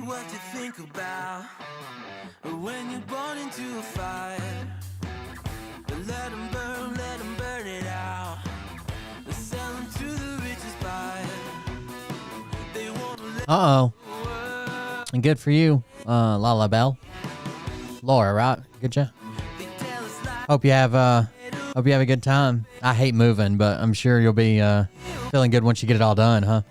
What you think about when you're born into a fire. Let them burn it out. Sell them to the richest buyer. They won't let And good for you, Lala Bell. Laura, right? Good job. Hope you have a good time. I hate moving, but I'm sure you'll be feeling good once you get it all done, huh?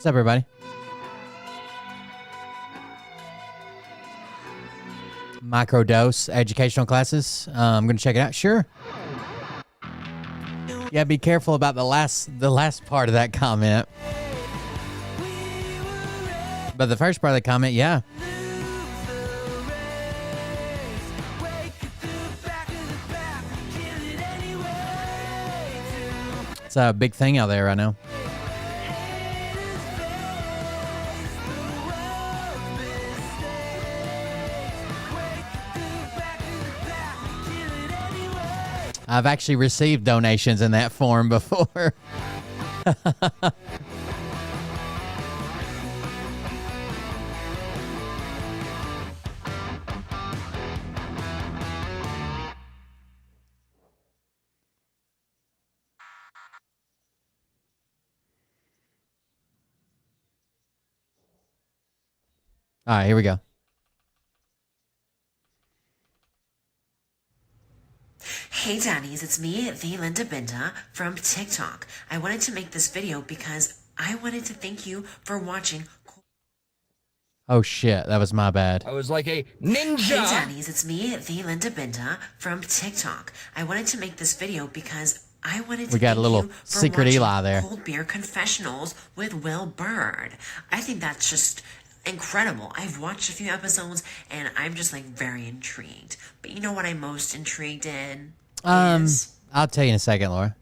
What's up, everybody? Microdose educational classes. I'm gonna check it out. Sure. Yeah, be careful about the last part of that comment. But the first part of the comment, yeah. That's a big thing out there right now. I've actually received donations in that form before. All right, here we go. Hey Daddies, it's me, the Linda Binda from TikTok. I wanted to make this video because I wanted to thank you for watching. Oh shit, that was my bad. I was like a ninja. Hey Daddies, it's me, the Linda Binda from TikTok. I wanted to make this video because I wanted to We got thank a little you for secret watching Eli there. Cold Beer Confessionals with Will Bird. I think that's just incredible. I've watched a few episodes and I'm just like very intrigued. But you know what I'm most intrigued in? Is I'll tell you in a second, Laura.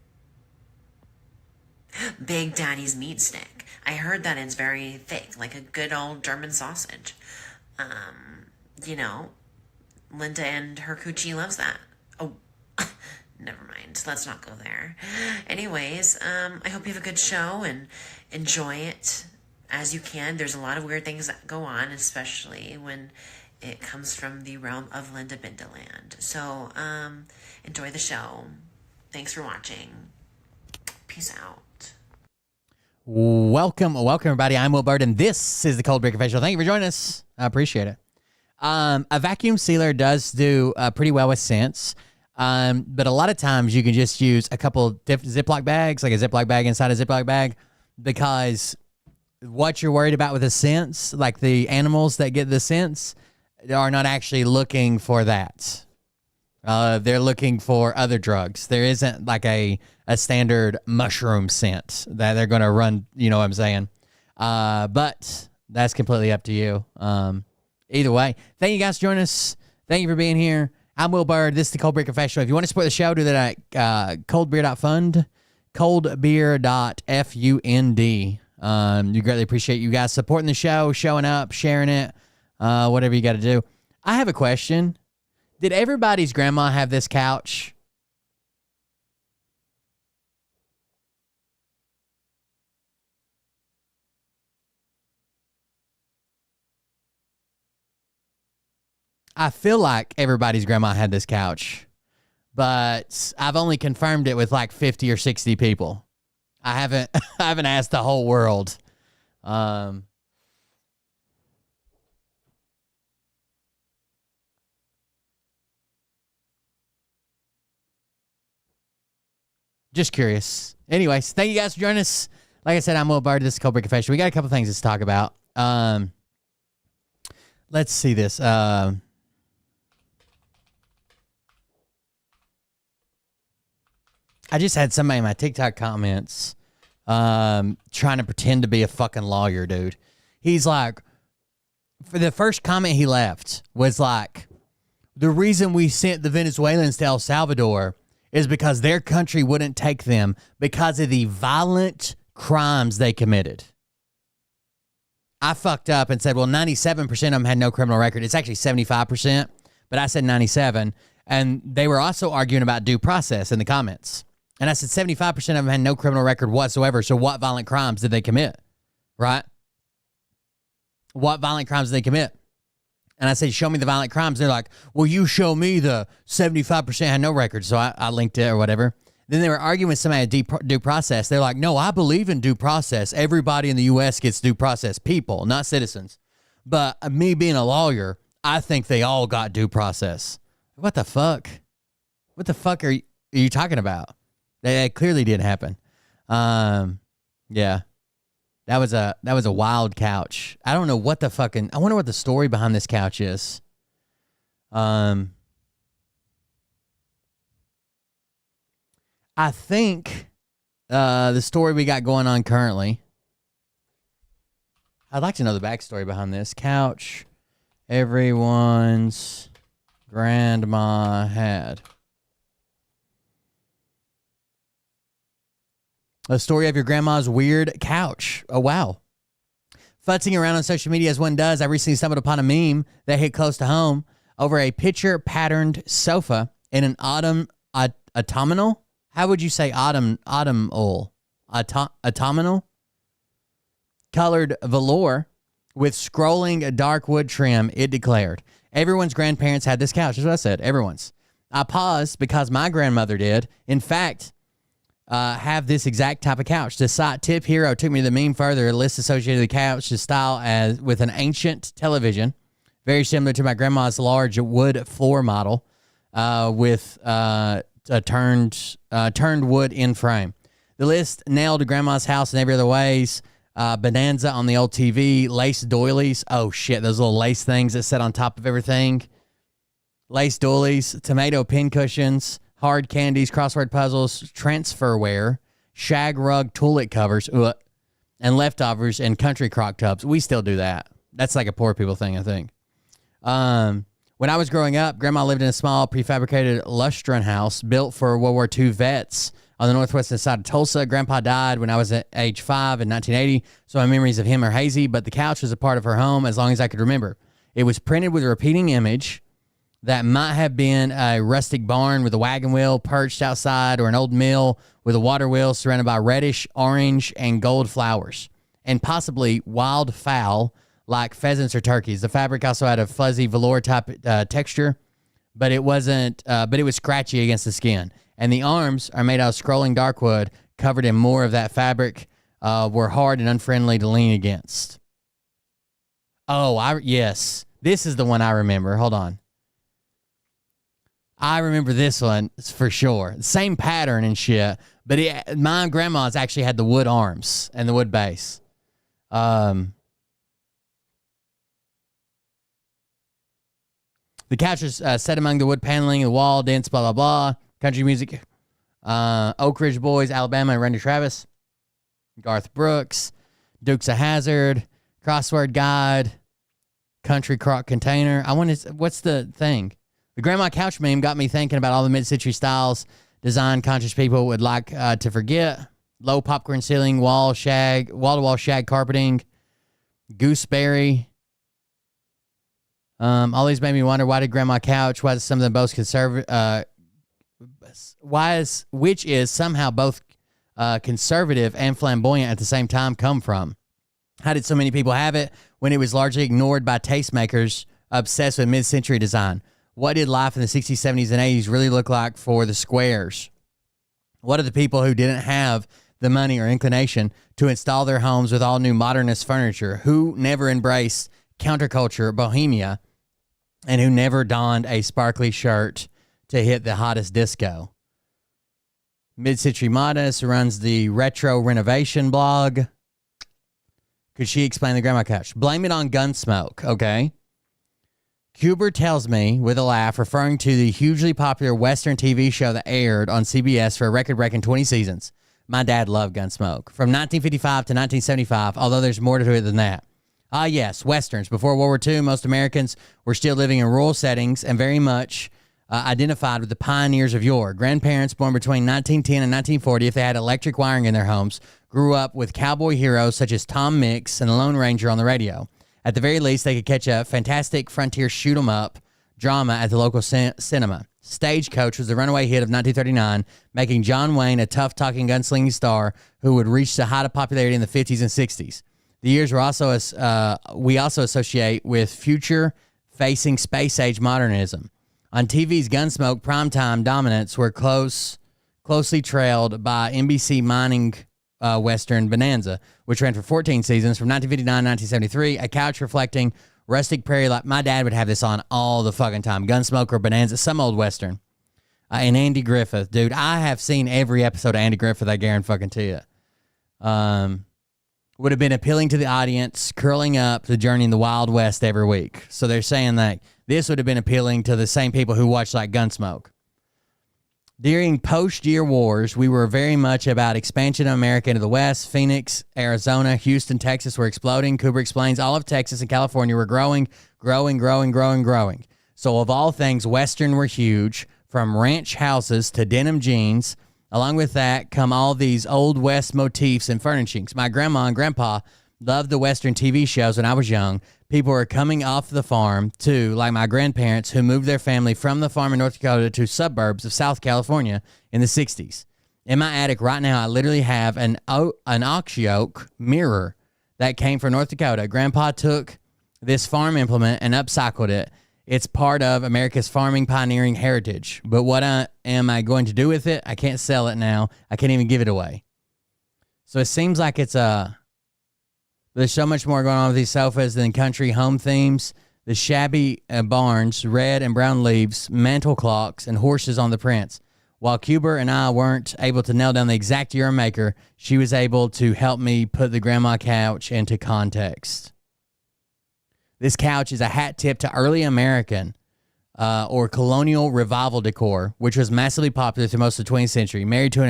Big Daddy's meat stick. I heard that it's very thick, like a good old German sausage. You know, Linda and her coochie loves that. Oh, never mind. Let's not go there. Anyways, I hope you have a good show and enjoy it as you can. There's a lot of weird things that go on, especially when it comes from the realm of Linda Bindaland. So, enjoy the show. Thanks for watching. Peace out. Welcome everybody. I'm Will Bird, and this is the Cold Beer Confessional. Thank you for joining us. I appreciate it. A vacuum sealer does do pretty well with scents, but a lot of times you can just use a couple Ziploc bags, like a Ziploc bag inside a Ziploc bag, because what you're worried about with the scents, like the animals that get the scents, are not actually looking for that. They're looking for other drugs. There isn't like a standard mushroom scent that they're going to run, you know what I'm saying? But that's completely up to you. Either way, thank you guys for joining us. Thank you for being here. I'm Will Bird. This is the Cold Beer Confessional. If you want to support the show, do that at coldbeer.fund, coldbeer.fund. You greatly appreciate you guys supporting the show, showing up, sharing it, whatever you got to do. I have a question. Did everybody's grandma have this couch? I feel like everybody's grandma had this couch, but I've only confirmed it with like 50 or 60 people. I haven't asked the whole world. Just curious. Anyways, thank you guys for joining us. Like I said, I'm Will Bird. This is Cold Beer Confession. We got a couple things to talk about. Let's see this. I just had somebody in my TikTok comments trying to pretend to be a fucking lawyer, dude. He's like, for the first comment he left was like, the reason we sent the Venezuelans to El Salvador is because their country wouldn't take them because of the violent crimes they committed. I fucked up and said, well, 97% of them had no criminal record. It's actually 75%, but I said 97. And they were also arguing about due process in the comments. And I said 75% of them had no criminal record whatsoever. So what violent crimes did they commit? Right? What violent crimes did they commit? And I said, show me the violent crimes. They're like, well, you show me the 75% had no record. So I linked it or whatever. Then they were arguing with somebody at due process. They're like, no, I believe in due process. Everybody in the U.S. gets due process. People, not citizens. But me being a lawyer, I think they all got due process. What the fuck? What the fuck are you talking about? That clearly didn't happen. Yeah. That was a wild couch. I don't know what the fucking, I wonder what the story behind this couch is. I think the story we got going on currently, I'd like to know the backstory behind this. Couch everyone's grandma had. A story of your grandma's weird couch. Oh, wow. Futzing around on social media as one does, I recently stumbled upon a meme that hit close to home over a picture-patterned sofa in an autumnal? How would you say autumnal? Autumnal? Colored velour with scrolling dark wood trim, it declared. Everyone's grandparents had this couch. That's what I said. Everyone's. I paused because my grandmother did. In fact, have this exact type of couch. The site Tip Hero took me to the meme further. A list associated with the couch's style as with an ancient television, very similar to my grandma's large wood floor model, with a turned wood in frame. The list nailed grandma's house in every other ways. Bonanza on the old TV, lace doilies. Oh shit, those little lace things that sit on top of everything. Lace doilies, tomato pin cushions, hard candies, crossword puzzles, transferware, shag rug toilet covers, and leftovers and country crock tubs. We still do that. That's like a poor people thing, I think. When I was growing up, Grandma lived in a small prefabricated lustrum house built for World War II vets on the northwestern side of Tulsa. Grandpa died when I was at age 5 in 1980, so my memories of him are hazy, but the couch was a part of her home as long as I could remember. It was printed with a repeating image that might have been a rustic barn with a wagon wheel perched outside, or an old mill with a water wheel surrounded by reddish, orange, and gold flowers, and possibly wild fowl like pheasants or turkeys. The fabric also had a fuzzy velour type texture, but it wasn't. But it was scratchy against the skin, and the arms are made out of scrolling dark wood covered in more of that fabric. Were hard and unfriendly to lean against. Oh, yes, this is the one I remember. Hold on. I remember this one for sure. Same pattern and shit, but my grandma's actually had the wood arms and the wood base. The couch is set among the wood paneling, the wall, dents, blah, blah, blah. Country music. Oak Ridge Boys, Alabama, and Randy Travis. Garth Brooks. Dukes of Hazzard. Crossword Guide. Country Crock Container. What's the thing? The grandma couch meme got me thinking about all the mid-century styles design-conscious people would like to forget. Low popcorn ceiling, wall-to-wall shag carpeting, gooseberry. All these made me wonder, why did grandma couch, why is some of the most conservative, which is somehow both conservative and flamboyant at the same time, come from? How did so many people have it when it was largely ignored by tastemakers obsessed with mid-century design? What did life in the 60s, 70s, and 80s really look like for the squares? What are the people who didn't have the money or inclination to install their homes with all new modernist furniture, who never embraced counterculture bohemia, and who never donned a sparkly shirt to hit the hottest disco? Mid-Century Modest runs the Retro Renovation blog. Could she explain the grandma couch? Blame it on Gunsmoke, okay? Kuber tells me, with a laugh, referring to the hugely popular Western TV show that aired on CBS for a record-breaking 20 seasons. My dad loved Gunsmoke. From 1955 to 1975, although there's more to it than that. Ah, yes, Westerns. Before World War II, most Americans were still living in rural settings and very much identified with the pioneers of yore. Grandparents born between 1910 and 1940, if they had electric wiring in their homes, grew up with cowboy heroes such as Tom Mix and the Lone Ranger on the radio. At the very least, they could catch a fantastic frontier shoot-'em-up drama at the local cinema. Stagecoach was the runaway hit of 1939, making John Wayne a tough-talking gunslinging star who would reach the height of popularity in the 50s and 60s. The years were also we also associate with future-facing space-age modernism. On TV's Gunsmoke, primetime dominance were closely trailed by NBC mining Western Bonanza, which ran for 14 seasons from 1959 to 1973, a couch reflecting rustic prairie life. My dad would have this on all the fucking time. Gunsmoke or Bonanza, some old Western. And Andy Griffith. Dude, I have seen every episode of Andy Griffith, I guarantee fucking to you. Would have been appealing to the audience, curling up the journey in the Wild West every week. So they're saying that this would have been appealing to the same people who watch like Gunsmoke. During post-year wars, we were very much about expansion of America into the West. Phoenix, Arizona, Houston, Texas were exploding. Cooper explains all of Texas and California were growing. So of all things, Western were huge, from ranch houses to denim jeans, Along with that come all these Old West motifs and furnishings. My grandma and grandpa loved the Western TV shows when I was young. People were coming off the farm too, like my grandparents who moved their family from the farm in North Dakota to suburbs of South California in the 60s. In my attic right now, I literally have an oak mirror that came from North Dakota. Grandpa took this farm implement and upcycled it. It's part of America's farming pioneering heritage. But what am I going to do with it? I can't sell it now. I can't even give it away. So it seems like there's so much more going on with these sofas than country home themes. The shabby barns, red and brown leaves, mantle clocks, and horses on the prints. While Cuber and I weren't able to nail down the exact year maker, she was able to help me put the grandma couch into context. This couch is a hat tip to early American or colonial revival decor, which was massively popular through most of the 20th century. Married to an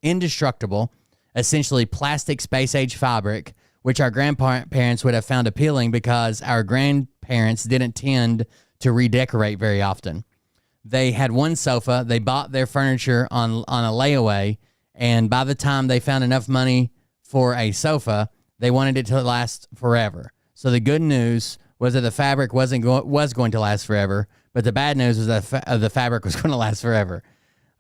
indestructible, essentially plastic space-age fabric, which our grandparents would have found appealing because our grandparents didn't tend to redecorate very often. They had one sofa. They bought their furniture on a layaway, and by the time they found enough money for a sofa, they wanted it to last forever. So the good news was that the fabric was going to last forever, but the bad news was that the fabric was going to last forever.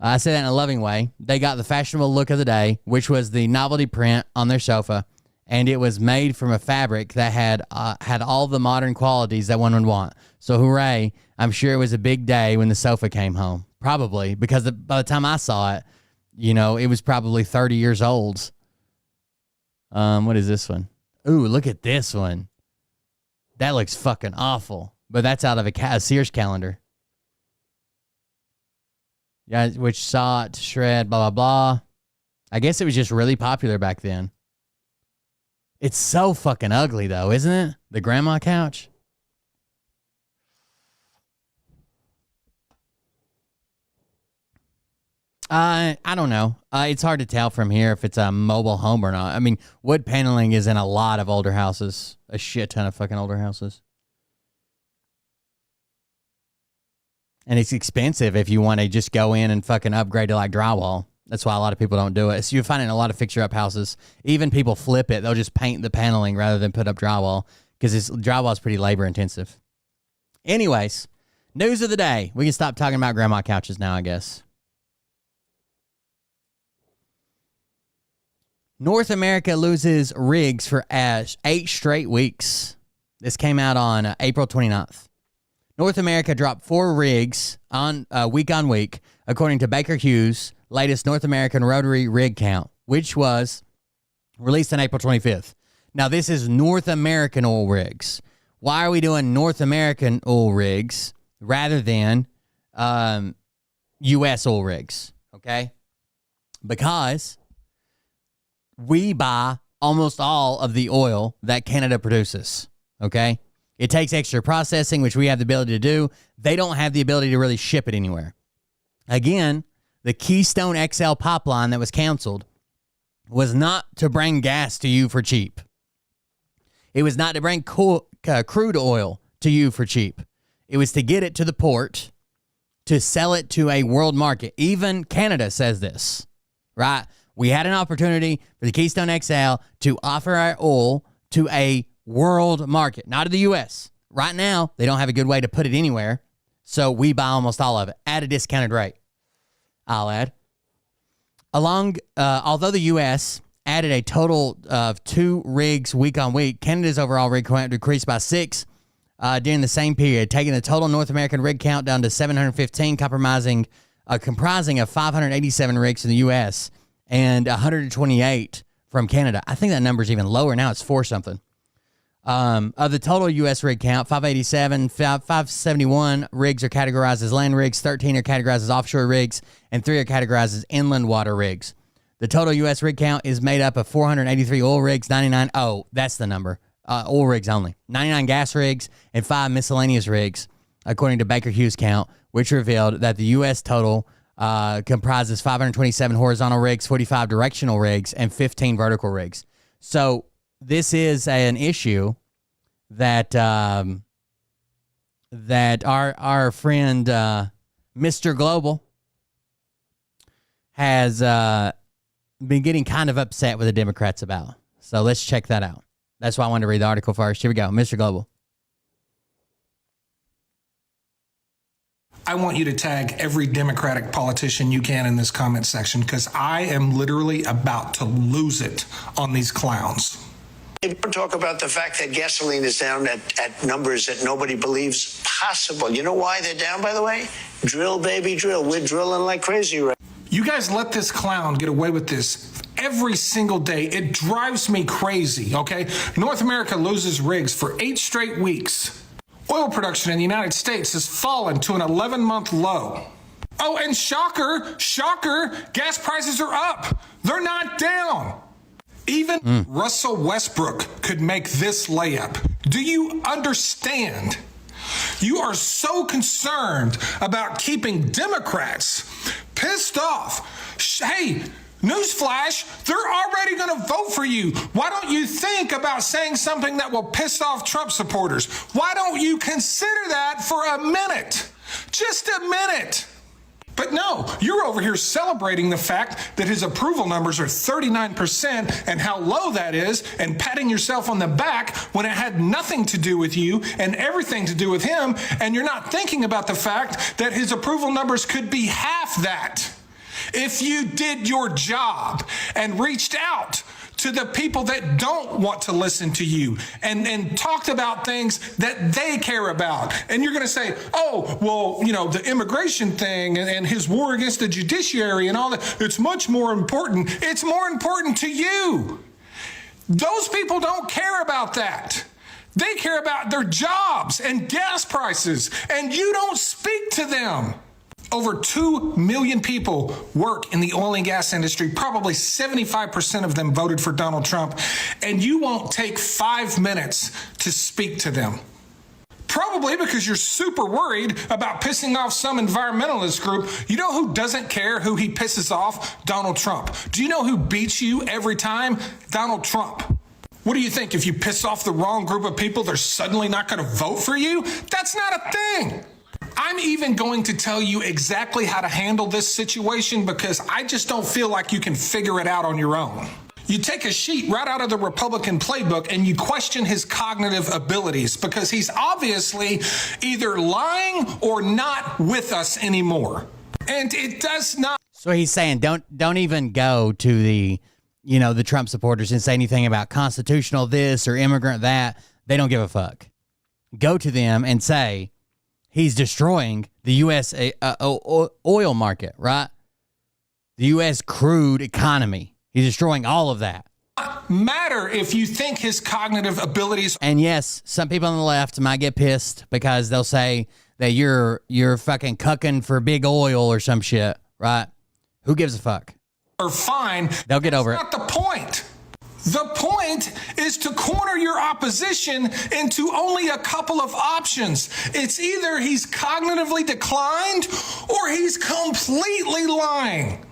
I say that in a loving way. They got the fashionable look of the day, which was the novelty print on their sofa, and it was made from a fabric that had all the modern qualities that one would want. So hooray, I'm sure it was a big day when the sofa came home. Probably, because by the time I saw it, it was probably 30 years old. What is this one? Ooh, look at this one. That looks fucking awful. But that's out of a Sears calendar. Yeah, which sought, shred, blah, blah, blah. I guess it was just really popular back then. It's so fucking ugly, though, isn't it? The grandma couch. I don't know. It's hard to tell from here if it's a mobile home or not. I mean, wood paneling is in a lot of older houses. A shit ton of fucking older houses. And it's expensive if you want to just go in and fucking upgrade to like drywall. That's why a lot of people don't do it. So you find it in a lot of fixture-up houses. Even people flip it. They'll just paint the paneling rather than put up drywall because drywall is pretty labor-intensive. Anyways, news of the day. We can stop talking about grandma couches now, I guess. North America loses rigs for 8 straight weeks. This came out on April 29th. North America dropped 4 rigs on week, according to Baker Hughes' latest North American rotary rig count, which was released on April 25th. Now, this is North American oil rigs. Why are we doing North American oil rigs rather than U.S. oil rigs? Okay? Because we buy almost all of the oil that Canada produces, okay? It takes extra processing, which we have the ability to do. They don't have the ability to really ship it anywhere. Again, the Keystone XL pipeline that was canceled was not to bring gas to you for cheap. It was not to bring crude oil to you for cheap. It was to get it to the port to sell it to a world market. Even Canada says this, right? We had an opportunity for the Keystone XL to offer our oil to a world market, not to the U.S. Right now, they don't have a good way to put it anywhere, so we buy almost all of it at a discounted rate. I'll add. Although the U.S. added a total of 2 rigs week on week, Canada's overall rig count decreased by 6 during the same period, taking the total North American rig count down to 715, comprising of 587 rigs in the U.S. and 128 from Canada. I think that number's even lower now. It's 4 something. Of the total U.S. rig count, 571 rigs are categorized as land rigs, 13 are categorized as offshore rigs, and 3 are categorized as inland water rigs. The total U.S. rig count is made up of 483 oil rigs, 99, that's the number, oil rigs only, 99 gas rigs, and 5 miscellaneous rigs, according to Baker Hughes count, which revealed that the U.S. total comprises 527 horizontal rigs, 45 directional rigs, and 15 vertical rigs. So this is an issue that that our friend Mr. Global has been getting kind of upset with the Democrats about. So let's check that out. That's why I wanted to read the article first. Here we go, Mr. Global. I want you to tag every Democratic politician you can in this comment section because I am literally about to lose it on these clowns. People talk about the fact that gasoline is down at numbers that nobody believes possible. You know why they're down, by the way? Drill, baby, drill. We're drilling like crazy right now. You guys let this clown get away with this every single day. It drives me crazy, okay? North America loses rigs for 8 straight weeks. Oil production in the United States has fallen to an 11-month low. Oh, and shocker, gas prices are up. They're not down. Even Russell Westbrook could make this layup. Do you understand? You are so concerned about keeping Democrats pissed off. Hey, newsflash, they're already going to vote for you. Why don't you think about saying something that will piss off Trump supporters? Why don't you consider that for a minute? Just a minute. But no, you're over here celebrating the fact that his approval numbers are 39% and how low that is, and patting yourself on the back when it had nothing to do with you and everything to do with him, and you're not thinking about the fact that his approval numbers could be half that if you did your job and reached out to the people that don't want to listen to you and talked about things that they care about. And you're going to say, oh, well, you know, the immigration thing and his war against the judiciary and all that, it's much more important. It's more important to you. Those people don't care about that. They care about their jobs and gas prices, and you don't speak to them. Over 2 million people work in the oil and gas industry. Probably 75% of them voted for Donald Trump, and you won't take 5 minutes to speak to them. Probably because you're super worried about pissing off some environmentalist group. You know who doesn't care who he pisses off? Donald Trump. Do you know who beats you every time? Donald Trump. What do you think? If you piss off the wrong group of people, they're suddenly not going to vote for you? That's not a thing. I'm even going to tell you exactly how to handle this situation because I just don't feel like you can figure it out on your own. You take a sheet right out of the Republican playbook and you question his cognitive abilities because he's obviously either lying or not with us anymore. And it does not. So he's saying don't even go to the Trump supporters and say anything about constitutional this or immigrant that. They don't give a fuck. Go to them and say, he's destroying the U.S. Oil market, right? The U.S. crude economy. He's destroying all of that. Matter if you think his cognitive abilities. And yes, some people on the left might get pissed because they'll say that you're fucking cucking for big oil or some shit, right? Who gives a fuck? Are fine. They'll get over it. That's not the point. The point is to corner your opposition into only a couple of options. It's either he's cognitively declined or he's completely lying.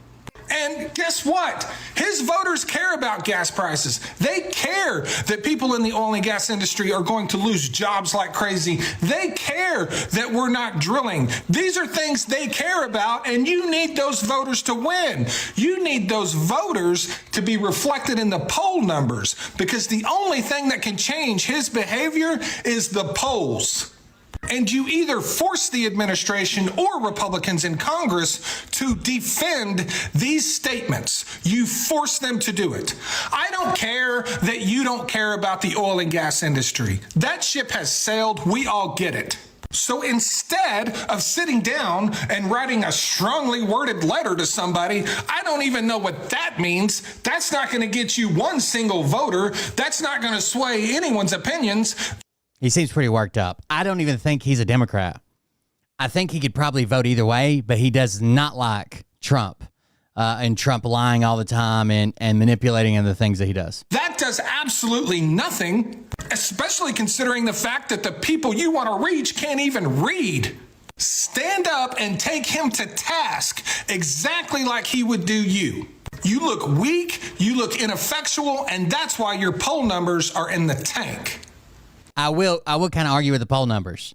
And guess what? His voters care about gas prices. They care that people in the oil and gas industry are going to lose jobs like crazy. They care that we're not drilling. These are things they care about, and you need those voters to win. You need those voters to be reflected in the poll numbers because the only thing that can change his behavior is the polls. And you either force the administration or Republicans in Congress to defend these statements. You force them to do it. I don't care that you don't care about the oil and gas industry. That ship has sailed. We all get it. So instead of sitting down and writing a strongly worded letter to somebody, I don't even know what that means. That's not going to get you one single voter. That's not going to sway anyone's opinions. He seems pretty worked up. I don't even think he's a Democrat. I think he could probably vote either way, but he does not like Trump and Trump lying all the time and manipulating in the things that he does. That does absolutely nothing, especially considering the fact that the people you want to reach can't even read. Stand up and take him to task exactly like he would do you. You look weak, you look ineffectual, and that's why your poll numbers are in the tank. I will kind of argue with the poll numbers.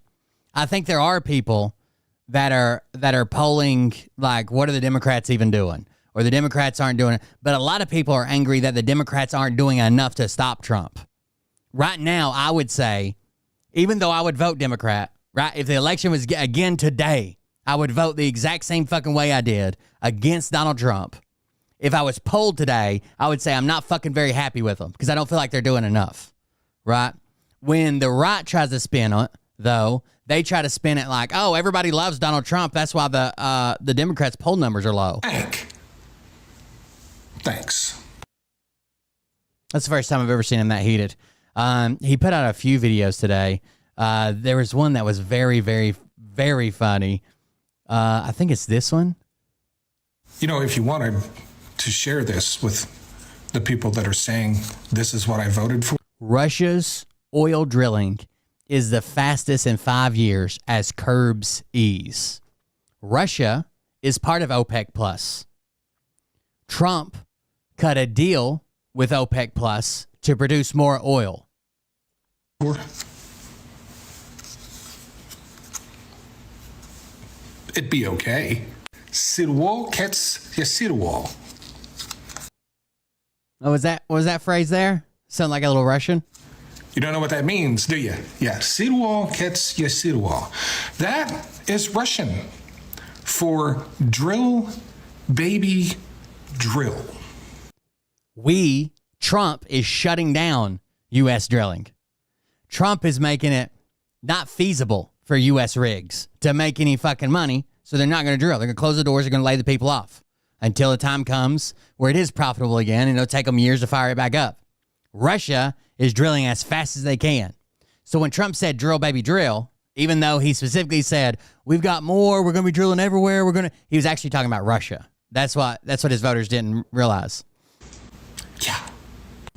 I think there are people that are polling like, what are the Democrats even doing? or the Democrats aren't doing it. But a lot of people are angry that the Democrats aren't doing enough to stop Trump. Right now, I would say, even though I would vote Democrat, right? If the election was again today, I would vote the exact same fucking way I did against Donald Trump. If I was polled today, I would say I'm not fucking very happy with them because I don't feel like they're doing enough, right? When the right tries to spin it, though, they try to spin it like, oh, everybody loves Donald Trump. That's why the Democrats' poll numbers are low. Thanks. That's the first time I've ever seen him that heated. He put out a few videos today. There was one that was very, very, very funny. I think it's this one. You know, if you wanted to share this with the people that are saying this is what I voted for. Russia's oil drilling is the fastest in 5 years as curbs ease. Russia is part of OPEC Plus. Trump cut a deal with OPEC Plus to produce more oil. It'd be okay. Sirwal gets your sirwal. Oh, was that phrase there? Sound like a little Russian? You don't know what that means, do you? Yeah, sirwal gets your sirwal. That is Russian for drill, baby, drill. Trump is shutting down U.S. drilling. Trump is making it not feasible for U.S. rigs to make any fucking money, so they're not going to drill. They're going to close the doors. They're going to lay the people off until the time comes where it is profitable again, and it'll take them years to fire it back up. Russia is drilling as fast as they can. So when Trump said drill, baby, drill, even though he specifically said, we've got more, we're going to be drilling everywhere, he was actually talking about Russia. That's what his voters didn't realize. Yeah.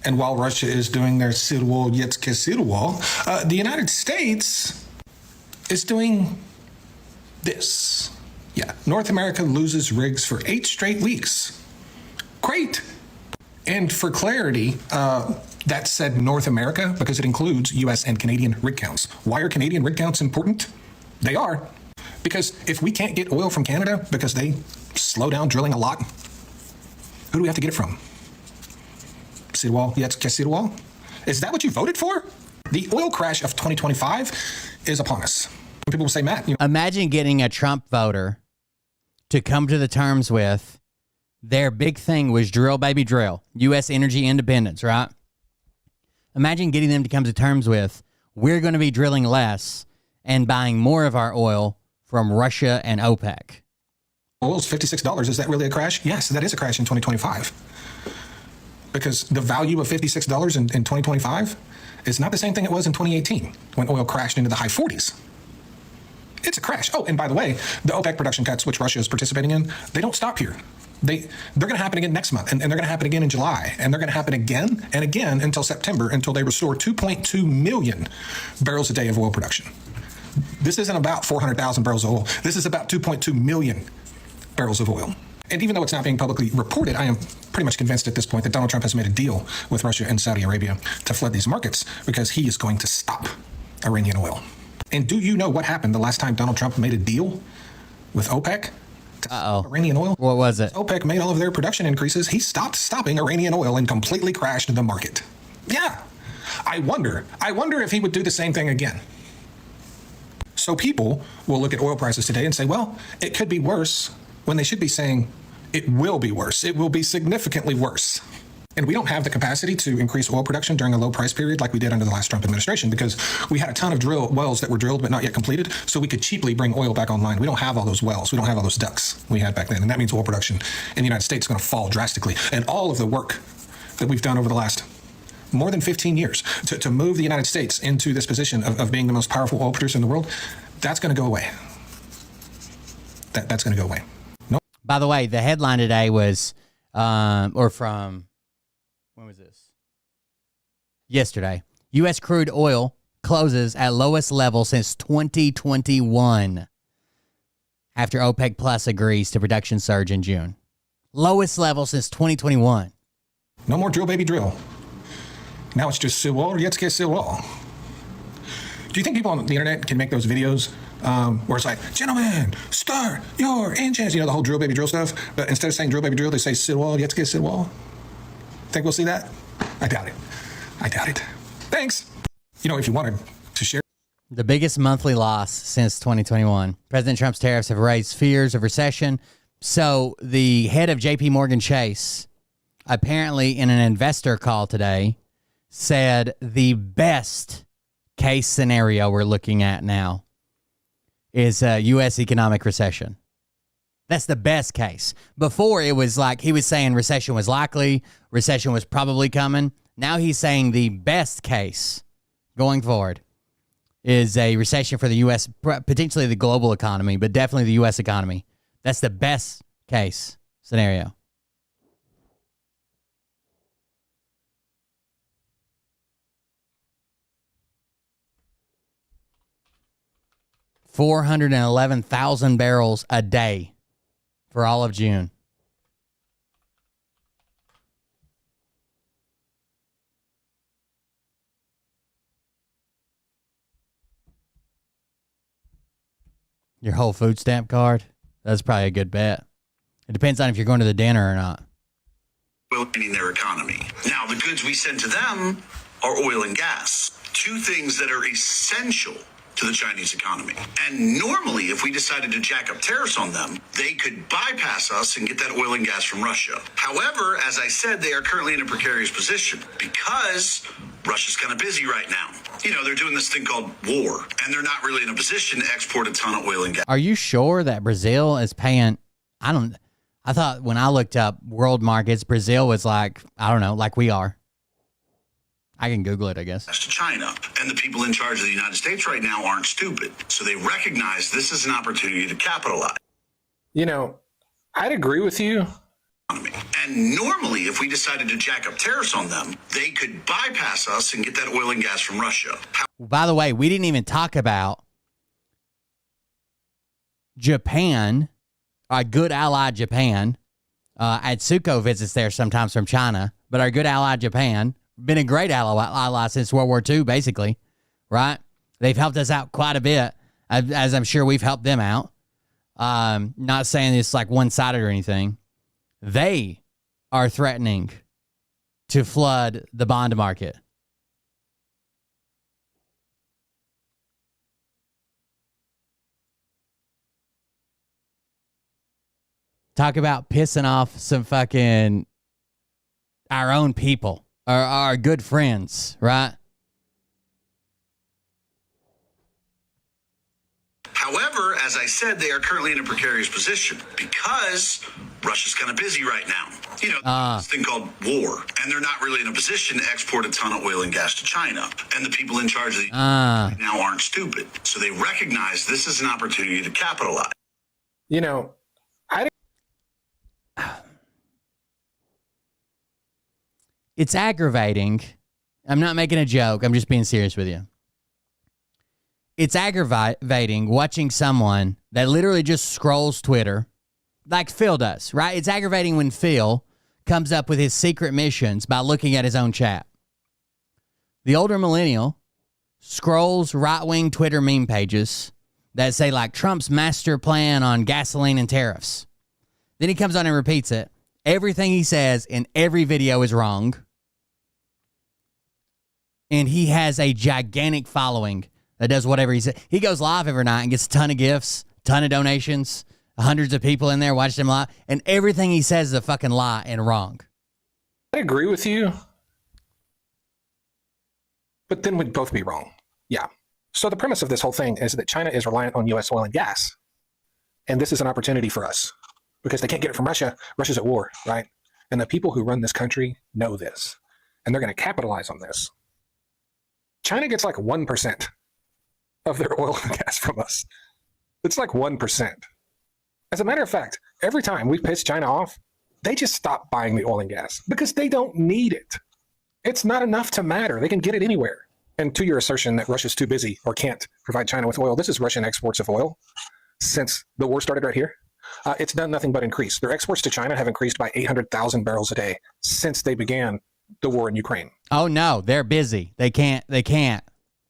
And while Russia is doing their Sirwal Yetske Sirwal, the United States is doing this. Yeah. North America loses rigs for 8 straight weeks. Great. And for clarity, that said North America because it includes U.S. and Canadian rig counts. Why are Canadian rig counts important? They are. Because if we can't get oil from Canada because they slow down drilling a lot, who do we have to get it from? Sirwal, Yetske Sirwal? Is that what you voted for? The oil crash of 2025 is upon us. People will say, Matt, imagine getting a Trump voter to come to the terms with their big thing was drill, baby, drill. U.S. energy independence, right? Imagine getting them to come to terms with we're going to be drilling less and buying more of our oil from Russia and OPEC. Oil's $56. Is that really a crash? Yes, that is a crash in 2025. Because the value of $56 in 2025 is not the same thing it was in 2018 when oil crashed into the high 40s. It's a crash. Oh, and by the way, the OPEC production cuts, which Russia is participating in, they don't stop here. They're going to happen again next month, and they're going to happen again in July, and they're going to happen again and again until September, until they restore 2.2 million barrels a day of oil production. This isn't about 400,000 barrels of oil. This is about 2.2 million barrels of oil. And even though it's not being publicly reported, I am pretty much convinced at this point that Donald Trump has made a deal with Russia and Saudi Arabia to flood these markets because he is going to stop Iranian oil. And do you know what happened the last time Donald Trump made a deal with OPEC? Iranian oil. What was it? OPEC made all of their production increases. He stopped stopping Iranian oil and completely crashed the market. Yeah. I wonder if he would do the same thing again. So people will look at oil prices today and say, well, it could be worse, when they should be saying it will be worse. It will be significantly worse. And we don't have the capacity to increase oil production during a low price period like we did under the last Trump administration because we had a ton of wells that were drilled but not yet completed, so we could cheaply bring oil back online. We don't have all those wells. We don't have all those ducts we had back then. And that means oil production in the United States is going to fall drastically. And all of the work that we've done over the last more than 15 years to move the United States into this position of being the most powerful oil producer in the world, that's going to go away. That's going to go away. No. By the way, the headline today was, when was this? Yesterday. U.S. crude oil closes at lowest level since 2021 after OPEC Plus agrees to production surge in June. Lowest level since 2021. No more drill, baby, drill. Now it's just Sirwal, Yetske Sirwal. Do you think people on the internet can make those videos where it's like, gentlemen, start your engines. You know, the whole drill, baby, drill stuff. But instead of saying drill, baby, drill, they say sit wall. You have to get sit wall. Think we'll see that? I doubt it. I doubt it. Thanks. You know, if you wanted to share. The biggest monthly loss since 2021. President Trump's tariffs have raised fears of recession. So the head of JP Morgan Chase, apparently in an investor call today, said the best case scenario we're looking at now is a U.S. economic recession. That's the best case. Before, it was like he was saying recession was likely, recession was probably coming. Now he's saying the best case going forward is a recession for the U.S., potentially the global economy, but definitely the U.S. economy. That's the best case scenario. $411,000 barrels a day for all of June. Your whole food stamp card? That's probably a good bet. It depends on if you're going to the dinner or not. In their economy. Now, the goods we send to them are oil and gas, two things that are essential to the Chinese economy. And normally, if we decided to jack up tariffs on them, they could bypass us and get that oil and gas from Russia. However, as I said, they are currently in a precarious position because Russia's kind of busy right now. You know, they're doing this thing called war, and they're not really in a position to export a ton of oil and gas. Are you sure that Brazil is paying? I thought when I looked up world markets, Brazil was like, I don't know, like we are. I can Google it, I guess. To China. And the people in charge of the United States right now aren't stupid. So they recognize this is an opportunity to capitalize. You know, I'd agree with you. And normally, if we decided to jack up tariffs on them, they could bypass us and get that oil and gas from Russia. By the way, we didn't even talk about Japan, our good ally Japan. Atsuko visits there sometimes from China, but our good ally Japan, been a great ally since World War II, basically, right? They've helped us out quite a bit, as I'm sure we've helped them out. Not saying it's like one-sided or anything. They are threatening to flood the bond market. Talk about pissing off some fucking our own people, our good friends, right? However, as I said, they are currently in a precarious position because Russia's kind of busy right now. You know, this thing called war, and they're not really in a position to export a ton of oil and gas to China. And the people in charge of the right now aren't stupid. So they recognize this is an opportunity to capitalize. You know, It's aggravating. I'm not making a joke. I'm just being serious with you. It's aggravating watching someone that literally just scrolls Twitter like Phil does, right? It's aggravating when Phil comes up with his secret missions by looking at his own chat. The older millennial scrolls right-wing Twitter meme pages that say like Trump's master plan on gasoline and tariffs. Then he comes on and repeats it. Everything he says in every video is wrong. And he has a gigantic following that does whatever he says. He goes live every night and gets a ton of gifts, ton of donations, hundreds of people in there watching him live. And everything he says is a fucking lie and wrong. I agree with you. But then we'd both be wrong. Yeah. So the premise of this whole thing is that China is reliant on U.S. oil and gas. And this is an opportunity for us because they can't get it from Russia. Russia's at war, right? And the people who run this country know this. And they're going to capitalize on this. China gets like 1% of their oil and gas from us. It's like 1%. As a matter of fact, every time we piss China off, they just stop buying the oil and gas because they don't need it. It's not enough to matter. They can get it anywhere. And to your assertion that Russia's too busy or can't provide China with oil, this is Russian exports of oil since the war started right here. It's done nothing but increase. Their exports to China have increased by 800,000 barrels a day since they began the war in Ukraine. Oh no, they're busy. They can't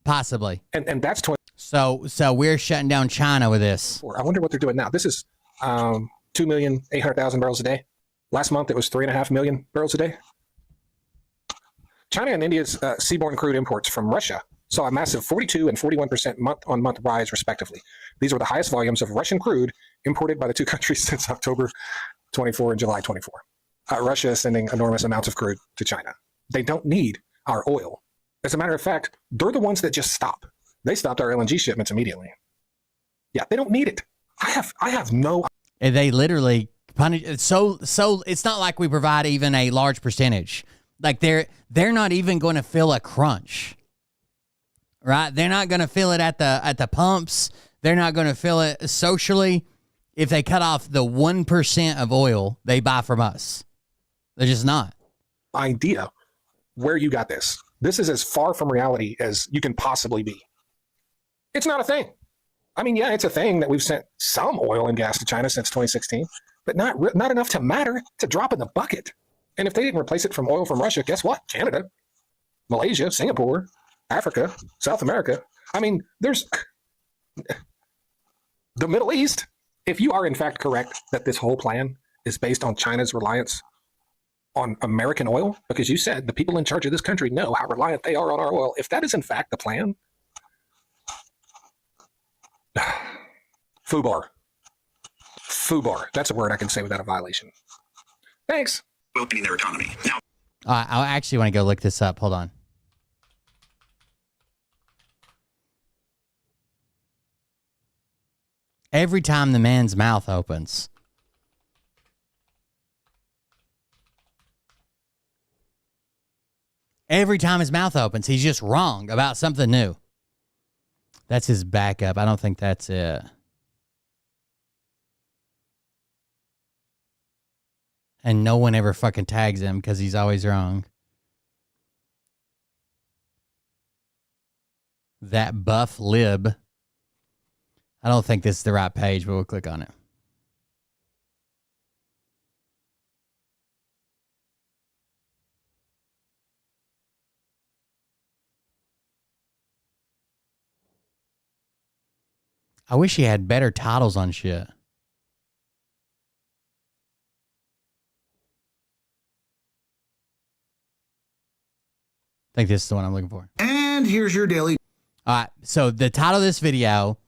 possibly. And that's So we're shutting down China with this. I wonder what they're doing now. This is 2,800,000 barrels a day. Last month, it was 3.5 million barrels a day. China and India's seaborne crude imports from Russia saw a massive 42 and 41% month-on-month rise, respectively. These were the highest volumes of Russian crude imported by the two countries since October 24 and July 24. Russia is sending enormous amounts of crude to China. They don't need our oil. As a matter of fact, they're the ones that just stop. They stopped our LNG shipments immediately. Yeah, they don't need it. I have no. And they literally punish. So it's not like we provide even a large percentage. Like they're not even going to feel a crunch, right? They're not going to feel it at the pumps. They're not going to feel it socially if they cut off the 1% of oil they buy from us. They're just not. Idea where you got this. This is as far from reality as you can possibly be. It's not a thing. I mean, yeah, it's a thing that we've sent some oil and gas to China since 2016, but not enough to matter. It's a drop in the bucket. And if they didn't replace it from oil from Russia, guess what? Canada, Malaysia, Singapore, Africa, South America. I mean, there's the Middle East. If you are in fact correct that this whole plan is based on China's reliance on American oil, because you said the people in charge of this country know how reliant they are on our oil. If that is in fact the plan, FUBAR. That's a word I can say without a violation. Thanks. Opening their economy. Now, I actually want to go look this up. Hold on. Every time the man's mouth opens, every time his mouth opens, he's just wrong about something new. That's his backup. I don't think that's it. And no one ever fucking tags him because he's always wrong. That buff lib. I don't think this is the right page, but we'll click on it. I wish he had better titles on shit. I think this is the one I'm looking for. and here's your daily. All right. So the title of this video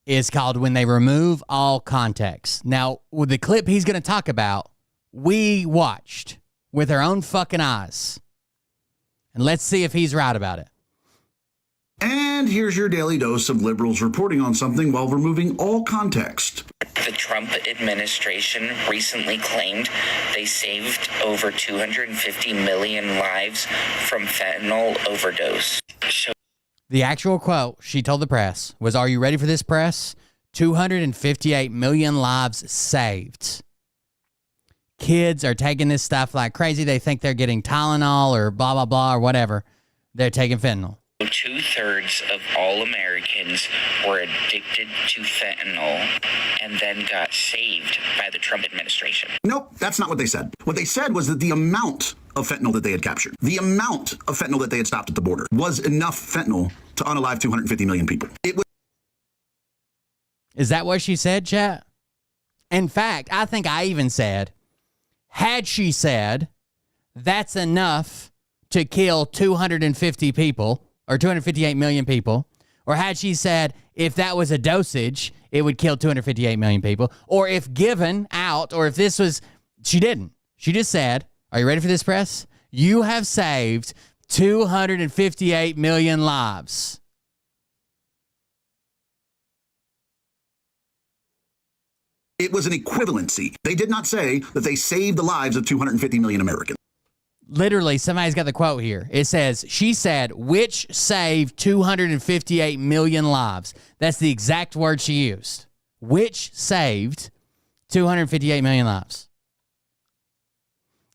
is called When They Remove All Context. Now, with the clip he's going to talk about, we watched with our own fucking eyes. And let's see if he's right about it. And here's your daily dose of liberals reporting on something while removing all context. The Trump administration recently claimed they saved over 250 million lives from fentanyl overdose. The actual quote she told the press was, "Are you ready for this, press? 258 million lives saved." Kids are taking this stuff like crazy. They think they're getting Tylenol or blah, blah, blah, or whatever. They're taking fentanyl. 2/3 of all Americans were addicted to fentanyl and then got saved by the Trump administration. Nope, that's not what they said. What they said was that the amount of fentanyl that they had captured, the amount of fentanyl that they had stopped at the border, was enough fentanyl to unalive 250 million people. It was. Is that what she said, chat? In fact, I think I even said, had she said, that's enough to kill 250 people, or 258 million people, or had she said, if that was a dosage, it would kill 258 million people, or if given out, or if this was, she didn't. She just said, are you ready for this, press? You have saved 258 million lives. It was an equivalency. They did not say that they saved the lives of 250 million Americans. Literally, somebody's got the quote here. It says, she said, which saved 258 million lives. That's the exact word she used. Which saved 258 million lives.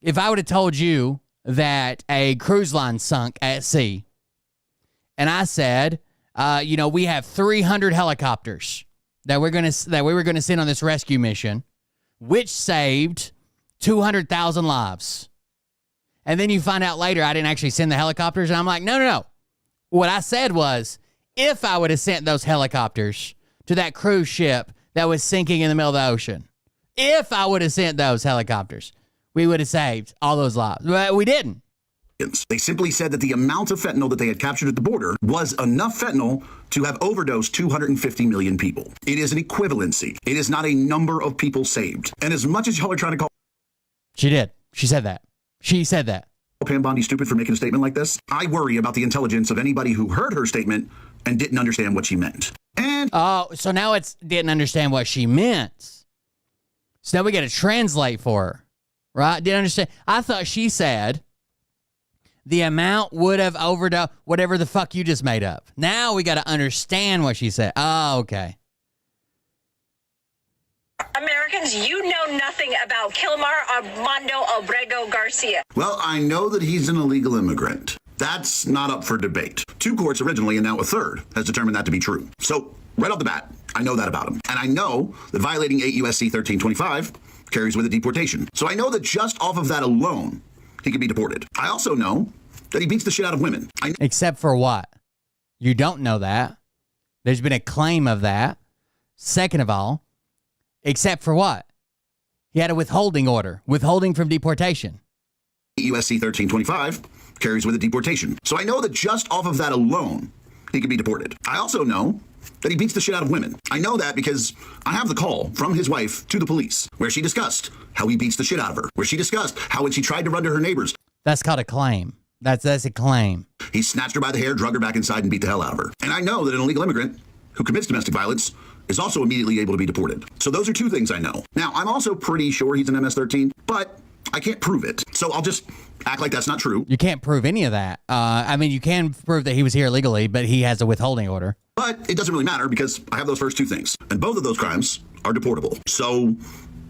If I would have told you that a cruise line sunk at sea, and I said, we have 300 helicopters that we were going to send on this rescue mission, which saved 200,000 lives. And then you find out later I didn't actually send the helicopters. And I'm like, no. What I said was, If I would have sent those helicopters to that cruise ship that was sinking in the middle of the ocean, if I would have sent those helicopters, we would have saved all those lives. But we didn't. They simply said that the amount of fentanyl that they had captured at the border was enough fentanyl to have overdosed 250 million people. It is an equivalency. It is not a number of people saved. And as much as y'all are trying to call She did. She said that. She said that. Pam Bondi stupid for making a statement like this, I worry about the intelligence of anybody who heard her statement and didn't understand what she meant. And oh, so now it's didn't understand what she meant. So now we got to translate for her, right? Didn't understand. I thought she said the amount would have overdosed whatever the fuck you just made up. Now we got to understand what she said. Oh, okay. Americans, you know nothing about Kilmar Armando Abrego Garcia. well, I know that he's an illegal immigrant. That's not up for debate. 2 courts originally, and now a third, has determined that to be true. So, right off the bat, I know that about him. And I know that violating 8 U.S.C. 1325 carries with it deportation. So I know that just off of that alone, he could be deported. I also know that he beats the shit out of women. Except for what? You don't know that. There's been a claim of that. Second of all, except for what? He had a withholding order. Withholding from deportation. USC 1325 carries with it deportation. So I know that just off of that alone, he could be deported. I also know that he beats the shit out of women. I know that because I have the call from his wife to the police where she discussed how he beats the shit out of her, where she discussed how when she tried to run to her neighbors. That's called a claim. That's a claim. He snatched her by the hair, drug her back inside, and beat the hell out of her. And I know that an illegal immigrant who commits domestic violence is also immediately able to be deported. So those are 2 things I know. Now, I'm also pretty sure he's an MS-13, but I can't prove it. So I'll just act like that's not true. You can't prove any of that. I mean, you can prove that he was here illegally, but he has a withholding order. But it doesn't really matter because I have those first 2 things. And both of those crimes are deportable. So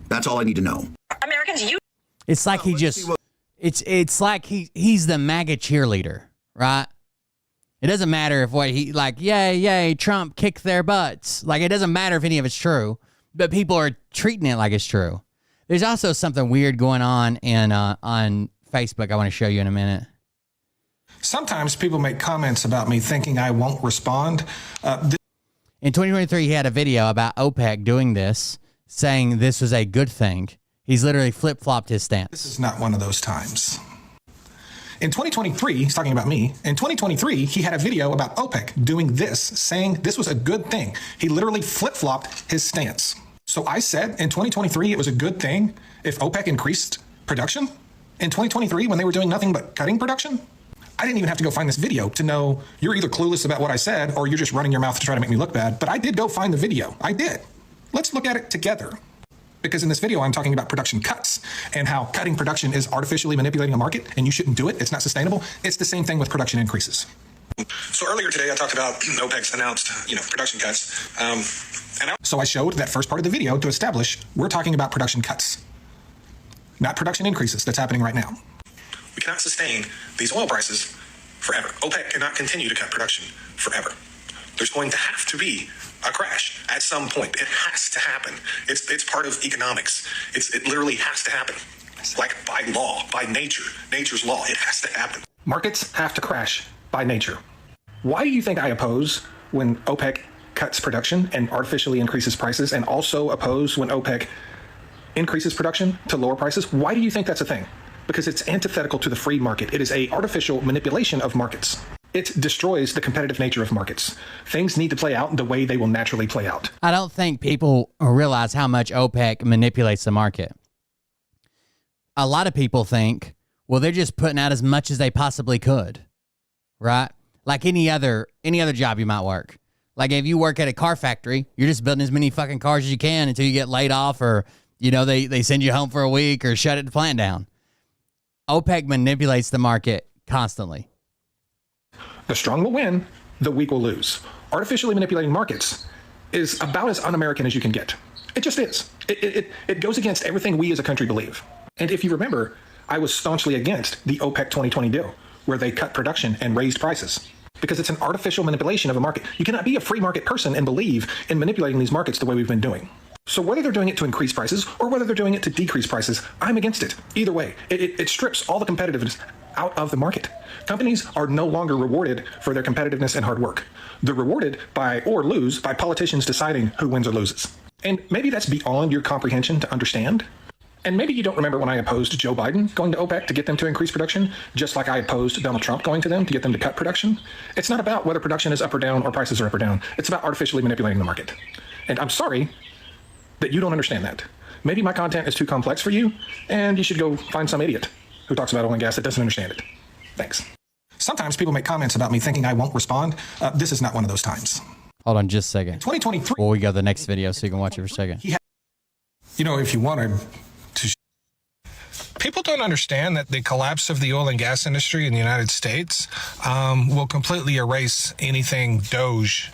that's all I need to know. Americans, you... It's like he just... It's like he's the MAGA cheerleader, right? It doesn't matter if what he like, yay, Trump kicked their butts. Like, it doesn't matter if any of it's true, but people are treating it like it's true. There's also something weird going on on Facebook I want to show you in a minute. Sometimes people make comments about me thinking I won't respond. In 2023, he had a video about OPEC doing this, saying this was a good thing. He's literally flip-flopped his stance. This is not one of those times. In 2023, he's talking about me. In 2023, he had a video about OPEC doing this, saying this was a good thing. He literally flip-flopped his stance. So I said in 2023 it was a good thing if OPEC increased production. In 2023, when they were doing nothing but cutting production, I didn't even have to go find this video to know you're either clueless about what I said or you're just running your mouth to try to make me look bad. But I did go find the video. I did. Let's look at it together. Because in this video, I'm talking about production cuts and how cutting production is artificially manipulating a market and you shouldn't do it. It's not sustainable. It's the same thing with production increases. So earlier today, I talked about OPEC's announced, production cuts. So I showed that first part of the video to establish we're talking about production cuts, not production increases that's happening right now. We cannot sustain these oil prices forever. OPEC cannot continue to cut production forever. There's going to have to be a crash at some point. It has to happen. It's part of economics. It literally has to happen. Like by law, by nature's law, it has to happen. Markets have to crash by nature. Why do you think I oppose when OPEC cuts production and artificially increases prices, and also oppose when OPEC increases production to lower prices? Why do you think that's a thing? Because it's antithetical to the free market. It is a artificial manipulation of markets. It destroys the competitive nature of markets. Things need to play out the way they will naturally play out. I don't think people realize how much OPEC manipulates the market. A lot of people think, well, they're just putting out as much as they possibly could, right? Like any other job you might work. Like if you work at a car factory, you're just building as many fucking cars as you can until you get laid off, or they send you home for a week or shut the plant down. OPEC manipulates the market constantly. The strong will win, the weak will lose. Artificially manipulating markets is about as un-American as you can get. It just is. It goes against everything we as a country believe. And if you remember, I was staunchly against the OPEC 2020 deal, where they cut production and raised prices, because it's an artificial manipulation of a market. You cannot be a free market person and believe in manipulating these markets the way we've been doing. So whether they're doing it to increase prices or whether they're doing it to decrease prices, I'm against it. Either way, it strips all the competitiveness out of the market. Companies are no longer rewarded for their competitiveness and hard work. They're rewarded or lose by politicians deciding who wins or loses. And maybe that's beyond your comprehension to understand. And maybe you don't remember when I opposed Joe Biden going to OPEC to get them to increase production, just like I opposed Donald Trump going to them to get them to cut production. It's not about whether production is up or down or prices are up or down. It's about artificially manipulating the market. And I'm sorry that you don't understand that. Maybe my content is too complex for you, and you should go find some idiot who talks about oil and gas that doesn't understand it. Thanks. Sometimes people make comments about me thinking I won't respond. This is not one of those times. Hold on just a second. 2023. Well, we go to the next video so you can watch it for a second. If you wanted to. People don't understand that the collapse of the oil and gas industry in the United States will completely erase anything Doge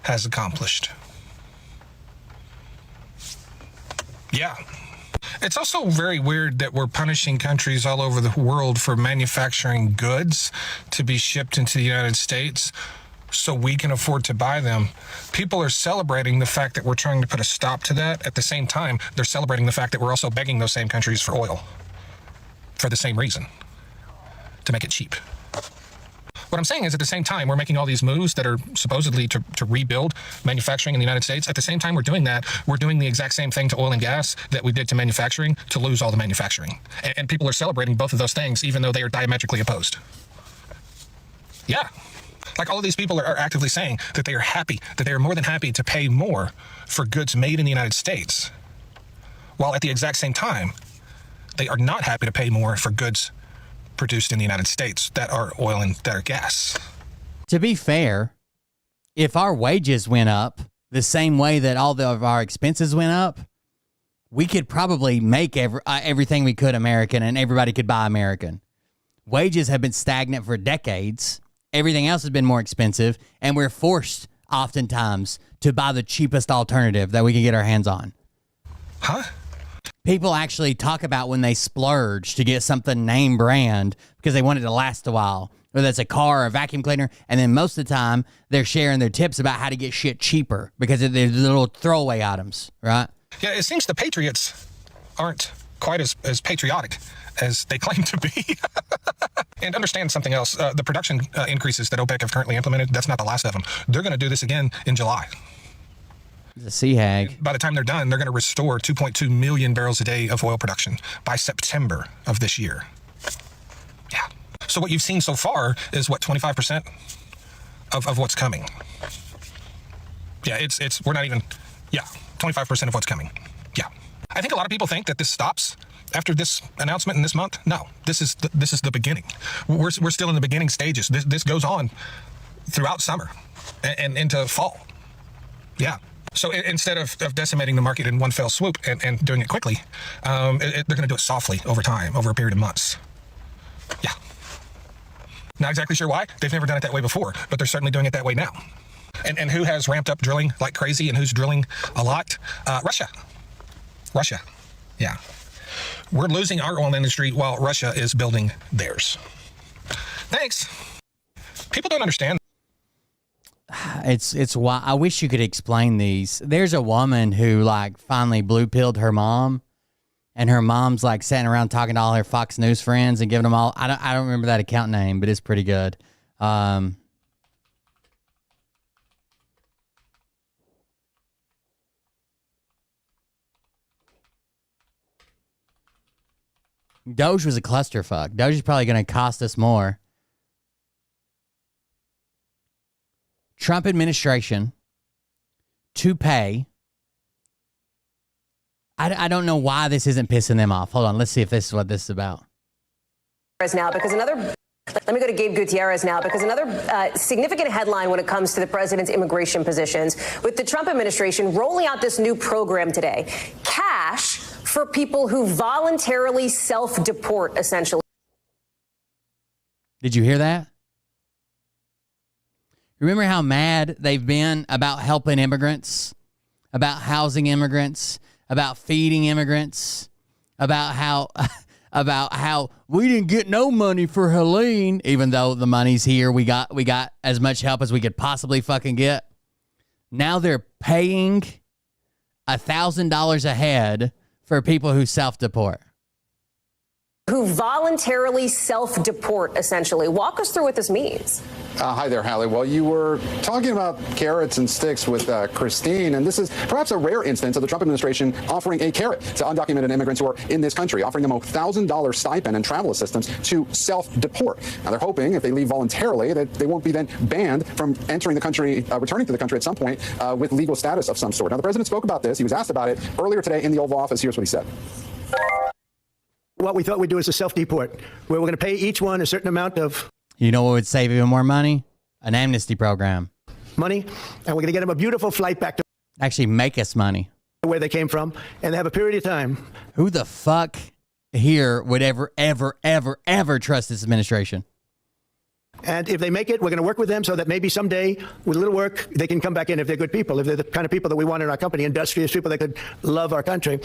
has accomplished. Yeah. It's also very weird that we're punishing countries all over the world for manufacturing goods to be shipped into the United States so we can afford to buy them. People are celebrating the fact that we're trying to put a stop to that. At the same time, they're celebrating the fact that we're also begging those same countries for oil for the same reason, to make it cheap. What I'm saying is, at the same time, we're making all these moves that are supposedly to rebuild manufacturing in the United States. At the same time we're doing that, we're doing the exact same thing to oil and gas that we did to manufacturing to lose all the manufacturing. And people are celebrating both of those things, even though they are diametrically opposed. Yeah. Like, all of these people are actively saying that they are happy, that they are more than happy to pay more for goods made in the United States, while at the exact same time, they are not happy to pay more for goods produced in the United States that are oil and that are gas. To be fair, if our wages went up the same way that all of our expenses went up, we could probably make everything we could American, and everybody could buy American. Wages have been stagnant for decades. Everything else has been more expensive, and we're forced oftentimes to buy the cheapest alternative that we can get our hands on. Huh? People actually talk about when they splurge to get something name brand because they want it to last a while, whether it's a car or a vacuum cleaner. And then most of the time they're sharing their tips about how to get shit cheaper because they're little throwaway items, right? Yeah, it seems the patriots aren't quite as patriotic as they claim to be. And understand something else. The production increases that OPEC have currently implemented, that's not the last of them. They're going to do this again in July. The sea hag. By the time they're done, they're going to restore 2.2 million barrels a day of oil production by September of this year. Yeah. So what you've seen so far is what, 25% of what's coming. Yeah, we're not even, 25% of what's coming. Yeah. I think a lot of people think that this stops after this announcement in this month. No, this is the beginning. We're still in the beginning stages. This goes on throughout summer and into fall. Yeah. So instead of decimating the market in one fell swoop and doing it quickly, they're going to do it softly over time, over a period of months. Yeah. Not exactly sure why. They've never done it that way before, but they're certainly doing it that way now. And who has ramped up drilling like crazy and who's drilling a lot? Russia. Yeah. We're losing our oil industry while Russia is building theirs. Thanks. People don't understand. It's why I wish you could explain these. There's a woman who finally blue pilled her mom, and her mom's sitting around talking to all her Fox News friends and giving them all. I don't remember that account name, but it's pretty good. Doge was a clusterfuck. Doge is probably going to cost us more. Trump administration to pay. I don't know why this isn't pissing them off. Hold on. Let's see if this is what this is about. Now, because let me go to Gabe Gutierrez now, because another significant headline when it comes to the president's immigration positions, with the Trump administration rolling out this new program today, cash for people who voluntarily self-deport, essentially. Did you hear that? Remember how mad they've been about helping immigrants, about housing immigrants, about feeding immigrants, about how we didn't get no money for Helene, even though the money's here. We got as much help as we could possibly fucking get. Now they're paying $1,000 a head for people who self-deport. who voluntarily self-deport, essentially. Walk us through what this means. Hi there, Hallie. Well, you were talking about carrots and sticks with Christine, and this is perhaps a rare instance of the Trump administration offering a carrot to undocumented immigrants who are in this country, offering them a $1,000 stipend and travel assistance to self-deport. Now, they're hoping if they leave voluntarily that they won't be then banned from entering the country, returning to the country at some point with legal status of some sort. Now, the president spoke about this. He was asked about it earlier today in the Oval Office. Here's what he said. What we thought we'd do is a self-deport, where we're going to pay each one a certain amount of You know what would save even more money? An amnesty program. money, and we're going to get them a beautiful flight back to Actually make us money. where they came from, and they have a period of time. Who the fuck here would ever trust this administration? And if they make it, we're going to work with them so that maybe someday, with a little work, they can come back in if they're good people, if they're the kind of people that we want in our company, industrious people that could love our country.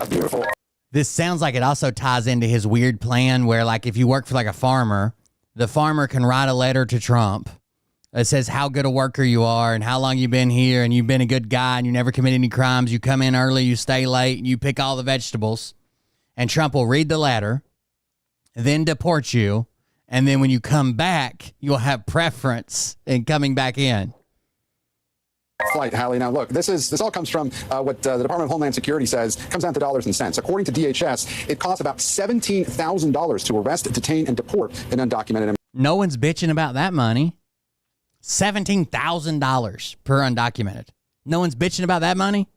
Beautiful. This sounds like it also ties into his weird plan where, like, if you work for like a farmer, the farmer can write a letter to Trump that says how good a worker you are and how long you've been here and you've been a good guy and you never commit any crimes. You come in early, you stay late, and you pick all the vegetables. And Trump will read the letter, then deport you. And then when you come back, you'll have preference in coming back in. Flight, Hallie. Now, look, this all comes from what the Department of Homeland Security says comes down to dollars and cents. According to DHS, it costs about $17,000 to arrest, detain, and deport an undocumented. No one's bitching about that money. $17,000 per undocumented. No one's bitching about that money.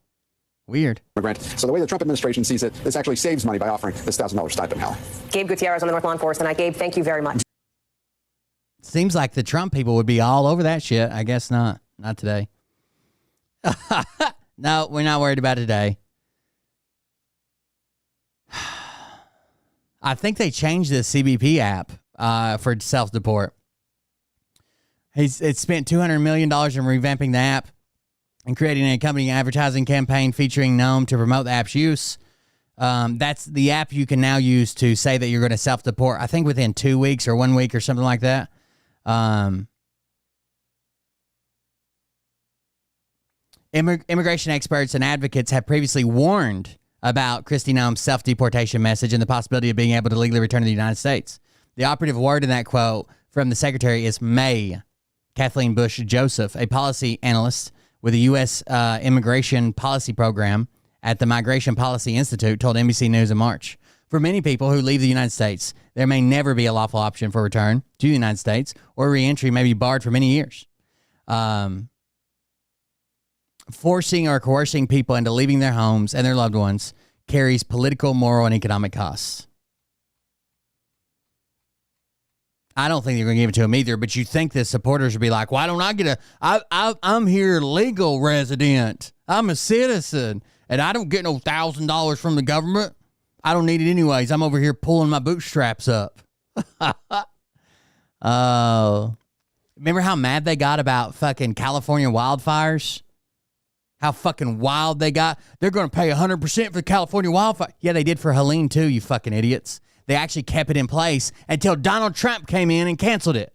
Weird. Immigrant. So the way the Trump administration sees it, this actually saves money by offering this $1,000 stipend, Hallie. Gabe Gutierrez on the North Lawn Force tonight. Gabe, thank you very much. Seems like the Trump people would be all over that shit. I guess not. Not today. No, we're not worried about today. I think they changed the CBP app for self-deport. It spent $200 million in revamping the app and creating an accompanying advertising campaign featuring Gnome to promote the app's use. That's the app you can now use to say that you're going to self-deport, I think within 2 weeks or 1 week or something like that. Immigration experts and advocates have previously warned about Kristi Noem's self-deportation message and the possibility of being able to legally return to the United States. The operative word in that quote from the secretary is may. Kathleen Bush Joseph, a policy analyst with the U.S. Immigration Policy Program at the Migration Policy Institute, told NBC News in March. For many people who leave the United States, there may never be a lawful option for return to the United States, or reentry may be barred for many years. Forcing or coercing people into leaving their homes and their loved ones carries political, moral, and economic costs. I don't think they're going to give it to him either, but you think the supporters would be like, why don't I get I'm here legal resident. I'm a citizen, and I don't get no $1,000 from the government. I don't need it anyways. I'm over here pulling my bootstraps up. Oh. Remember how mad they got about fucking California wildfires? How fucking wild they got. They're going to pay 100% for the California wildfire. Yeah, they did for Helene too, you fucking idiots. They actually kept it in place until Donald Trump came in and canceled it.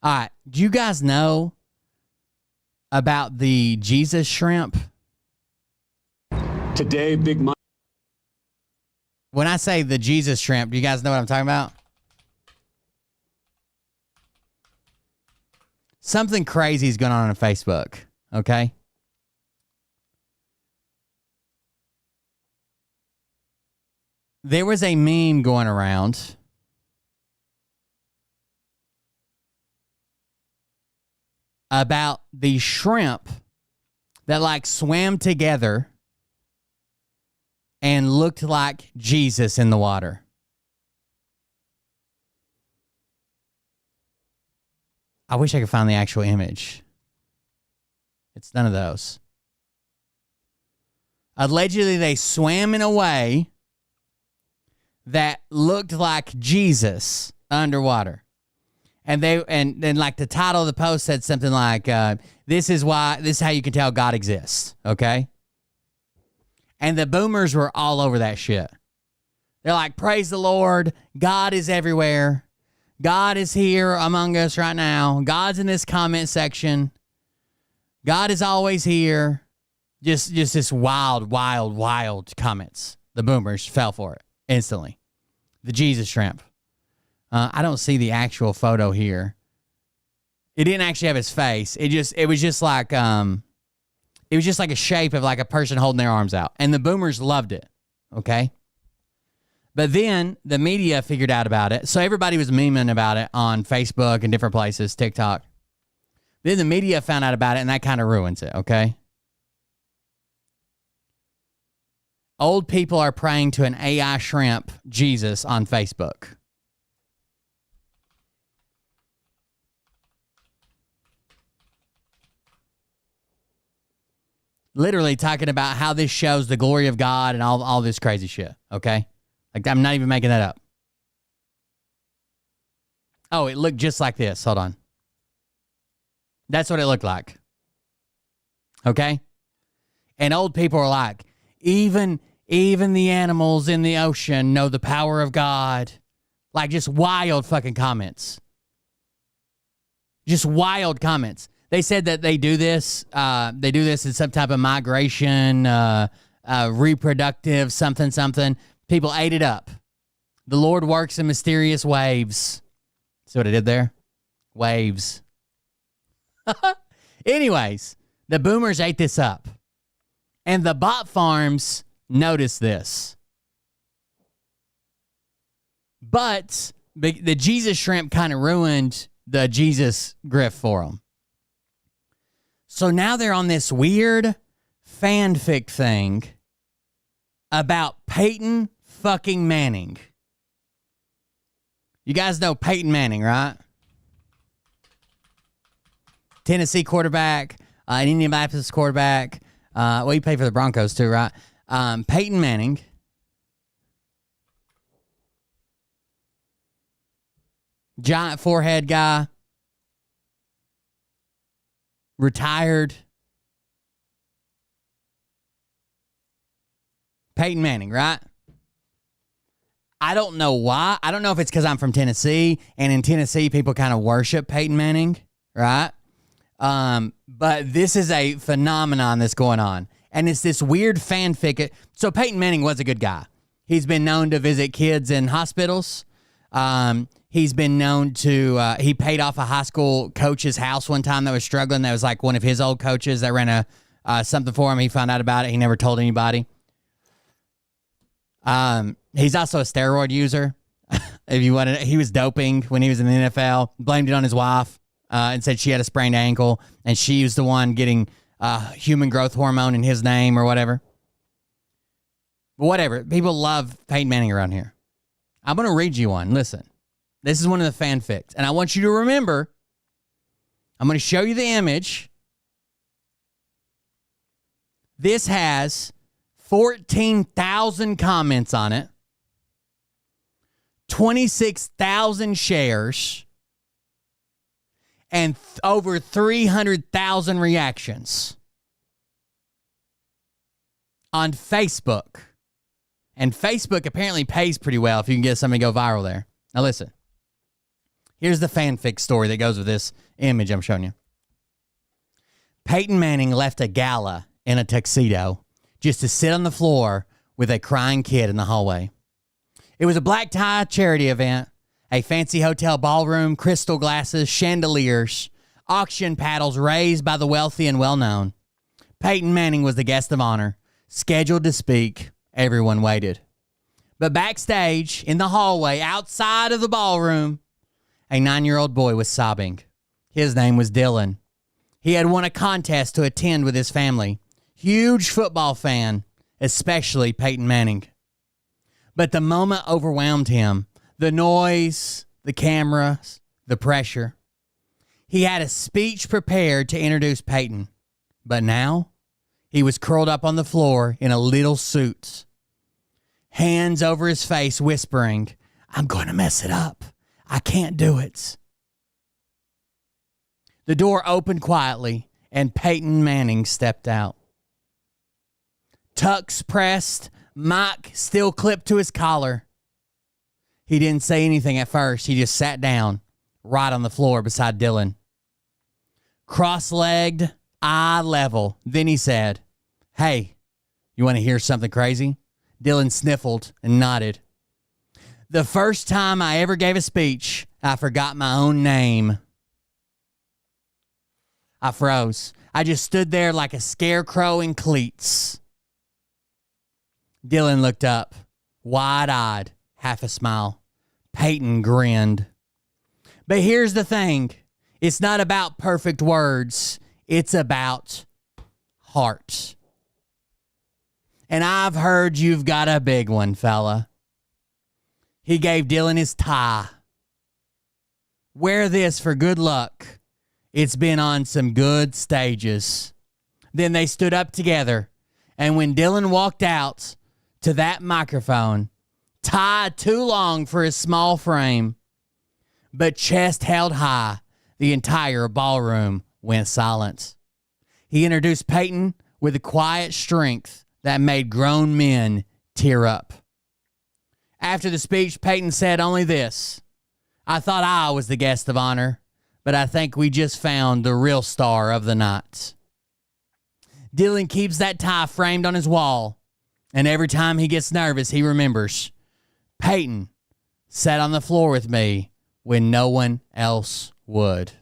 All right. Do you guys know about the Jesus shrimp? Today, big money. When I say the Jesus shrimp, do you guys know what I'm talking about? Something crazy is going on Facebook, okay? There was a meme going around about the shrimp that like swam together and looked like Jesus in the water. I wish I could find the actual image. It's none of those. Allegedly, they swam in a way that looked like Jesus underwater. And then like the title of the post said something like, this is how you can tell God exists, okay? And the boomers were all over that shit. They're like, praise the Lord, God is everywhere. God is here among us right now. God's in this comment section. God is always here. Just this wild comments. The boomers fell for it instantly. The Jesus shrimp. I don't see the actual photo here. It didn't actually have his face. It was just like a shape of like a person holding their arms out. And the boomers loved it. Okay. But then the media figured out about it. So everybody was memeing about it on Facebook and different places, TikTok. Then the media found out about it, and that kind of ruins it, okay? Old people are praying to an AI shrimp, Jesus, on Facebook. Literally talking about how this shows the glory of God and all this crazy shit, okay? Like, I'm not even making that up. Oh, it looked just like this. Hold on. That's what it looked like. Okay? And old people are like, even the animals in the ocean know the power of God. Like, just wild fucking comments. Just wild comments. They said that they do this in some type of migration, reproductive something. People ate it up. The Lord works in mysterious waves. See what I did there? Waves. Anyways, the boomers ate this up. And the bot farms noticed this. But the Jesus shrimp kind of ruined the Jesus grift for them. So now they're on this weird fanfic thing about Peyton fucking Manning. You guys know Peyton Manning, right? Tennessee quarterback, an Indian Baptist quarterback. Well, he played for the Broncos too, right? Peyton Manning. Giant forehead guy. Retired. Peyton Manning, right? I don't know why. I don't know if it's because I'm from Tennessee, and in Tennessee, people kind of worship Peyton Manning, right? But this is a phenomenon that's going on. And it's this weird fanfic. So Peyton Manning was a good guy. He's been known to visit kids in hospitals. He's been known to, he paid off a high school coach's house one time that was struggling. That was like one of his old coaches that ran something for him. He found out about it. He never told anybody. He's also a steroid user. If you wanted, he was doping when he was in the NFL, blamed it on his wife, and said she had a sprained ankle and she was the one getting human growth hormone in his name or whatever. But whatever. People love Peyton Manning around here. I'm going to read you one. Listen, this is one of the fanfics, and I want you to remember, I'm going to show you the image. This has 14,000 comments on it, 26,000 shares, and over 300,000 reactions on Facebook. And Facebook apparently pays pretty well if you can get something to go viral there. Now listen. Here's the fanfic story that goes with this image I'm showing you. Peyton Manning left a gala in a tuxedo just to sit on the floor with a crying kid in the hallway. It was a black tie charity event, a fancy hotel ballroom, crystal glasses, chandeliers, auction paddles raised by the wealthy and well-known. Peyton Manning was the guest of honor, scheduled to speak. Everyone waited. But backstage, in the hallway, outside of the ballroom, a 9-year-old boy was sobbing. His name was Dylan. He had won a contest to attend with his family. Huge football fan, especially Peyton Manning. But the moment overwhelmed him. The noise, the cameras, the pressure. He had a speech prepared to introduce Peyton. But now, he was curled up on the floor in a little suit. Hands over his face, whispering, "I'm going to mess it up. I can't do it." The door opened quietly, and Peyton Manning stepped out. Tux pressed, mic still clipped to his collar. He didn't say anything at first. He just sat down right on the floor beside Dylan. Cross-legged, eye level. Then he said, "Hey, you want to hear something crazy? Dylan sniffled and nodded. The first time I ever gave a speech, I forgot my own name. I froze. I just stood there like a scarecrow in cleats. Dylan looked up, wide-eyed, half a smile. Peyton grinned. But here's the thing. It's not about perfect words. It's about heart. And I've heard you've got a big one, fella. He gave Dylan his tie. Wear this for good luck. It's been on some good stages. Then they stood up together. And when Dylan walked out to that microphone, tied too long for his small frame, but chest held high, the entire ballroom went silent. He introduced Peyton with a quiet strength that made grown men tear up. After the speech, Peyton said only this: I thought I was the guest of honor, but I think we just found the real star of the night. Dylan keeps that tie framed on his wall, and every time he gets nervous, he remembers, Peyton sat on the floor with me when no one else would.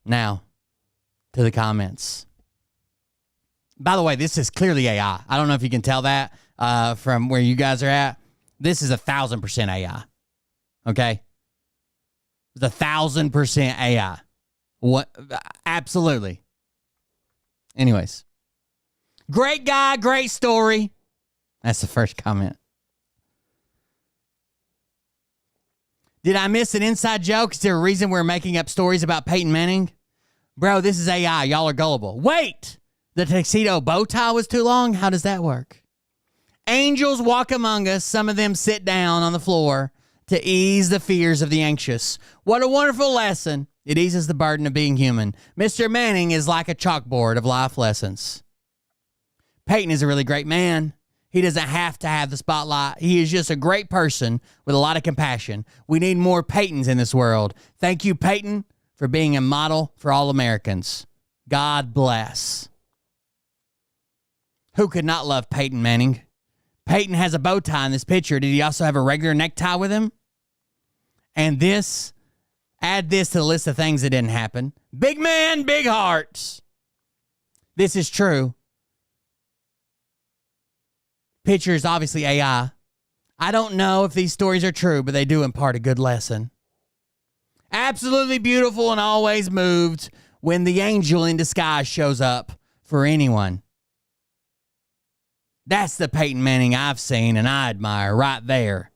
Now, to the comments. By the way, this is clearly AI. I don't know if you can tell that from where you guys are at. This is 1,000% AI. Okay? It's 1,000% AI. What? Absolutely. Anyways. Great guy, great story. That's the first comment. Did I miss an inside joke? Is there a reason we're making up stories about Peyton Manning? Bro, this is AI. Y'all are gullible. Wait! The tuxedo bow tie was too long? How does that work? Angels walk among us. Some of them sit down on the floor to ease the fears of the anxious. What a wonderful lesson. It eases the burden of being human. Mr. Manning is like a chalkboard of life lessons. Peyton is a really great man. He doesn't have to have the spotlight. He is just a great person with a lot of compassion. We need more Peytons in this world. Thank you, Peyton, for being a model for all Americans. God bless. Who could not love Peyton Manning? Peyton has a bow tie in this picture. Did he also have a regular necktie with him? And this, add this to the list of things that didn't happen. Big man, big hearts. This is true. Picture is obviously AI. I don't know if these stories are true, but they do impart a good lesson. Absolutely beautiful and always moved when the angel in disguise shows up for anyone. That's the Peyton Manning I've seen and I admire right there.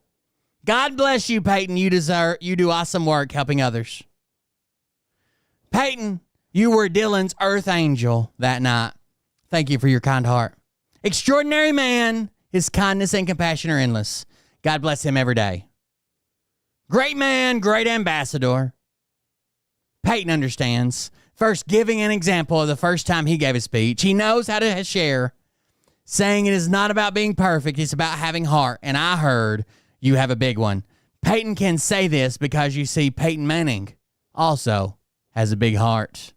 God bless you, Peyton. You do awesome work helping others. Peyton, you were Dylan's earth angel that night. Thank you for your kind heart. Extraordinary man. His kindness and compassion are endless. God bless him every day. Great man, great ambassador. Peyton understands. First, giving an example of the first time he gave a speech. He knows how to share. Saying it is not about being perfect. It's about having heart. And I heard you have a big one. Peyton can say this because you see Peyton Manning also has a big heart.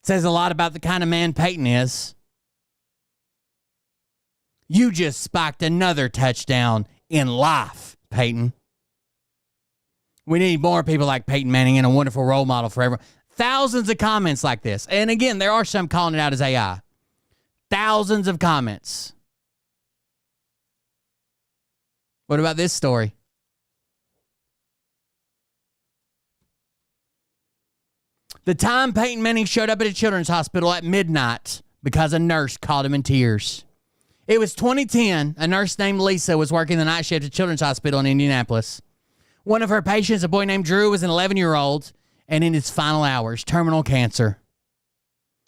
Says a lot about the kind of man Peyton is. You just spiked another touchdown in life, Peyton. We need more people like Peyton Manning and a wonderful role model for everyone. Thousands of comments like this. And again, there are some calling it out as AI. Thousands of comments. What about this story? The time Peyton Manning showed up at a children's hospital at midnight because a nurse caught him in tears. It was 2010. A nurse named Lisa was working the night shift at Children's Hospital in Indianapolis. One of her patients, a boy named Drew, was an 11-year-old and in his final hours, terminal cancer.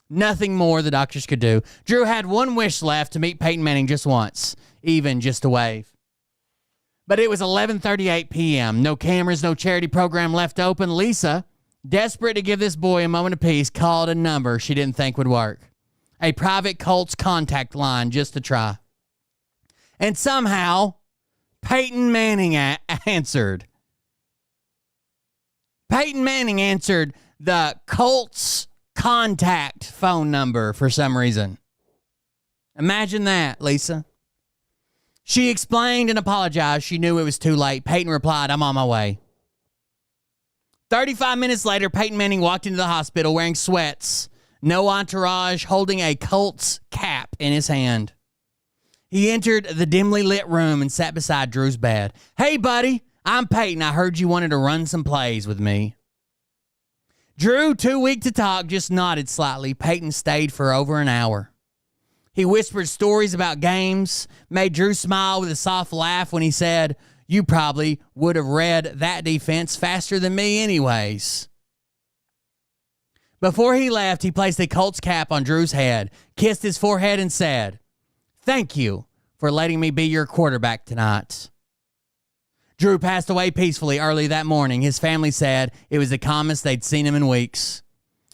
Nothing more the doctors could do. Drew had one wish left, to meet Peyton Manning just once, even just to wave. But it was 11:38 p.m. No cameras, no charity program left open. Lisa, desperate to give this boy a moment of peace, called a number she didn't think would work. A private Colts contact line just to try. And somehow, Peyton Manning answered. Peyton Manning answered the Colts contact phone number for some reason. Imagine that, Lisa. She explained and apologized. She knew it was too late. Peyton replied, I'm on my way. 35 minutes later, Peyton Manning walked into the hospital wearing sweats, no entourage, holding a Colts cap in his hand. He entered the dimly lit room and sat beside Drew's bed. Hey, buddy, I'm Peyton. I heard you wanted to run some plays with me. Drew, too weak to talk, just nodded slightly. Peyton stayed for over an hour. He whispered stories about games, made Drew smile with a soft laugh when he said, you probably would have read that defense faster than me anyways. Before he left, he placed a Colts cap on Drew's head, kissed his forehead, and said, thank you for letting me be your quarterback tonight. Drew passed away peacefully early that morning. His family said it was the calmest they'd seen him in weeks.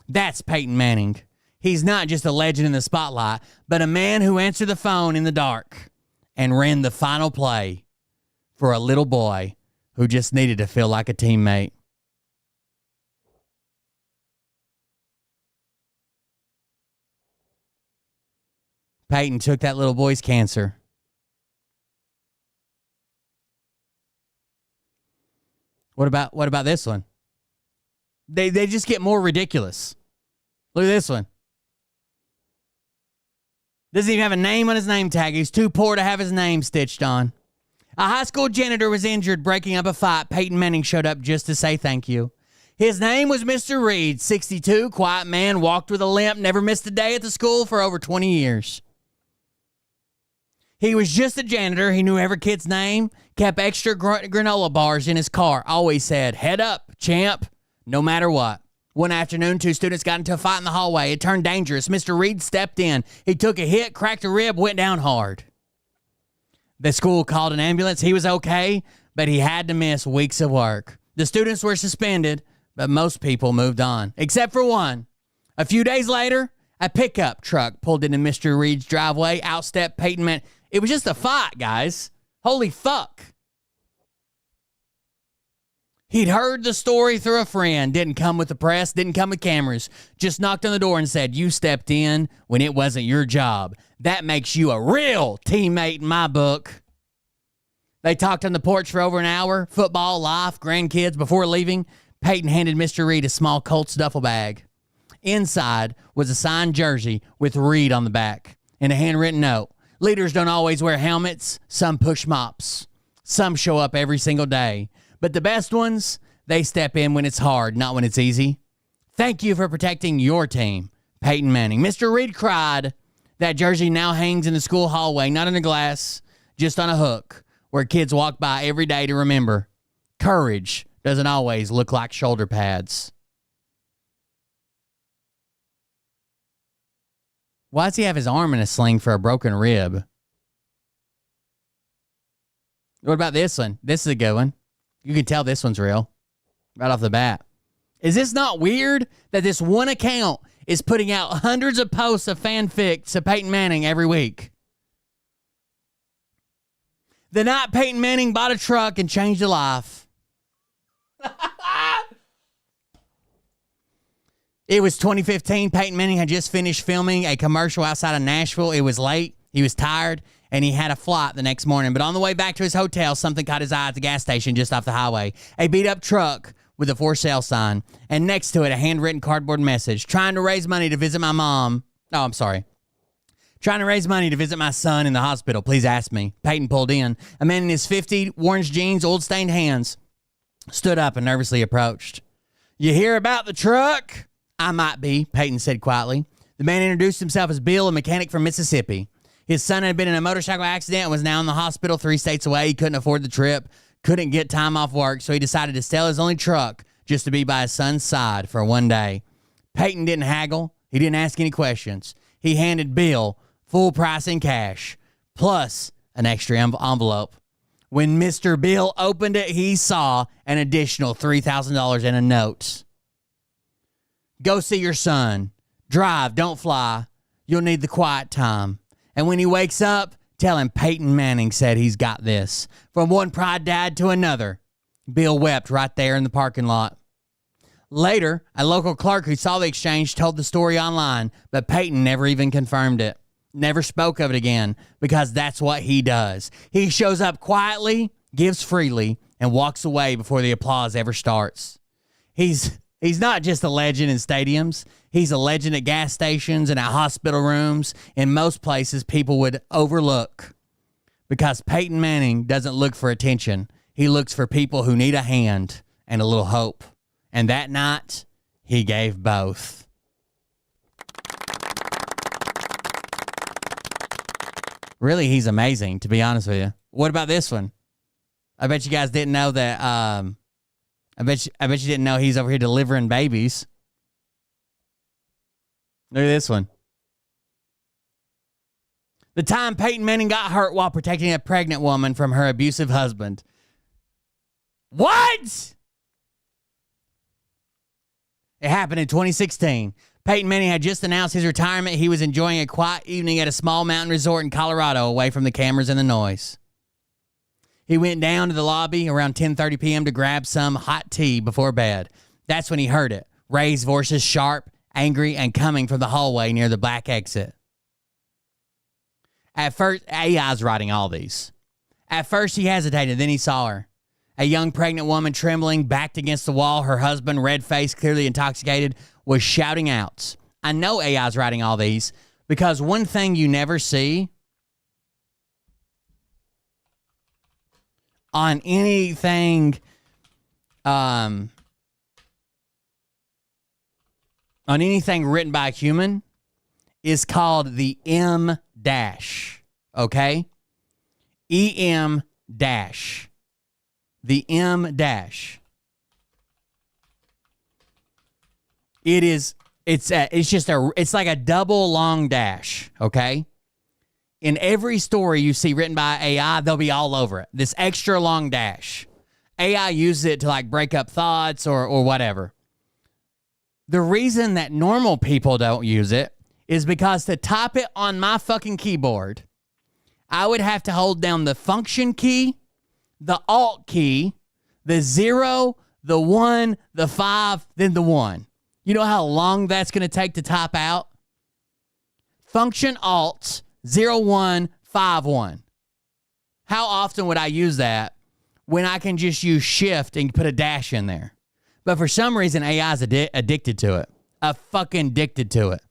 That's Peyton Manning. He's not just a legend in the spotlight, but a man who answered the phone in the dark and ran the final play for a little boy who just needed to feel like a teammate. Peyton took that little boy's cancer. What about this one? They just get more ridiculous. Look at this one. Doesn't even have a name on his name tag. He's too poor to have his name stitched on. A high school janitor was injured breaking up a fight. Peyton Manning showed up just to say thank you. His name was Mr. Reed, 62, quiet man, walked with a limp, never missed a day at the school for over 20 years. He was just a janitor. He knew every kid's name, kept extra granola bars in his car, always said, head up, champ, no matter what. One afternoon, two students got into a fight in the hallway. It turned dangerous. Mr. Reed stepped in. He took a hit, cracked a rib, went down hard. The school called an ambulance. He was okay, but he had to miss weeks of work. The students were suspended, but most people moved on, except for one. A few days later, a pickup truck pulled into Mr. Reed's driveway. Out stepped Peyton Manning. It was just a fight, guys. Holy fuck. He'd heard the story through a friend. Didn't come with the press, didn't come with cameras. Just knocked on the door and said, you stepped in when it wasn't your job. That makes you a real teammate in my book. They talked on the porch for over an hour. Football, life, grandkids. Before leaving, Peyton handed Mr. Reed a small Colts duffel bag. Inside was a signed jersey with Reed on the back and a handwritten note. Leaders don't always wear helmets. Some push mops. Some show up every single day. But the best ones, they step in when it's hard, not when it's easy. Thank you for protecting your team, Peyton Manning. Mr. Reed cried. That jersey now hangs in the school hallway, not in a glass, just on a hook, where kids walk by every day to remember. Courage doesn't always look like shoulder pads. Why does he have his arm in a sling for a broken rib? What about this one? This is a good one. You can tell this one's real right off the bat. Is this not weird that this one account is putting out hundreds of posts of fanfic to Peyton Manning every week? The night Peyton Manning bought a truck and changed a life. It was 2015. Peyton Manning had just finished filming a commercial outside of Nashville. It was late. He was tired, and he had a flight the next morning. But on the way back to his hotel, something caught his eye at the gas station just off the highway. A beat-up truck with a for sale sign, and next to it, a handwritten cardboard message. Trying to raise money to visit my mom. Oh, I'm sorry. Trying to raise money to visit my son in the hospital. Please ask me. Peyton pulled in. A man in his 50s, orange jeans, old-stained hands, stood up and nervously approached. You hear about the truck? I might be, Peyton said quietly. The man introduced himself as Bill, a mechanic from Mississippi. His son had been in a motorcycle accident and was now in the hospital 3 states away. He couldn't afford the trip, couldn't get time off work, so he decided to sell his only truck just to be by his son's side for one day. Peyton didn't haggle. He didn't ask any questions. He handed Bill full price in cash, plus an extra envelope. When Mr. Bill opened it, he saw an additional $3,000 in a note. Go see your son. Drive, don't fly. You'll need the quiet time. And when he wakes up, telling Peyton Manning said he's got this. From one pride dad to another, Bill wept right there in the parking lot. Later, a local clerk who saw the exchange told the story online, but Peyton never even confirmed it. Never spoke of it again, because that's what he does. He shows up quietly, gives freely, and walks away before the applause ever starts. He's not just a legend in stadiums. He's a legend at gas stations and at hospital rooms. In most places, people would overlook. Because Peyton Manning doesn't look for attention. He looks for people who need a hand and a little hope. And that night, he gave both. Really, he's amazing, to be honest with you. What about this one? I bet you guys didn't know that. I bet you didn't know he's over here delivering babies. Look at this one. The time Peyton Manning got hurt while protecting a pregnant woman from her abusive husband. What? It happened in 2016. Peyton Manning had just announced his retirement. He was enjoying a quiet evening at a small mountain resort in Colorado, away from the cameras and the noise. He went down to the lobby around 10:30 p.m. to grab some hot tea before bed. That's when he heard it. Ray's voices, sharp, angry, and coming from the hallway near the black exit. At first, AI's writing all these. At first, he hesitated. Then he saw her. A young pregnant woman trembling, backed against the wall. Her husband, red-faced, clearly intoxicated, was shouting out. I know AI's writing all these because one thing you never see on anything written by a human is called the M dash. Okay? EM dash. The M dash. It's like a double long dash, okay? In every story you see written by AI, they'll be all over it. This extra long dash. AI uses it to like break up thoughts or whatever. The reason that normal people don't use it is because to type it on my fucking keyboard, I would have to hold down the function key, the alt key, the 0, the 1, the 5, then the 1. You know how long that's going to take to type out? Function alt 01 51. How often would I use that when I can just use shift and put a dash in there? But for some reason, AI is addicted to it. Fucking addicted to it.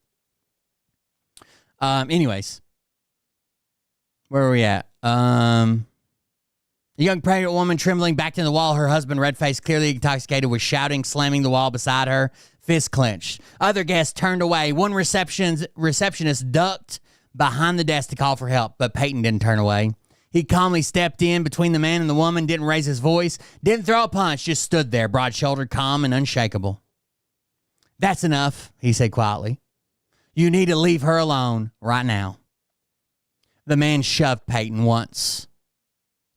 Anyways. Where are we at? A young pregnant woman trembling back to the wall. Her husband, red-faced, clearly intoxicated, was shouting, slamming the wall beside her, fist clenched. Other guests turned away. One receptionist ducked behind the desk to call for help, but Peyton didn't turn away. He calmly stepped in between the man and the woman, didn't raise his voice, didn't throw a punch, just stood there, broad-shouldered, calm, and unshakable. That's enough, he said quietly. You need to leave her alone right now. The man shoved Peyton once,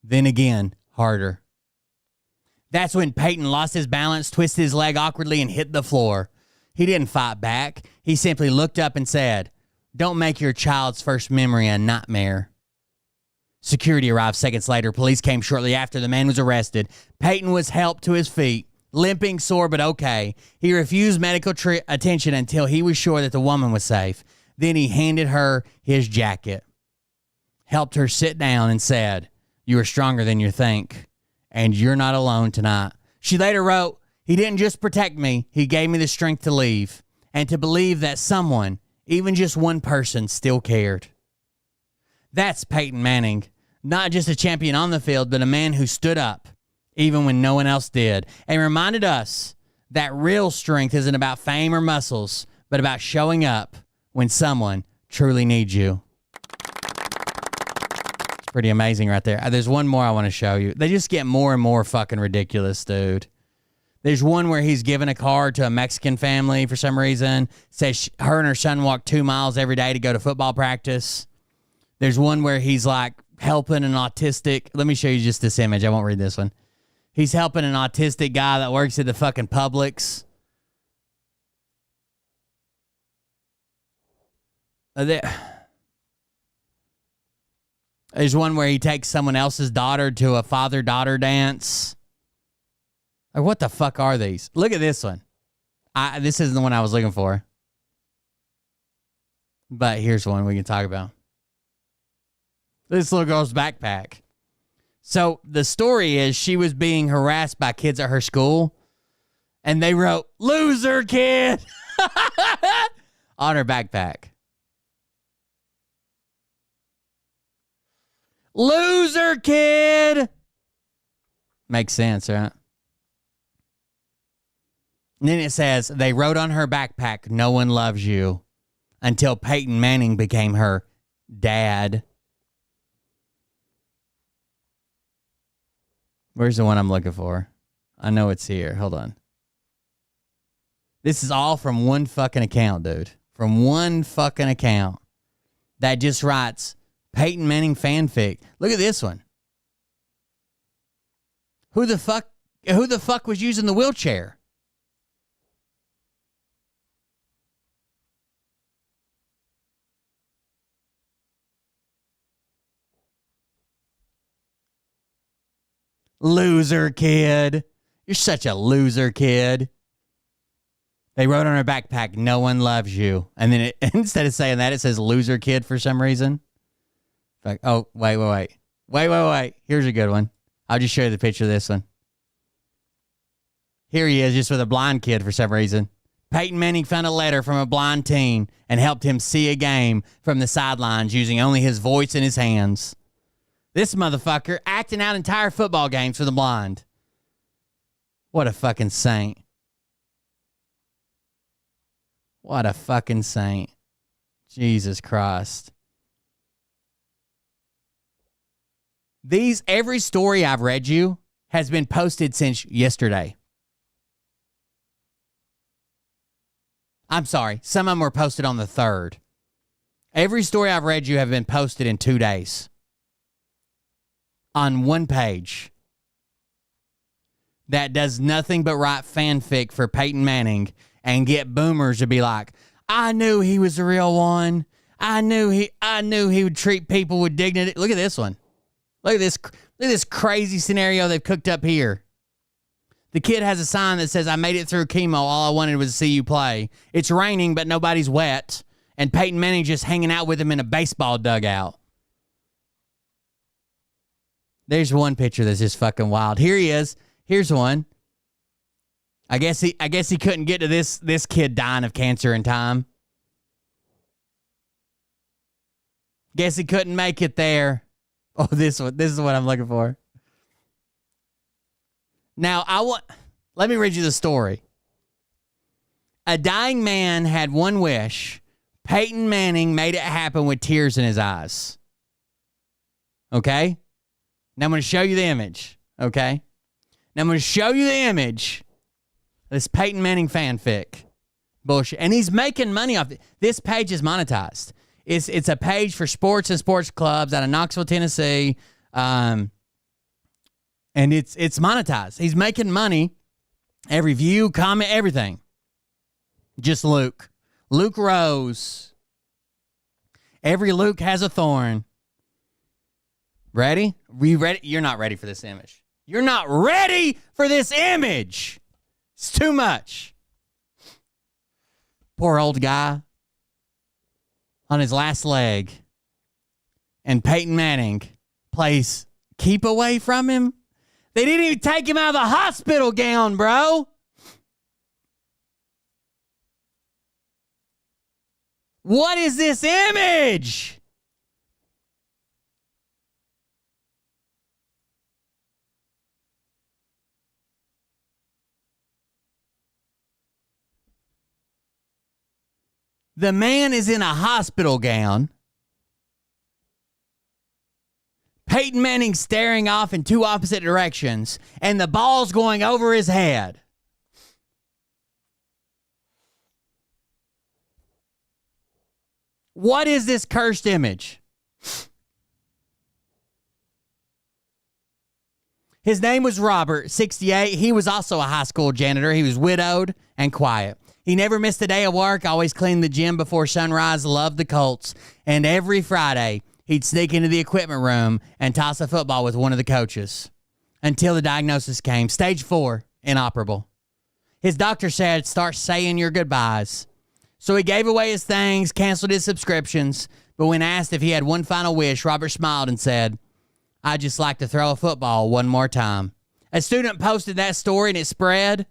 then again, harder. That's when Peyton lost his balance, twisted his leg awkwardly, and hit the floor. He didn't fight back. He simply looked up and said, "Don't make your child's first memory a nightmare." Security arrived seconds later. Police came shortly after. The man was arrested. Peyton was helped to his feet, limping, sore, but okay. He refused medical attention until he was sure that the woman was safe. Then he handed her his jacket, helped her sit down, and said, "You are stronger than you think, and you're not alone tonight." She later wrote, "He didn't just protect me, he gave me the strength to leave and to believe that someone, even just one person, still cared." That's Peyton Manning, not just a champion on the field, but a man who stood up even when no one else did, and reminded us that real strength isn't about fame or muscles, but about showing up when someone truly needs you. It's pretty amazing right there. There's one more I want to show you. They just get more and more fucking ridiculous, dude. There's one where he's giving a card to a Mexican family for some reason. Says her and her son walk 2 miles every day to go to football practice. There's one where he's like helping an autistic. Let me show you just this image. I won't read this one. He's helping an autistic guy that works at the fucking Publix. There's one where he takes someone else's daughter to a father-daughter dance. Like, what the fuck are these? Look at this one. This isn't the one I was looking for. But here's one we can talk about. This little girl's backpack. So the story is she was being harassed by kids at her school, and they wrote, "Loser kid," on her backpack. Loser kid. Makes sense, right? And then it says, they wrote on her backpack, "No one loves you," until Peyton Manning became her dad. Where's the one I'm looking for? I know it's here. Hold on. This is all from one fucking account, dude. From one fucking account that just writes Peyton Manning fanfic. Look at this one. Who the fuck was using the wheelchair? Loser kid. You're such a loser kid. They wrote on her backpack, "No one loves you." And then instead of saying that, it says loser kid for some reason. Like, oh, wait. Here's a good one. I'll just show you the picture of this one. Here he is, just with a blind kid for some reason. Peyton Manning found a letter from a blind teen and helped him see a game from the sidelines using only his voice and his hands. This motherfucker acting out entire football games for the blind. What a fucking saint. What a fucking saint. Jesus Christ. Every story I've read you has been posted since yesterday. I'm sorry. Some of them were posted on the 3rd. Every story I've read you have been posted in 2 days. On one page. That does nothing but write fanfic for Peyton Manning and get boomers to be like, "I knew he was the real one. I knew he would treat people with dignity." Look at this one. Look at this crazy scenario they've cooked up here. The kid has a sign that says, "I made it through chemo. All I wanted was to see you play. It's raining, but nobody's wet." And Peyton Manning just hanging out with him in a baseball dugout. There's one picture that's just fucking wild. Here he is. Here's one. I guess he couldn't get to this kid dying of cancer in time. Guess he couldn't make it there. Oh, this one. This is what I'm looking for. Now, let me read you the story. A dying man had one wish. Peyton Manning made it happen with tears in his eyes. Okay? Now I'm going to show you the image. Okay? Now I'm going to show you the image. This Peyton Manning fanfic. Bullshit. And he's making money off it. This page is monetized. It's a page for sports and sports clubs out of Knoxville, Tennessee. And it's monetized. He's making money. Every view, comment, everything. Just Luke. Luke Rose. Every Luke has a thorn. Ready? We ready? You're not ready for this image. You're not ready for this image. It's too much. Poor old guy on his last leg. And Peyton Manning plays keep away from him. They didn't even take him out of the hospital gown, bro. What is this image? The man is in a hospital gown. Peyton Manning staring off in two opposite directions, and the ball's going over his head. What is this cursed image? His name was Robert, 68. He was also a high school janitor. He was widowed and quiet. He never missed a day of work, always cleaned the gym before sunrise, loved the Colts, and every Friday he'd sneak into the equipment room and toss a football with one of the coaches until the diagnosis came. Stage 4, inoperable. His doctor said, start saying your goodbyes. So he gave away his things, canceled his subscriptions, but when asked if he had one final wish, Robert smiled and said, I'd just like to throw a football one more time. A student posted that story and it spread,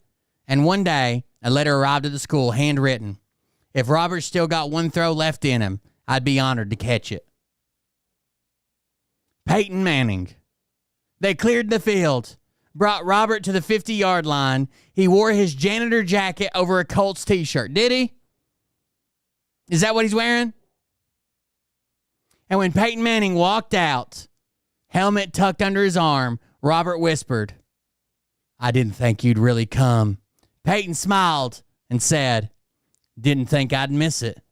and one day, a letter arrived at the school, handwritten. If Robert still got one throw left in him, I'd be honored to catch it. Peyton Manning. They cleared the field, brought Robert to the 50-yard line. He wore his janitor jacket over a Colts t-shirt. Did he? Is that what he's wearing? And when Peyton Manning walked out, helmet tucked under his arm, Robert whispered, I didn't think you'd really come. Peyton smiled and said, didn't think I'd miss it.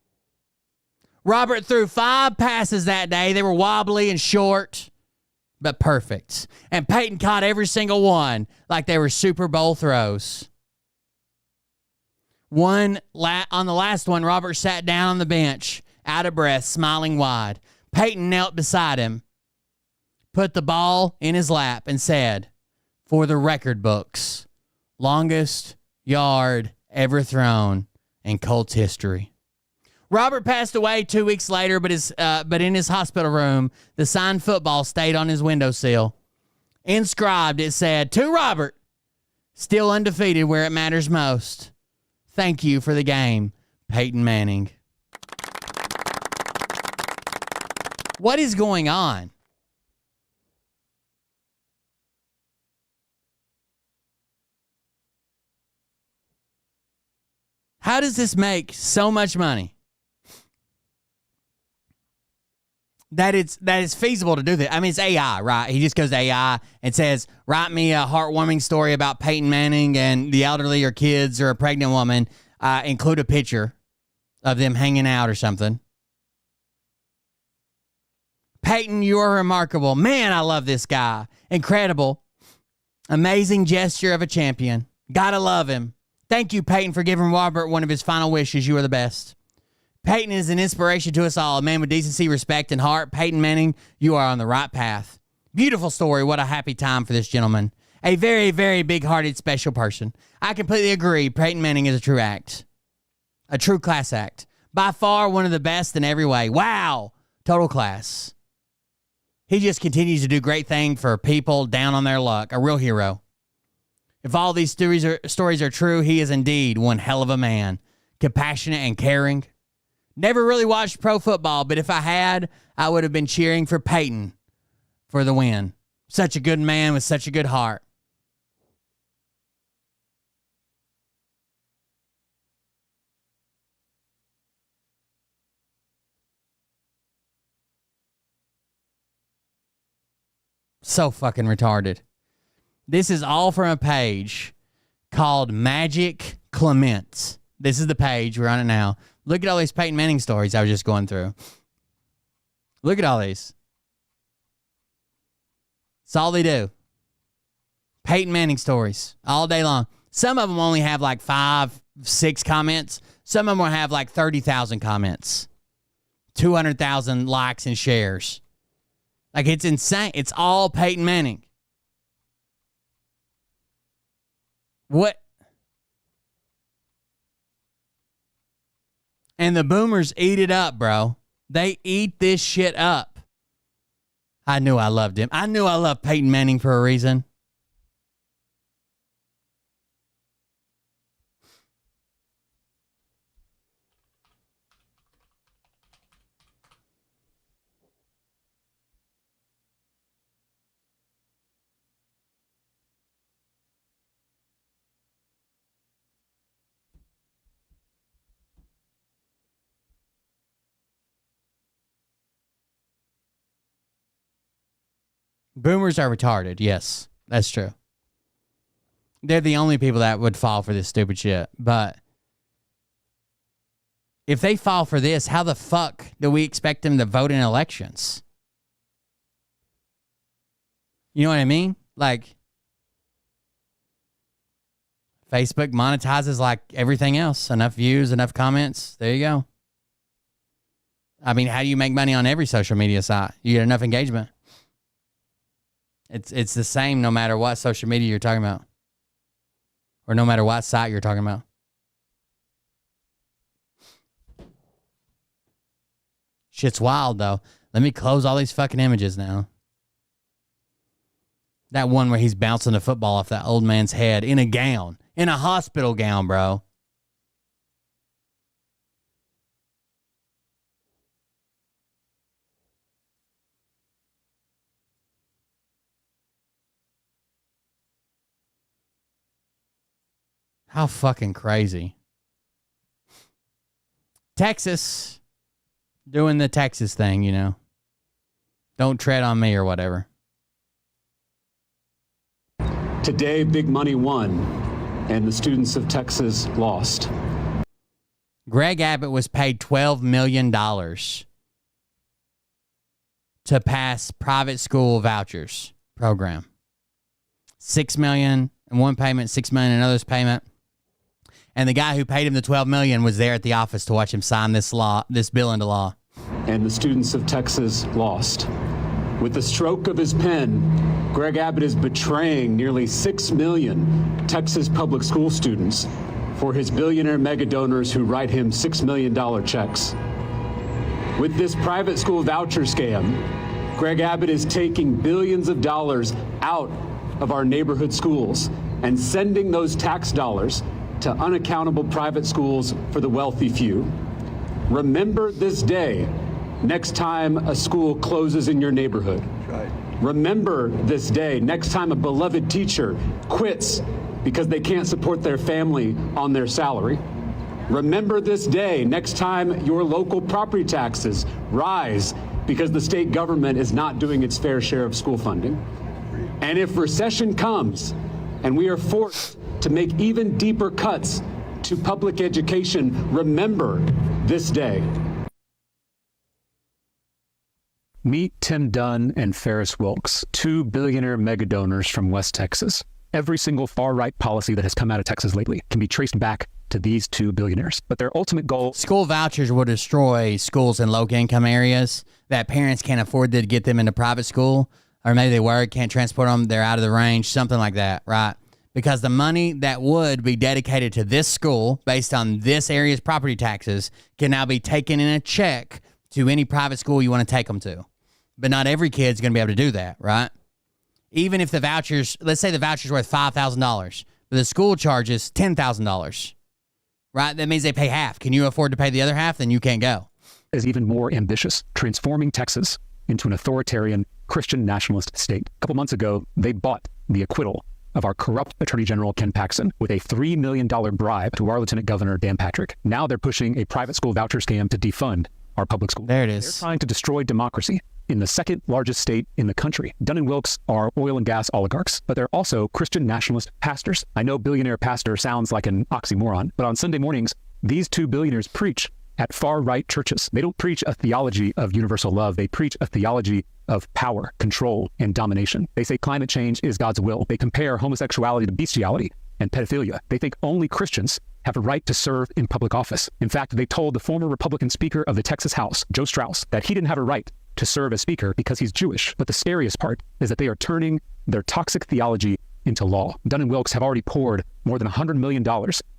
Robert threw 5 passes that day. They were wobbly and short, but perfect. And Peyton caught every single one like they were Super Bowl throws. On the last one, Robert sat down on the bench, out of breath, smiling wide. Peyton knelt beside him, put the ball in his lap, and said, for the record books, longest yard ever thrown in Colts history. Robert passed away 2 weeks later, but in his hospital room, the signed football stayed on his windowsill. Inscribed, it said, to Robert, still undefeated where it matters most. Thank you for the game, Peyton Manning. What is going on? How does this make so much money? That it's feasible to do that. I mean, it's AI, right? He just goes to AI and says, write me a heartwarming story about Peyton Manning and the elderly or kids or a pregnant woman. Include a picture of them hanging out or something. Peyton, you are remarkable. Man, I love this guy. Incredible. Amazing gesture of a champion. Gotta love him. Thank you, Peyton, for giving Robert one of his final wishes. You are the best. Peyton is an inspiration to us all, a man with decency, respect, and heart. Peyton Manning, you are on the right path. Beautiful story. What a happy time for this gentleman. A very, very big-hearted, special person. I completely agree. Peyton Manning is a true act. A true class act. By far one of the best in every way. Wow. Total class. He just continues to do great things for people down on their luck. A real hero. If all these stories are true, he is indeed one hell of a man. Compassionate and caring. Never really watched pro football, but if I had, I would have been cheering for Peyton for the win. Such a good man with such a good heart. So fucking retarded. This is all from a page called Magic Clements. This is the page. We're on it now. Look at all these Peyton Manning stories I was just going through. Look at all these. That's all they do. Peyton Manning stories all day long. Some of them only have like 5, 6 comments. Some of them will have like 30,000 comments. 200,000 likes and shares. Like, it's insane. It's all Peyton Manning. What? And the boomers eat it up, bro. They eat this shit up. I knew I loved him. I knew I loved Peyton Manning for a reason. Boomers are retarded. Yes, that's true. They're the only people that would fall for this stupid shit. But if they fall for this, how the fuck do we expect them to vote in elections? You know what I mean? Like, Facebook monetizes like everything else. Enough views, enough comments. There you go. I mean, how do you make money on every social media site? You get enough engagement. It's the same no matter what social media you're talking about. Or no matter what site you're talking about. Shit's wild, though. Let me close all these fucking images now. That one where he's bouncing the football off that old man's head in a gown. In a hospital gown, bro. How fucking crazy. Texas. Doing the Texas thing, you know. Don't tread on me or whatever. Today, big money won, and the students of Texas lost. Greg Abbott was paid $12 million to pass private school vouchers program. $6 million in one payment, $6 million in another payment. And the guy who paid him the $12 million was there at the office to watch him sign this bill into law. And the students of Texas lost. With the stroke of his pen, Greg Abbott is betraying nearly 6 million Texas public school students for his billionaire mega donors who write him $6 million checks. With this private school voucher scam, Greg Abbott is taking billions of dollars out of our neighborhood schools and sending those tax dollars to unaccountable private schools for the wealthy few. Remember this day next time a school closes in your neighborhood. Right. Remember this day next time a beloved teacher quits because they can't support their family on their salary. Remember this day next time your local property taxes rise because the state government is not doing its fair share of school funding. And if recession comes and we are forced to make even deeper cuts to public education, remember this day. Meet Tim Dunn and Ferris Wilkes, two billionaire mega donors from West Texas. Every single far-right policy that has come out of Texas lately can be traced back to these two billionaires. But their ultimate goal... School vouchers will destroy schools in low-income areas that parents can't afford to get them into private school, or maybe they work, can't transport them, they're out of the range, something like that, right? Because the money that would be dedicated to this school based on this area's property taxes can now be taken in a check to any private school you want to take them to. But not every kid's going to be able to do that, right? Even if the vouchers, let's say the voucher's worth $5,000, but the school charges $10,000, right? That means they pay half. Can you afford to pay the other half? Then you can't go. Is even more ambitious, transforming Texas into an authoritarian Christian nationalist state. A couple months ago, they bought the acquittal of our corrupt Attorney General Ken Paxton with a $3 million bribe to our Lieutenant Governor Dan Patrick. Now they're pushing a private school voucher scam to defund our public schools. There it is. They're trying to destroy democracy in the second largest state in the country. Dunn and Wilkes are oil and gas oligarchs, but they're also Christian nationalist pastors. I know billionaire pastor sounds like an oxymoron, but on Sunday mornings, these two billionaires preach at far-right churches. They don't preach a theology of universal love. They preach a theology of power, control, and domination. They say climate change is God's will. They compare homosexuality to bestiality and pedophilia. They think only Christians have a right to serve in public office. In fact, they told the former Republican Speaker of the Texas House, Joe Strauss, that he didn't have a right to serve as Speaker because he's Jewish. But the scariest part is that they are turning their toxic theology into law. Dunn and Wilkes have already poured more than $100 million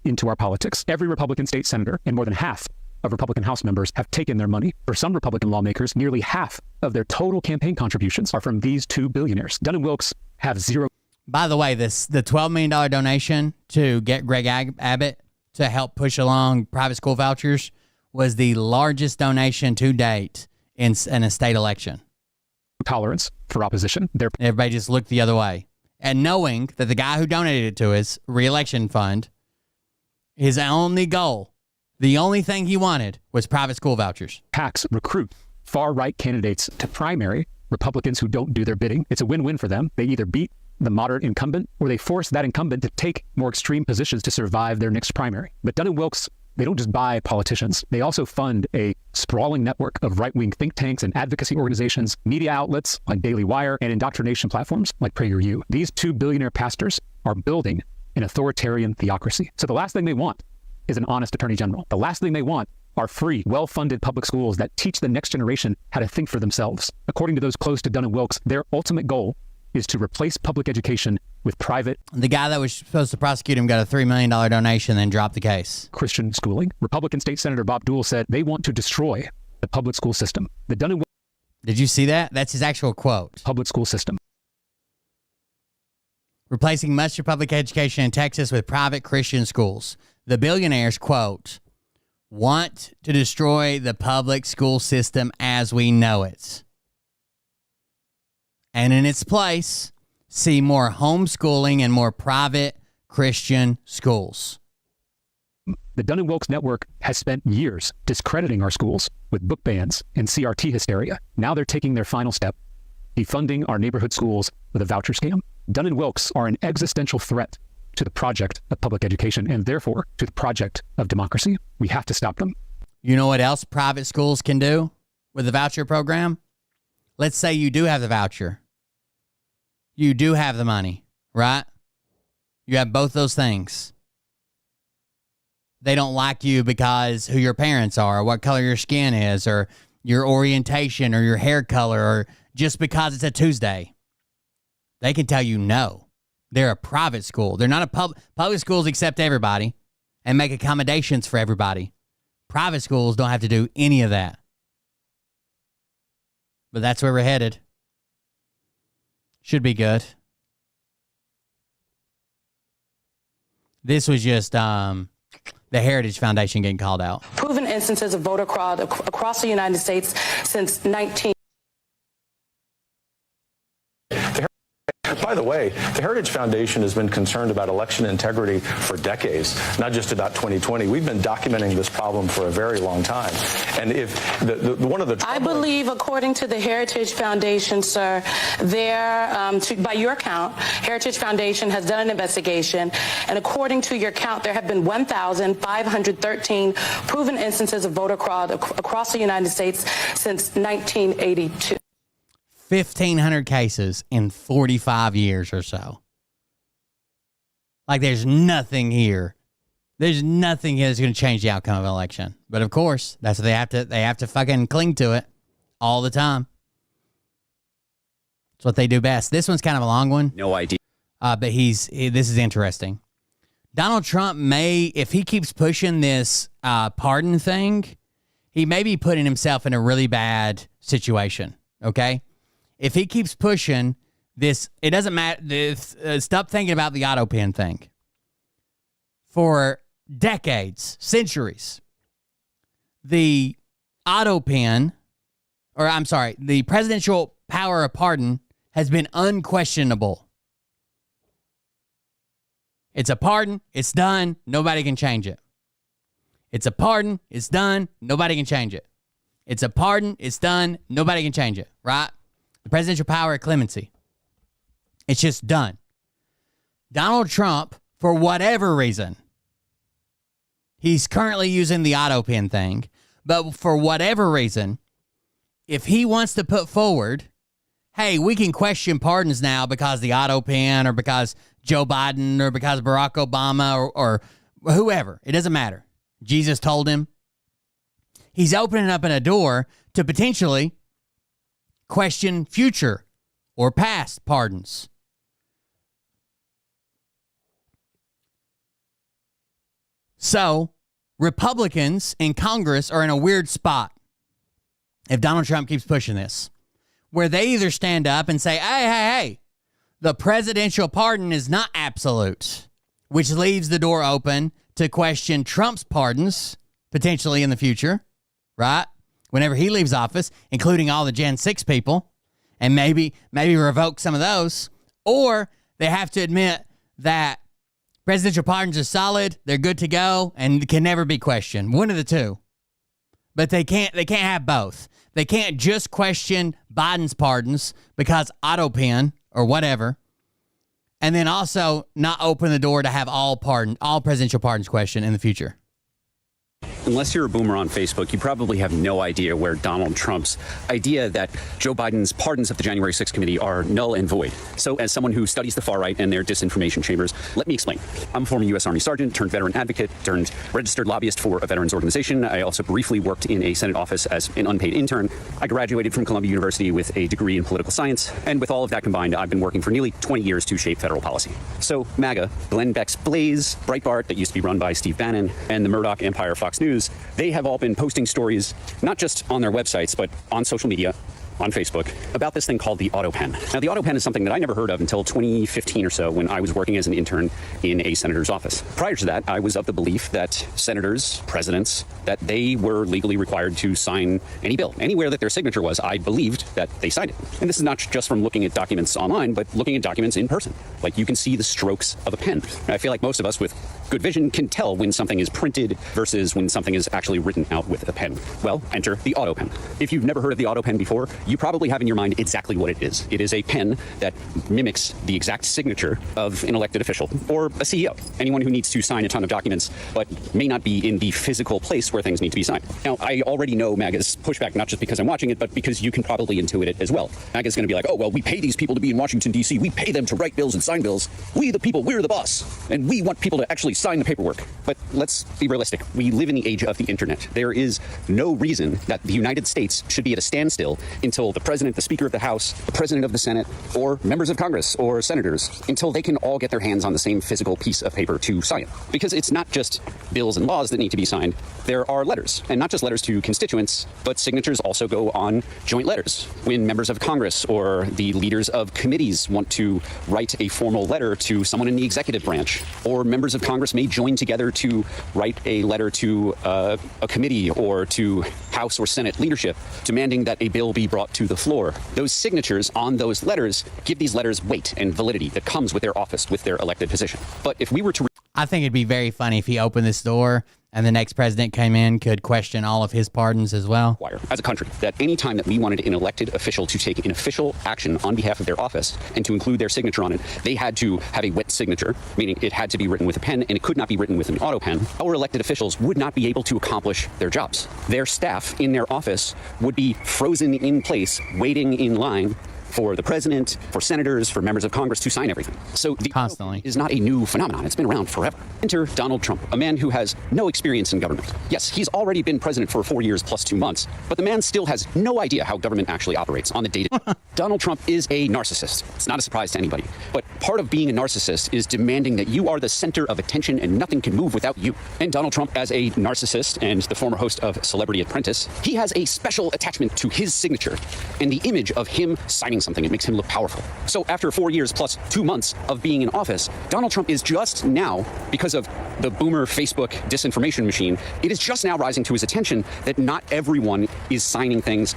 into our politics. Every Republican state senator and more than half of Republican House members have taken their money. For some Republican lawmakers, nearly half of their total campaign contributions are from these two billionaires. Dunn and Wilkes have zero. By the way, the $12 million donation to get Greg Abbott to help push along private school vouchers was the largest donation to date in a state election. Tolerance for opposition. Everybody just looked the other way. And knowing that the guy who donated it to his reelection fund, his only goal, the only thing he wanted was private school vouchers. PACs recruit far-right candidates to primary Republicans who don't do their bidding. It's a win-win for them. They either beat the moderate incumbent or they force that incumbent to take more extreme positions to survive their next primary. But Dunn and Wilkes, they don't just buy politicians. They also fund a sprawling network of right-wing think tanks and advocacy organizations, media outlets like Daily Wire, and indoctrination platforms like PragerU. These two billionaire pastors are building an authoritarian theocracy. So the last thing they want is an honest attorney general. The last thing they want are free, well-funded public schools that teach the next generation how to think for themselves. According to those close to Dunn and Wilkes, their ultimate goal is to replace public education with private. The guy that was supposed to prosecute him got a $3 million donation, then dropped the case. Christian schooling. Republican State Senator Bob Dole said they want to destroy the public school system. The Dunn and Wilkes. Did you see that? That's his actual quote. Public school system. Replacing much of public education in Texas with private Christian schools. The billionaires, quote, want to destroy the public school system as we know it. And in its place, see more homeschooling and more private Christian schools. The Dunn and Wilkes Network has spent years discrediting our schools with book bans and CRT hysteria. Now they're taking their final step, defunding our neighborhood schools with a voucher scam. Dunn and Wilkes are an existential threat to the project of public education and therefore to the project of democracy. We have to stop them. You know what else private schools can do with the voucher program? Let's say you do have the voucher. You do have the money, right? You have both those things. They don't like you because who your parents are, or what color your skin is, or your orientation, or your hair color, or just because it's a Tuesday. They can tell you no. They're a private school. They're not a public schools accept everybody and make accommodations for everybody. Private schools don't have to do any of that. But that's where we're headed. Should be good. This was just the Heritage Foundation getting called out. Proven instances of voter fraud across the United States since 19. By the way, the Heritage Foundation has been concerned about election integrity for decades, not just about 2020. We've been documenting this problem for a very long time. And if one of the I believe, according to the Heritage Foundation, sir, by your count, Heritage Foundation has done an investigation, and according to your count, there have been 1,513 proven instances of voter fraud across the United States since 1982. 1,500 cases in 45 years or so. Like, there's nothing here. There's nothing here that's going to change the outcome of an election. But of course, that's what they have to fucking cling to it all the time. It's what they do best. This one's kind of a long one. No idea. But this is interesting. Donald Trump may, if he keeps pushing this pardon thing, he may be putting himself in a really bad situation. Okay? If he keeps pushing this, it doesn't matter. Stop thinking about the auto pen thing. For decades, centuries, the auto pen, the presidential power of pardon has been unquestionable. It's a pardon, it's done, nobody can change it. It's a pardon, it's done, nobody can change it. It's a pardon, it's done, nobody can change it, right? The presidential power of clemency. It's just done. Donald Trump, for whatever reason, he's currently using the auto pen thing, but for whatever reason, if he wants to put forward, hey, we can question pardons now because the auto pen or because Joe Biden or because Barack Obama or whoever, it doesn't matter. Jesus told him. He's opening up a door to potentially question future or past pardons. So, Republicans in Congress are in a weird spot if Donald Trump keeps pushing this, where they either stand up and say, hey, the presidential pardon is not absolute, which leaves the door open to question Trump's pardons potentially in the future, right? Whenever he leaves office, including all the Gen 6 people, and maybe revoke some of those, or they have to admit that presidential pardons are solid, they're good to go, and can never be questioned. One of the two. But they can't have both. They can't just question Biden's pardons because auto pen or whatever, and then also not open the door to have all presidential pardons questioned in the future. Unless you're a boomer on Facebook, you probably have no idea where Donald Trump's idea that Joe Biden's pardons of the January 6th committee are null and void. So as someone who studies the far right and their disinformation chambers, let me explain. I'm a former U.S. Army sergeant, turned veteran advocate, turned registered lobbyist for a veterans organization. I also briefly worked in a Senate office as an unpaid intern. I graduated from Columbia University with a degree in political science. And with all of that combined, I've been working for nearly 20 years to shape federal policy. So MAGA, Glenn Beck's Blaze, Breitbart, that used to be run by Steve Bannon, and the Murdoch Empire Fox News, they have all been posting stories, not just on their websites, but on social media, on Facebook, about this thing called the AutoPen. Now, the AutoPen is something that I never heard of until 2015 or so, when I was working as an intern in a senator's office. Prior to that, I was of the belief that senators, presidents, that they were legally required to sign any bill. Anywhere that their signature was, I believed that they signed it. And this is not just from looking at documents online, but looking at documents in person. Like, you can see the strokes of a pen. And I feel like most of us with good vision can tell when something is printed versus when something is actually written out with a pen. Well, enter the AutoPen. If you've never heard of the AutoPen before, you probably have in your mind exactly what it is. It is a pen that mimics the exact signature of an elected official or a CEO, anyone who needs to sign a ton of documents but may not be in the physical place where things need to be signed. Now, I already know MAGA's pushback, not just because I'm watching it, but because you can probably intuit it as well. MAGA's going to be like, oh, well, we pay these people to be in Washington, D.C. We pay them to write bills and sign bills. We, the people, we're the boss. And we want people to actually sign the paperwork. But let's be realistic. We live in the age of the internet. There is no reason that the United States should be at a standstill until the president, the Speaker of the House, the President of the Senate, or members of Congress or senators, until they can all get their hands on the same physical piece of paper to sign it. Because it's not just bills and laws that need to be signed. There are letters, and not just letters to constituents, but signatures also go on joint letters. When members of Congress or the leaders of committees want to write a formal letter to someone in the executive branch, or members of Congress may join together to write a letter to a committee or to House or Senate leadership demanding that a bill be brought to the floor. Those signatures on those letters give these letters weight and validity that comes with their office, with their elected position. But if we were to... I think it'd be very funny if he opened this door and the next president came in, could question all of his pardons as well. As a country, that any time that we wanted an elected official to take an official action on behalf of their office and to include their signature on it, they had to have a wet signature, meaning it had to be written with a pen and it could not be written with an auto pen. Our elected officials would not be able to accomplish their jobs. Their staff in their office would be frozen in place, waiting in line for the president, for senators, for members of Congress to sign everything. So the constantly is not a new phenomenon. It's been around forever. Enter Donald Trump, a man who has no experience in government. Yes, he's already been president for 4 years plus 2 months, but the man still has no idea how government actually operates on the day-to-day. Donald Trump is a narcissist. It's not a surprise to anybody. But part of being a narcissist is demanding that you are the center of attention and nothing can move without you. And Donald Trump, as a narcissist and the former host of Celebrity Apprentice, he has a special attachment to his signature and the image of him signing something. It makes him look powerful. So after 4 years plus 2 months of being in office, Donald Trump is just now, because of the boomer Facebook disinformation machine, it is just now rising to his attention that not everyone is signing things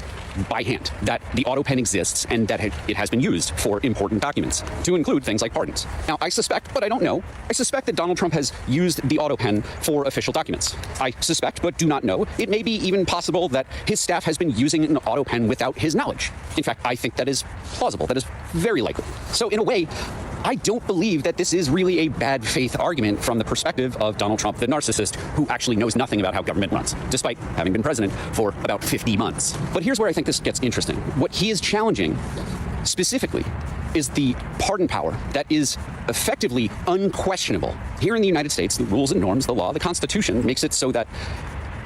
by hand, that the auto pen exists and that it has been used for important documents, to include things like pardons. Now, I suspect, but I don't know, I suspect that Donald Trump has used the auto pen for official documents. I suspect, but do not know. It may be even possible that his staff has been using an auto pen without his knowledge. In fact, I think that is plausible. That is very likely. So in a way, I don't believe that this is really a bad faith argument from the perspective of Donald Trump, the narcissist, who actually knows nothing about how government runs, despite having been president for about 50 months. But here's where I think this gets interesting. What he is challenging specifically is the pardon power that is effectively unquestionable. Here in the United States, the rules and norms, the law, the Constitution makes it so that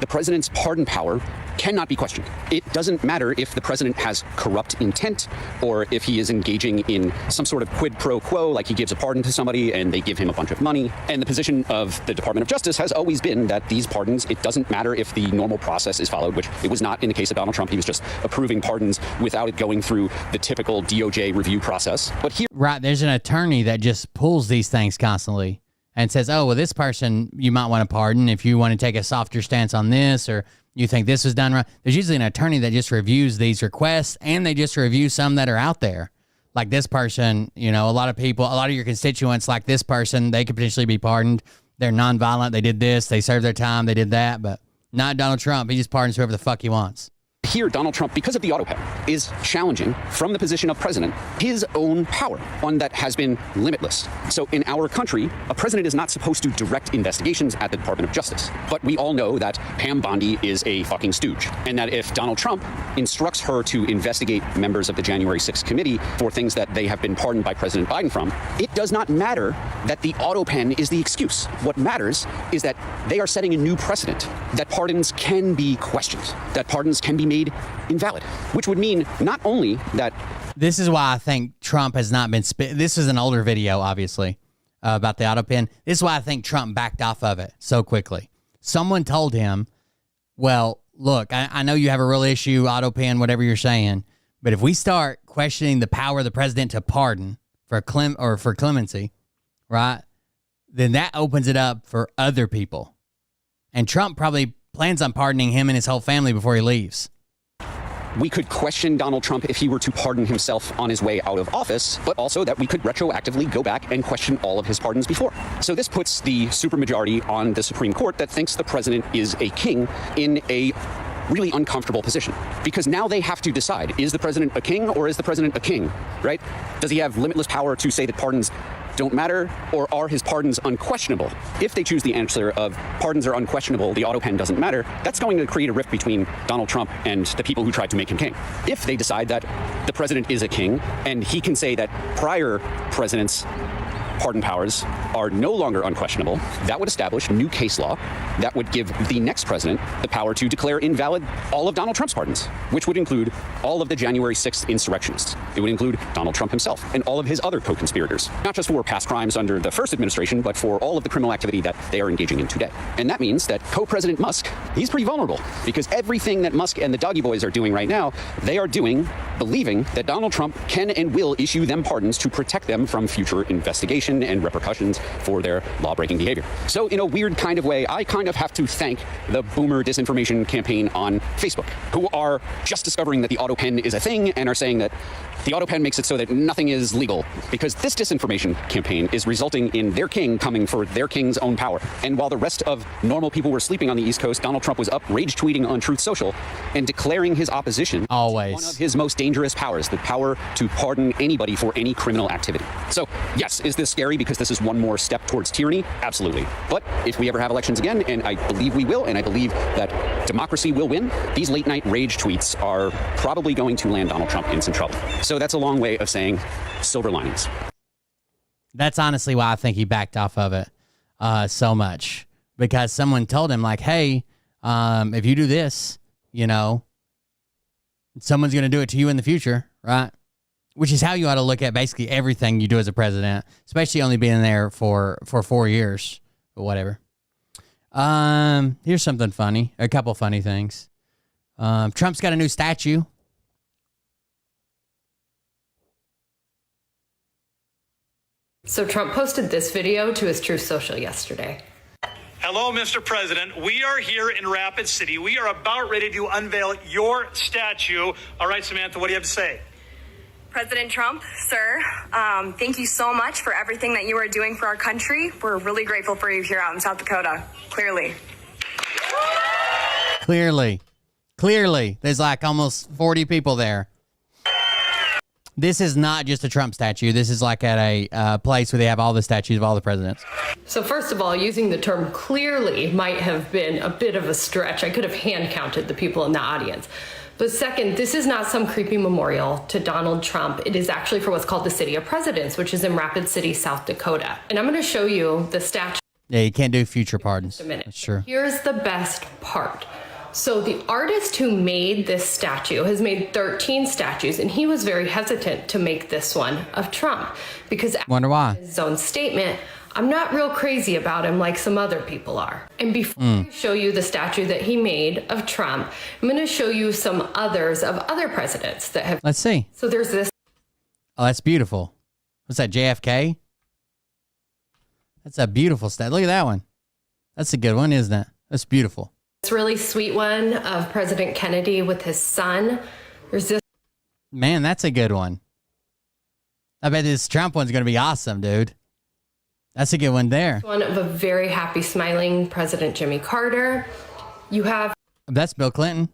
the president's pardon power cannot be questioned. It doesn't matter if the president has corrupt intent or if he is engaging in some sort of quid pro quo, like he gives a pardon to somebody and they give him a bunch of money. And the position of the Department of Justice has always been that these pardons, it doesn't matter if the normal process is followed, which it was not in the case of Donald Trump. He was just approving pardons without it going through the typical DOJ review process. But here, right, there's an attorney that just pulls these things constantly and says, oh, well, this person you might want to pardon if you want to take a softer stance on this, or you think this was done right. There's usually an attorney that just reviews these requests, and they just review some that are out there. Like this person, you know, a lot of people, a lot of your constituents, like this person, they could potentially be pardoned. They're nonviolent. They did this. They served their time. They did that. But not Donald Trump. He just pardons whoever the fuck he wants. Here, Donald Trump, because of the auto pen, is challenging from the position of president his own power, one that has been limitless. So in our country, a president is not supposed to direct investigations at the Department of Justice. But we all know that Pam Bondi is a fucking stooge, and that if Donald Trump instructs her to investigate members of the January 6th committee for things that they have been pardoned by President Biden from, it does not matter that the auto pen is the excuse. What matters is that they are setting a new precedent, that pardons can be questioned, that pardons can be made invalid, which would mean not only that... This is why I think Trump has not been... This is an older video, obviously, about the auto pen. This is why I think Trump backed off of it so quickly. Someone told him, well, look, I know you have a real issue, auto pen, whatever you're saying, but if we start questioning the power of the president to pardon for clemency, right, then that opens it up for other people. And Trump probably plans on pardoning him and his whole family before he leaves. We could question Donald Trump if he were to pardon himself on his way out of office, but also that we could retroactively go back and question all of his pardons before. So this puts the supermajority on the Supreme Court that thinks the president is a king in a really uncomfortable position, because now they have to decide, is the president a king or is the president a king, right? Does he have limitless power to say that pardons don't matter, or are his pardons unquestionable? If they choose the answer of pardons are unquestionable, the auto pen doesn't matter, that's going to create a rift between Donald Trump and the people who tried to make him king. If they decide that the president is a king and he can say that prior presidents' pardon powers are no longer unquestionable, that would establish new case law that would give the next president the power to declare invalid all of Donald Trump's pardons, which would include all of the January 6th insurrectionists. It would include Donald Trump himself and all of his other co-conspirators, not just for past crimes under the first administration, but for all of the criminal activity that they are engaging in today. And that means that co-president Musk, he's pretty vulnerable, because everything that Musk and the Doggy Boys are doing right now, they are doing believing that Donald Trump can and will issue them pardons to protect them from future investigation and repercussions for their law-breaking behavior. So in a weird kind of way, I kind of have to thank the boomer disinformation campaign on Facebook, who are just discovering that the auto pen is a thing and are saying that the auto pen makes it so that nothing is legal, because this disinformation campaign is resulting in their king coming for their king's own power. And while the rest of normal people were sleeping on the East Coast, Donald Trump was up rage tweeting on Truth Social and declaring his opposition always one of his most dangerous powers, the power to pardon anybody for any criminal activity. So yes, is this scary because this is one more step towards tyranny? Absolutely. But if we ever have elections again, and I believe we will, and I believe that democracy will win, these late night rage tweets are probably going to land Donald Trump in some trouble. So that's a long way of saying silver linings. That's honestly why I think he backed off of it so much, because someone told him, like, hey, if you do this, you know, someone's going to do it to you in the future, right? Which is how you ought to look at basically everything you do as a president, especially only being there for 4 years or whatever. Here's something funny, a couple funny things. Trump's got a new statue. So Trump posted this video to his Truth Social yesterday. Hello, Mr. President. We are here in Rapid City. We are about ready to unveil your statue. All right, Samantha, what do you have to say? President Trump, sir, thank you so much for everything that you are doing for our country. We're really grateful for you here out in South Dakota, clearly. Clearly. There's like almost 40 people there. This is not just a Trump statue. This is like at a place where they have all the statues of all the presidents. So first of all, using the term clearly might have been a bit of a stretch. I could have hand counted the people in the audience. But second, this is not some creepy memorial to Donald Trump. It is actually for what's called the City of Presidents, which is in Rapid City, South Dakota. And I'm going to show you the statue. Yeah, you can't do future pardons. That's true. Here's the best part. So the artist who made this statue has made 13 statues, and he was very hesitant to make this one of Trump because wonder why. His own statement, I'm not real crazy about him like some other people are. And before I show you the statue that he made of Trump, I'm going to show you some others of other presidents that have. Let's see. So there's this. Oh, that's beautiful. What's that, JFK? That's a beautiful statue. Look at that one. That's a good one, isn't it? That's beautiful. This really sweet one of President Kennedy with his son. There's this. Man, that's a good one. I bet this Trump one's going to be awesome, dude. That's a good one there. One of a very happy, smiling President Jimmy Carter. You have. That's Bill Clinton.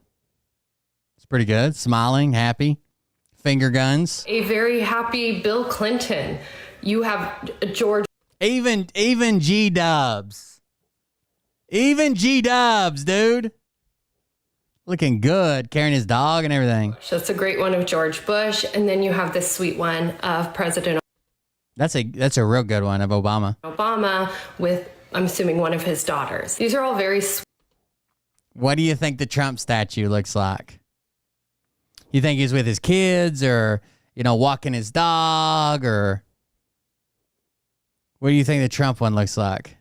It's pretty good. Smiling, happy, finger guns. A very happy Bill Clinton. You have George. Even G-Dubs. Even G-Dubs, dude. Looking good, carrying his dog and everything. That's a great one of George Bush. And then you have this sweet one of President That's a real good one of Obama. Obama with, I'm assuming, one of his daughters. These are all very sweet. What do you think the Trump statue looks like? You think he's with his kids or, walking his dog, or what do you think the Trump one looks like?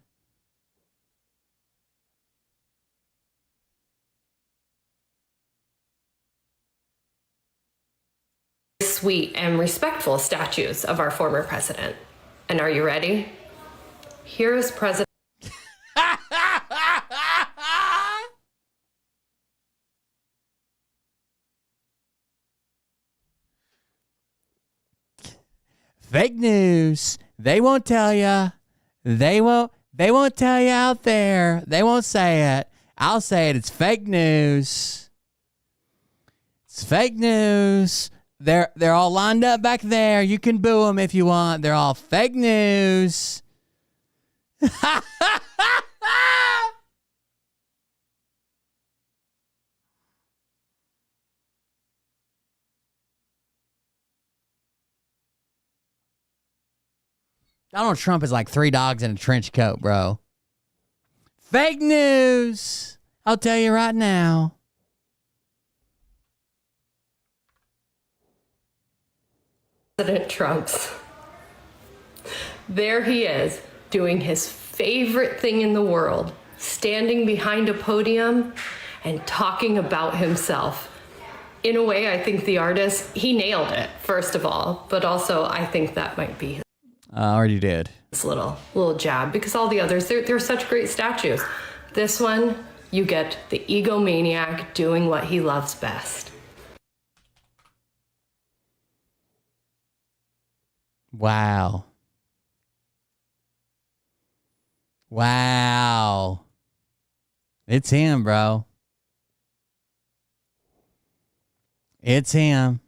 Sweet and respectful statues of our former president. And are you ready? Here's President. Fake news. They won't tell you. They won't tell you out there. They won't say it. I'll say it. It's fake news. It's fake news. They're all lined up back there. You can boo them if you want. They're all fake news. Donald Trump is like 3 dogs in a trench coat, bro. Fake news. I'll tell you right now. President Trump's. There he is, doing his favorite thing in the world, standing behind a podium and talking about himself. In a way, I think the artist, he nailed it, first of all, but also I think that might be I already did. his little jab, because all the others, they're such great statues. This one, you get the egomaniac doing what he loves best. Wow. Wow. It's him, bro. It's him.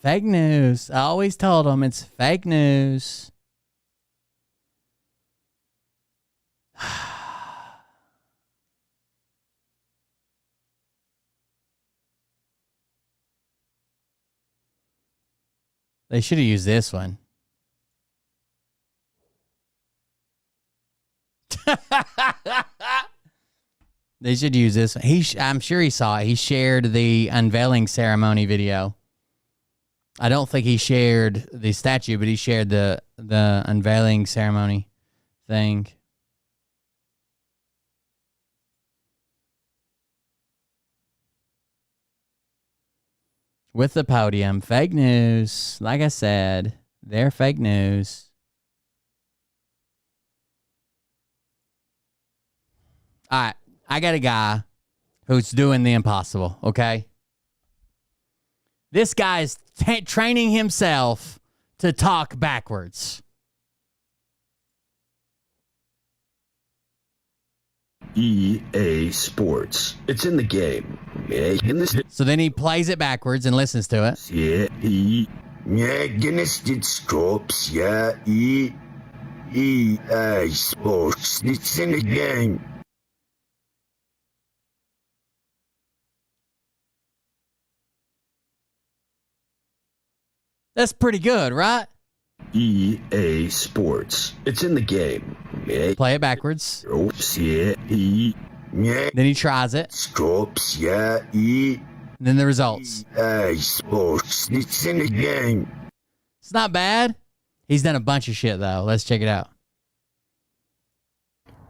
Fake news. I always told him it's fake news. They should have used this one. They should use this one. I'm sure he saw it. He shared the unveiling ceremony video. I don't think he shared the statue, but he shared the unveiling ceremony thing. With the podium. Fake news. Like I said, they're fake news. All right. I got a guy who's doing the impossible, okay? This guy's training himself to talk backwards. EA Sports. It's in the game. So then he plays it backwards and listens to it. EA Sports. Yeah, EA Sports. It's in the game. That's pretty good, right? EA Sports. It's in the game. Play it backwards. Then he tries it. And then the results. EA Sports. It's in the game. It's not bad. He's done a bunch of shit, though. Let's check it out.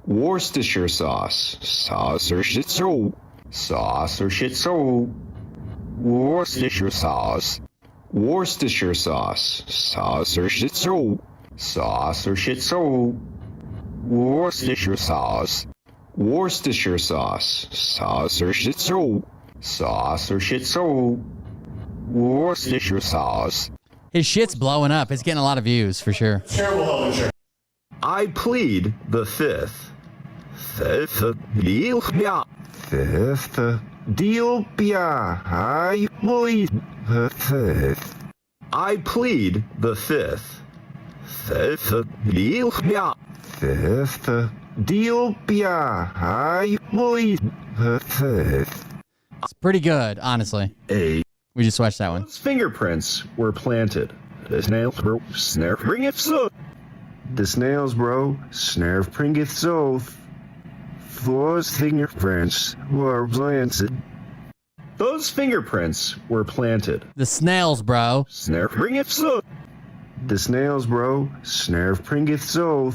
Worcestershire sauce. Sauce or shit so. Sauce or shit so. Worcestershire sauce. Worcestershire sauce. Sauce or shit so. Sauce or shit so. Worcestershire sauce. Worcestershire sauce. Sauce or shit so. Sauce or shit so. Worcestershire sauce. His shit's blowing up. It's getting a lot of views for sure. Terrible health insurance. I plead the fifth. Fifth Ethiopia. I plead the fifth. I plead the fifth. Fifth Ethiopia. Fifth Ethiopia. I plead the fifth. It's pretty good, honestly. We just watched that one. Fingerprints were planted. The snails bro, snare bringeth so. The snails bro, snare bringeth so. Those fingerprints were planted. Those fingerprints were planted. The snails, bro. Snare bringeth so. The snails bro, snare bringeth so.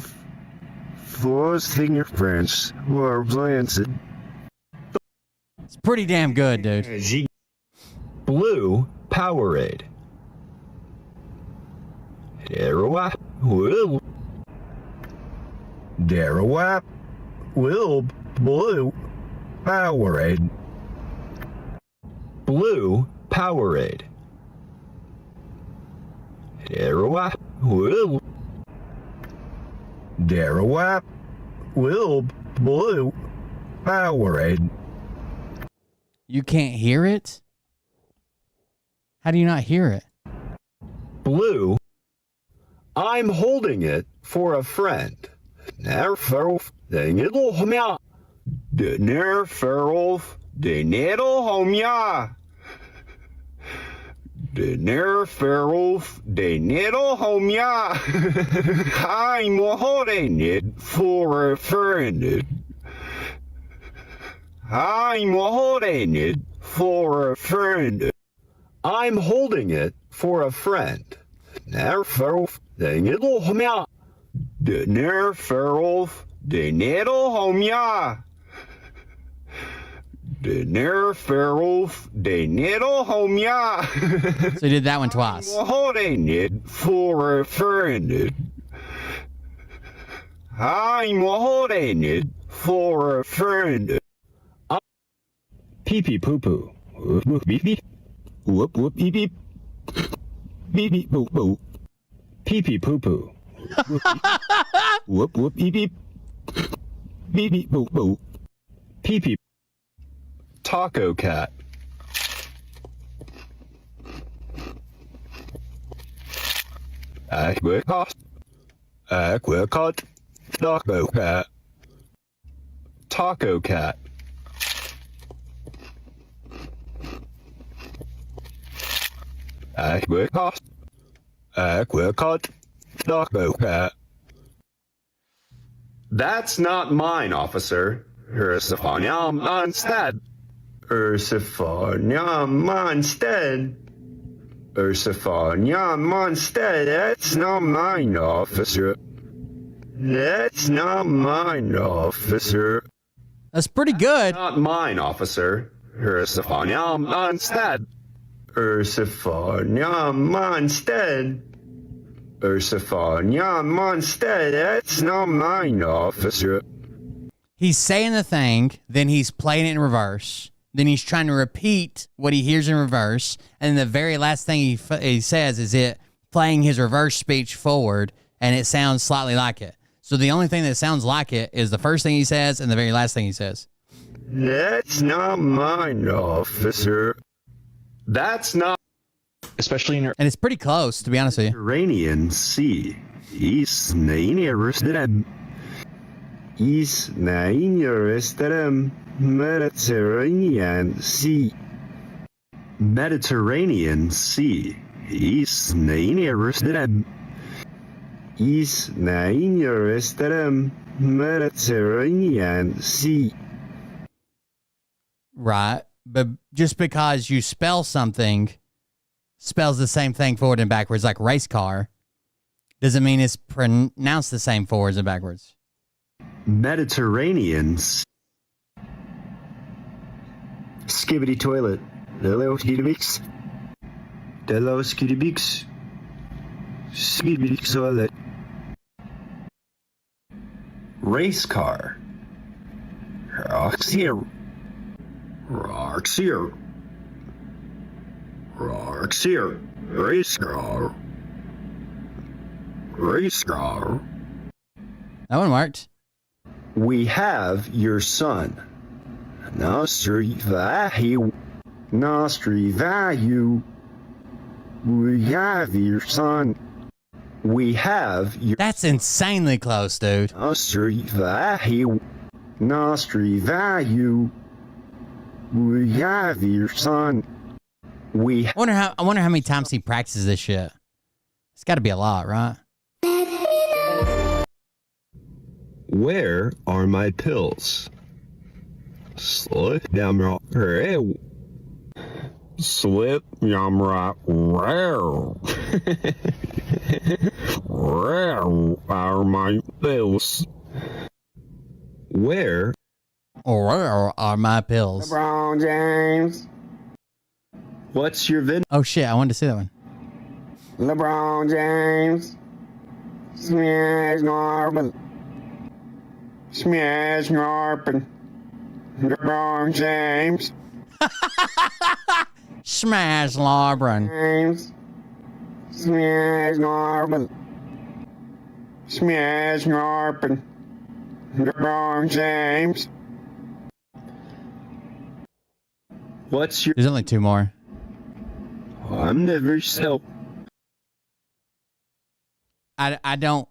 Those fingerprints were planted. It's pretty damn good, dude. Blue Powerade. Darawap will blue Powerade. Blue Powerade. Darawap will blue Powerade. You can't hear it? How do you not hear it? Blue. I'm holding it for a friend. I'm holding it for a friend. I'm holding it for a friend. I'm holding it for a friend. So you did that one twice. I'm holding it for a friend. I'm holding it for a friend. Pee pee poo poo. Whoop beep beep. Whoop whoop beep beep. Beep beep poo poo. Pee pee poo poo. Whoop whoop beep beep. Beep beep poo poo. Pee pee. Taco cat. Aquacot. Taco cat. Taco cat. Aquacot. Taco cat. That's not mine, officer. Ursifania Monstead. Ursifania Monstead. Ursifania Monstead. That's not mine, officer. That's not mine, officer. That's pretty good. Not mine, officer. Ursifania Monstead. Ursifania Monstead. Ursifania Monstead. That's not mine, officer. He's saying the thing, then he's playing it in reverse. Then he's trying to repeat what he hears in reverse. And the very last thing he says is it playing his reverse speech forward, and it sounds slightly like it. So the only thing that sounds like it is the first thing he says and the very last thing he says. That's not mine, officer. That's not... Especially in... And it's pretty close, to be honest with you. Mediterranean Sea. Is Mediterranean Sea. Mediterranean Sea. Is Mediterranean Sea. Right. But just because you spell something spells the same thing forward and backwards, like race car, doesn't mean it's pronounced the same forwards and backwards. Mediterranean. Skibbity toilet. Hello, Skidibix. Hello, Skidibix. Skibbity toilet. Race car. Roxier. Roxier. Roxier. Race car. Race car. That one worked. We have your son. Nostri value. We have your son. We have your... That's insanely close, dude. Nostri value. We have your son. I wonder how many times he practices this shit. It's got to be a lot, right? Where are my pills? Slip yamra Slip yamra Where are my pills? Where are my pills? LeBron James. What's your VIN? Oh shit, I wanted to see that one. LeBron James. Smash Norman. Smash Norman. LeBron James. Smash LeBron. James. Smash Norman. Smash Norman. LeBron James. What's your... There's only two more. I'm never so... I don't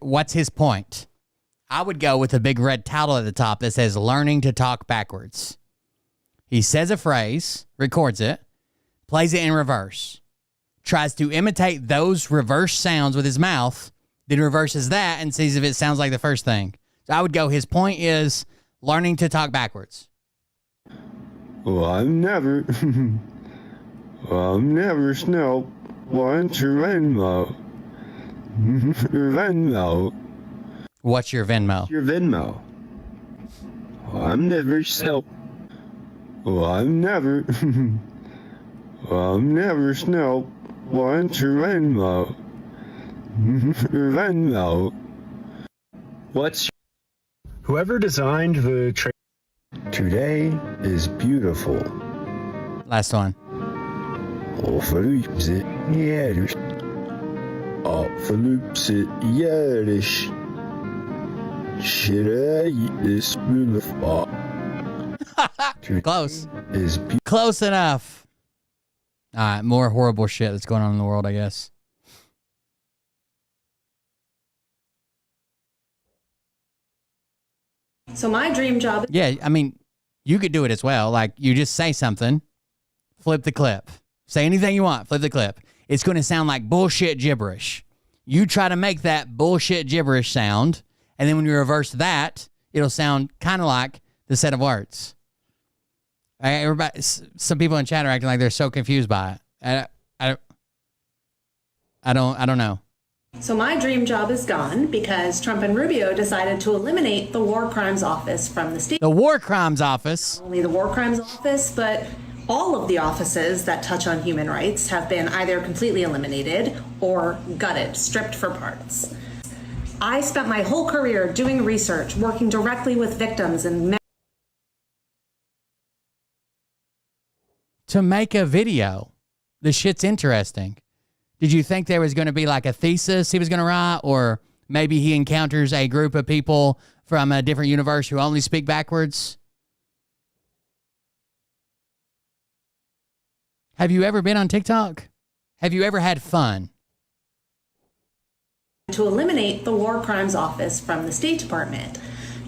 what's his point? I would go with a big red title at the top that says learning to talk backwards. He says a phrase, records it, plays it in reverse, tries to imitate those reverse sounds with his mouth, then reverses that and sees if it sounds like the first thing. So I would go, his point is learning to talk backwards. Well, I'm never snow want your Venmo. Your Venmo. What's your Venmo? Your Venmo. I'm never so. Well, I'm never snow want your Venmo. Your Venmo. What's whoever designed the train today is beautiful. Last one. Overloopset Jerisch. Overloopset Jerisch. Should I eat this beautiful? Close. Is close enough. All right, more horrible shit that's going on in the world, I guess. So my dream job... Yeah, I mean, you could do it as well. Like, you just say something, flip the clip. Say anything you want, flip the clip. It's going to sound like bullshit gibberish. You try to make that bullshit gibberish sound, and then when you reverse that, it'll sound kind of like the set of words. Everybody, some people in chat are acting like they're so confused by it. I don't know. So my dream job is gone because Trump and Rubio decided to eliminate the War Crimes Office from the state. The War Crimes Office? Not only the War Crimes Office, but all of the offices that touch on human rights have been either completely eliminated or gutted, stripped for parts. I spent my whole career doing research, working directly with victims and to make a video. The shit's interesting. Did you think there was going to be like a thesis he was going to write, or maybe he encounters a group of people from a different universe who only speak backwards? Have you ever been on TikTok? Have you ever had fun? To eliminate the War Crimes Office from the State Department.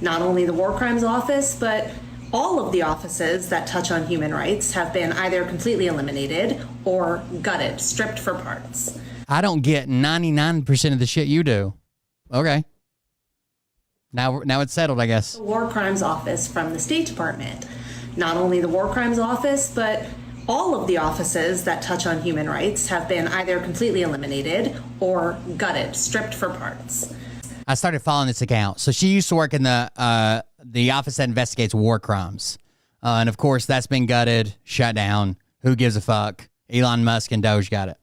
Not only the War Crimes Office, but all of the offices that touch on human rights have been either completely eliminated or gutted, stripped for parts. I don't get 99% of the shit you do. Okay. Now it's settled, I guess. The War Crimes Office from the State Department. Not only the War Crimes Office, but all of the offices that touch on human rights have been either completely eliminated or gutted, stripped for parts. I started following this account. So she used to work in the office that investigates war crimes. And of course, that's been gutted, shut down. Who gives a fuck? Elon Musk and Doge got it.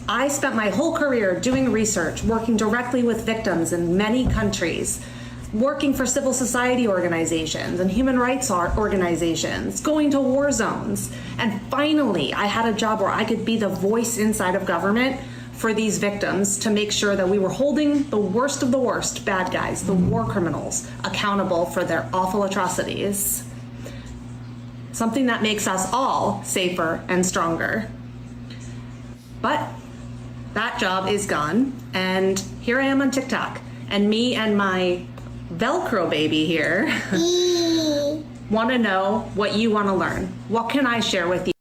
I spent my whole career doing research, working directly with victims in many countries, working for civil society organizations and human rights organizations, going to war zones. And finally, I had a job where I could be the voice inside of government for these victims to make sure that we were holding the worst of the worst bad guys, the war criminals, accountable for their awful atrocities. Something that makes us all safer and stronger. But that job is gone, and here I am on TikTok, and me and my Velcro baby here want to know what you want to learn. What can I share with you?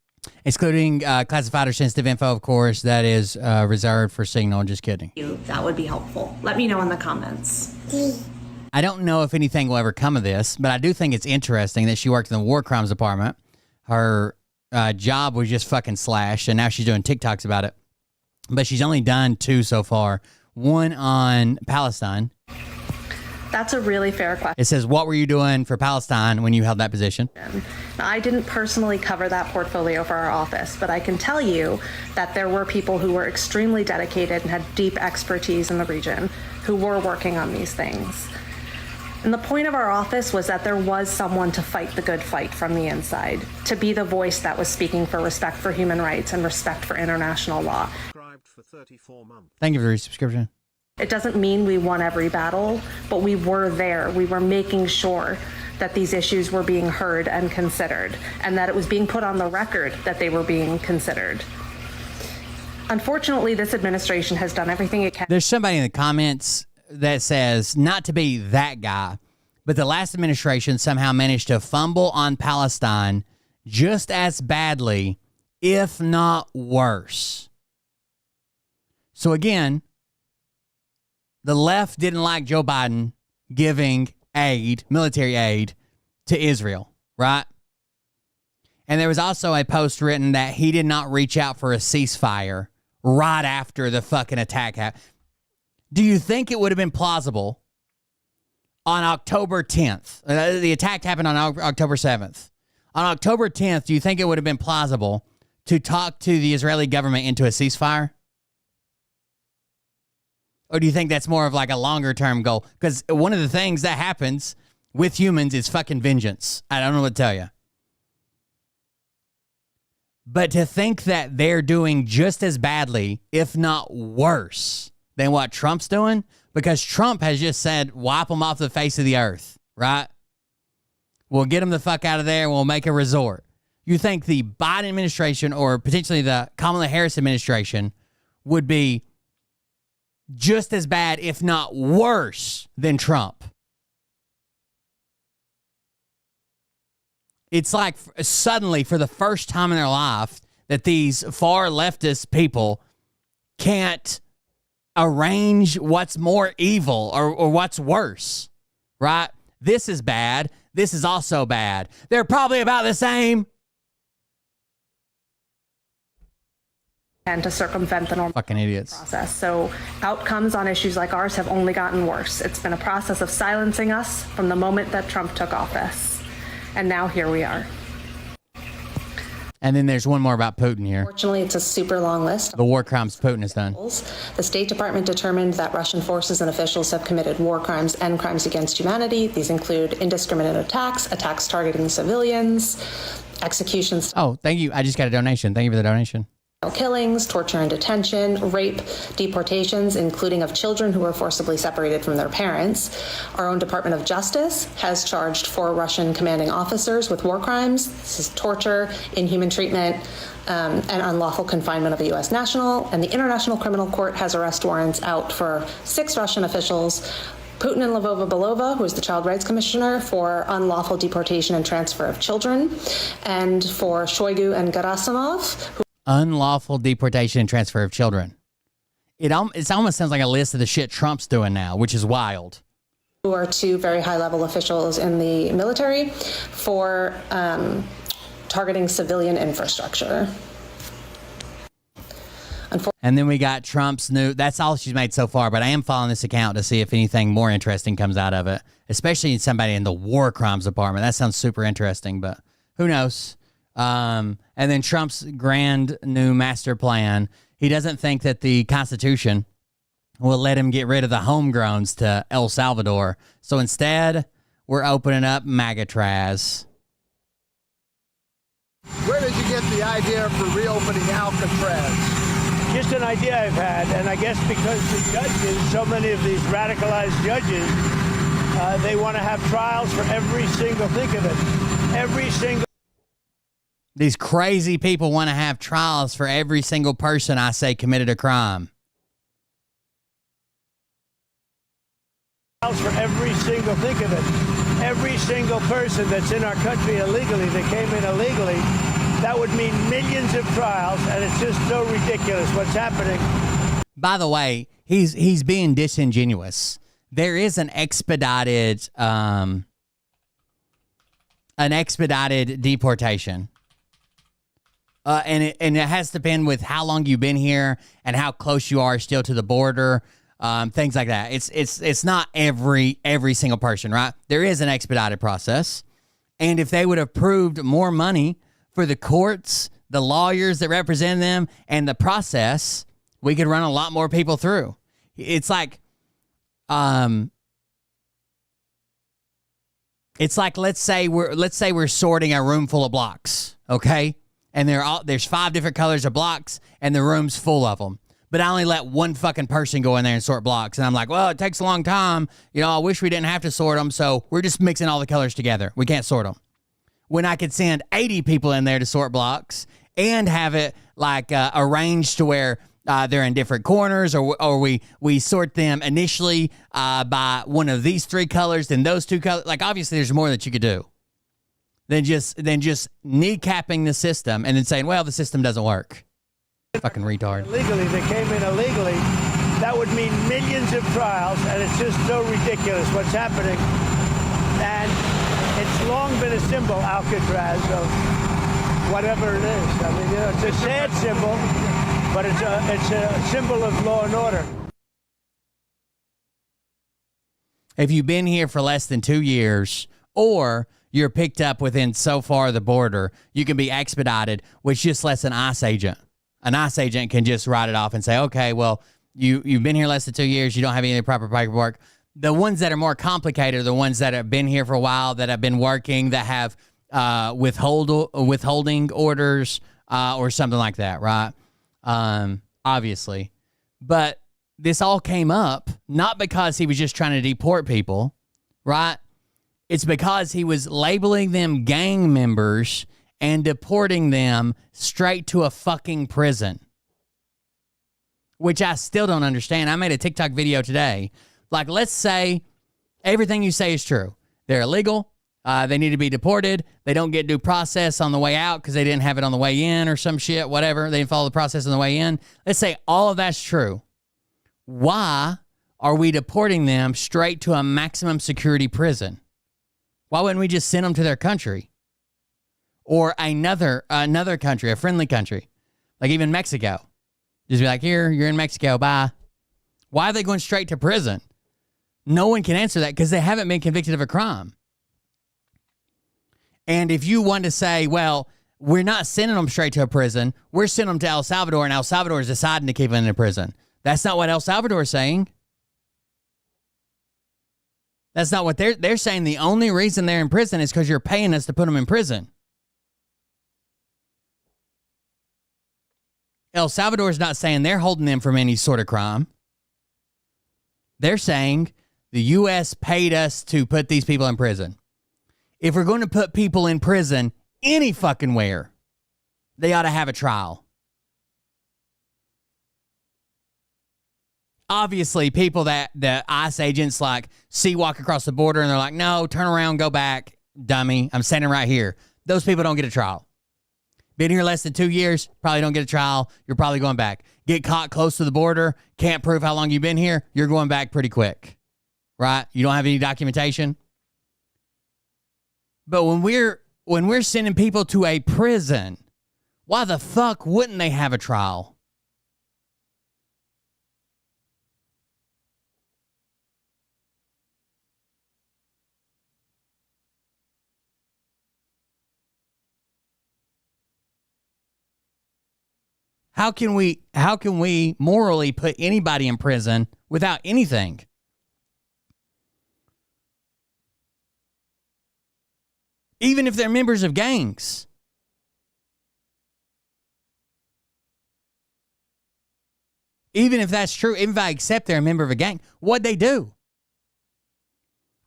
Excluding classified or sensitive info, of course, that is reserved for Signal. Just kidding. That would be helpful. Let me know in the comments. I don't know if anything will ever come of this, but I do think it's interesting that she worked in the War Crimes Department. Her job was just fucking slashed, and now she's doing TikToks about it. But she's only done 2 so far. One on Palestine. That's a really fair question. It says, what were you doing for Palestine when you held that position? I didn't personally cover that portfolio for our office, but I can tell you that there were people who were extremely dedicated and had deep expertise in the region who were working on these things. And the point of our office was that there was someone to fight the good fight from the inside, to be the voice that was speaking for respect for human rights and respect for international law. Thank you for your subscription. It doesn't mean we won every battle, but we were there. We were making sure that these issues were being heard and considered, and that it was being put on the record that they were being considered. Unfortunately, this administration has done everything it can. There's somebody in the comments that says, not to be that guy, but the last administration somehow managed to fumble on Palestine just as badly, if not worse. So again, the left didn't like Joe Biden giving aid, military aid, to Israel, right? And there was also a post written that he did not reach out for a ceasefire right after the fucking attack happened. Do you think it would have been plausible on October 10th? The attack happened on October 7th. On October 10th, do you think it would have been plausible to talk to the Israeli government into a ceasefire? Or do you think that's more of like a longer term goal? Because one of the things that happens with humans is fucking vengeance. I don't know what to tell you. But to think that they're doing just as badly, if not worse, than what Trump's doing, because Trump has just said, wipe them off the face of the earth, right? We'll get them the fuck out of there and we'll make a resort. You think the Biden administration or potentially the Kamala Harris administration would be just as bad, if not worse, than Trump? It's like suddenly, for the first time in their life, that these far leftist people can't arrange what's more evil or what's worse, right? This is bad. This is also bad. They're probably about the same. And to circumvent the normal fucking idiots process. So outcomes on issues like ours have only gotten worse. It's been a process of silencing us from the moment that Trump took office. And now here we are. And then there's one more about Putin here. Fortunately, it's a super long list. The war crimes Putin has done. The State Department determined that Russian forces and officials have committed war crimes and crimes against humanity. These include indiscriminate attacks, attacks targeting civilians, executions. Oh, thank you. I just got a donation. Thank you for the donation. Killings, torture and detention, rape, deportations, including of children who were forcibly separated from their parents. Our own Department of Justice has charged 4 Russian commanding officers with war crimes. This is torture, inhuman treatment, and unlawful confinement of a U.S. national. And the International Criminal Court has arrest warrants out for 6 Russian officials, Putin and Lvova Belova, who is the Child Rights Commissioner, for unlawful deportation and transfer of children, and for Shoigu and Gerasimov, who unlawful deportation and transfer of children. It almost sounds like a list of the shit Trump's doing now, which is wild. Who are 2 very high-level officials in the military for targeting civilian infrastructure. And then we got Trump's new, that's all she's made so far, but I am following this account to see if anything more interesting comes out of it, especially in somebody in the war crimes department. That sounds super interesting, but who knows? And then Trump's grand new master plan. He doesn't think that the Constitution will let him get rid of the homegrowns to El Salvador. So instead, we're opening up MAGA-Traz. Where did you get the idea for reopening Alcatraz? just an idea I've had, and I guess because the judges, so many of these radicalized judges, they want to have trials for every single, think of it, every single. These crazy people want to have trials for every single person I say committed a crime. For every single, think of it, every single person that's in our country illegally, that came in illegally, that would mean millions of trials, and it's just so ridiculous what's happening. By the way, he's being disingenuous. There is an expedited deportation. And it has to depend with how long you've been here and how close you are still to the border. Things like that. It's not every single person, right? There is an expedited process. And if they would have proved more money for the courts, the lawyers that represent them, and the process, we could run a lot more people through. It's like let's say we're sorting a room full of blocks, okay? And there's 5 different colors of blocks, and the room's full of them. But I only let one fucking person go in there and sort blocks. And I'm like, well, it takes a long time. You know, I wish we didn't have to sort them. So we're just mixing all the colors together. We can't sort them. When I could send 80 people in there to sort blocks and have it like arranged to where they're in different corners, or we sort them initially by one of these 3 colors, then those 2 colors. Like, obviously, there's more that you could do than just kneecapping the system and then saying, well, the system doesn't work. Fucking retard. Illegally, they came in illegally. That would mean millions of trials, and it's just so ridiculous what's happening. And it's long been a symbol, Alcatraz, of whatever it is. I mean, you know, it's a sad symbol, but it's a symbol of law and order. If you've been here for less than 2 years, or you're picked up within so far the border, you can be expedited, which just lets an ICE agent. An ICE agent can just write it off and say, okay, well, you've been here less than 2 years. You don't have any proper paperwork. The ones that are more complicated are the ones that have been here for a while, that have been working, that have withholding orders or something like that, right? Obviously. But this all came up not because he was just trying to deport people, right? It's because he was labeling them gang members and deporting them straight to a fucking prison, which I still don't understand. I made a TikTok video today. Like, let's say everything you say is true. They're illegal. They need to be deported. They don't get due process on the way out because they didn't have it on the way in or some shit, whatever. They didn't follow the process on the way in. Let's say all of that's true. Why are we deporting them straight to a maximum security prison? Why wouldn't we just send them to their country? Or another country, a friendly country, like even Mexico. Just be like, here, you're in Mexico, bye. Why are they going straight to prison? No one can answer that because they haven't been convicted of a crime. And if you want to say, well, we're not sending them straight to a prison, we're sending them to El Salvador, and El Salvador is deciding to keep them in a prison. That's not what El Salvador is saying. That's not what they're saying. The only reason they're in prison is because you're paying us to put them in prison. El Salvador is not saying they're holding them from any sort of crime. They're saying the U.S. paid us to put these people in prison. If we're going to put people in prison any fucking where, they ought to have a trial. Obviously, people that the ICE agents like see walk across the border and they're like, no, turn around, go back, dummy. I'm standing right here. Those people don't get a trial. Been here less than 2 years, probably don't get a trial. You're probably going back. Get caught close to the border, can't prove how long you've been here, you're going back pretty quick, right? You don't have any documentation. But when we're sending people to a prison, why the fuck wouldn't they have a trial? How can we morally put anybody in prison without anything? Even if they're members of gangs. Even if that's true, even if I accept they're a member of a gang, what'd they do?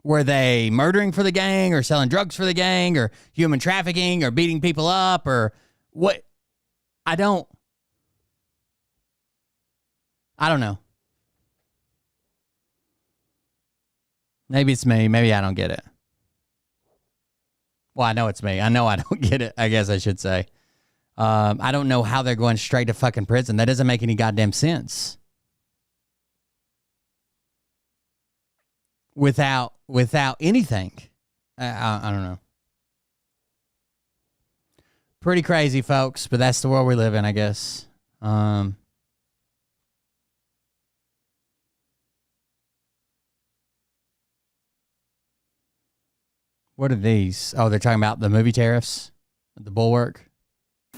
Were they murdering for the gang or selling drugs for the gang or human trafficking or beating people up or what? I don't know. Maybe it's me. Maybe I don't get it. Well, I know it's me. I know I don't get it, I guess I should say. I don't know how they're going straight to fucking prison. That doesn't make any goddamn sense. Without anything. I don't know. Pretty crazy, folks, but that's the world we live in, I guess. What are these? Oh, they're talking about the movie tariffs, the Bulwark.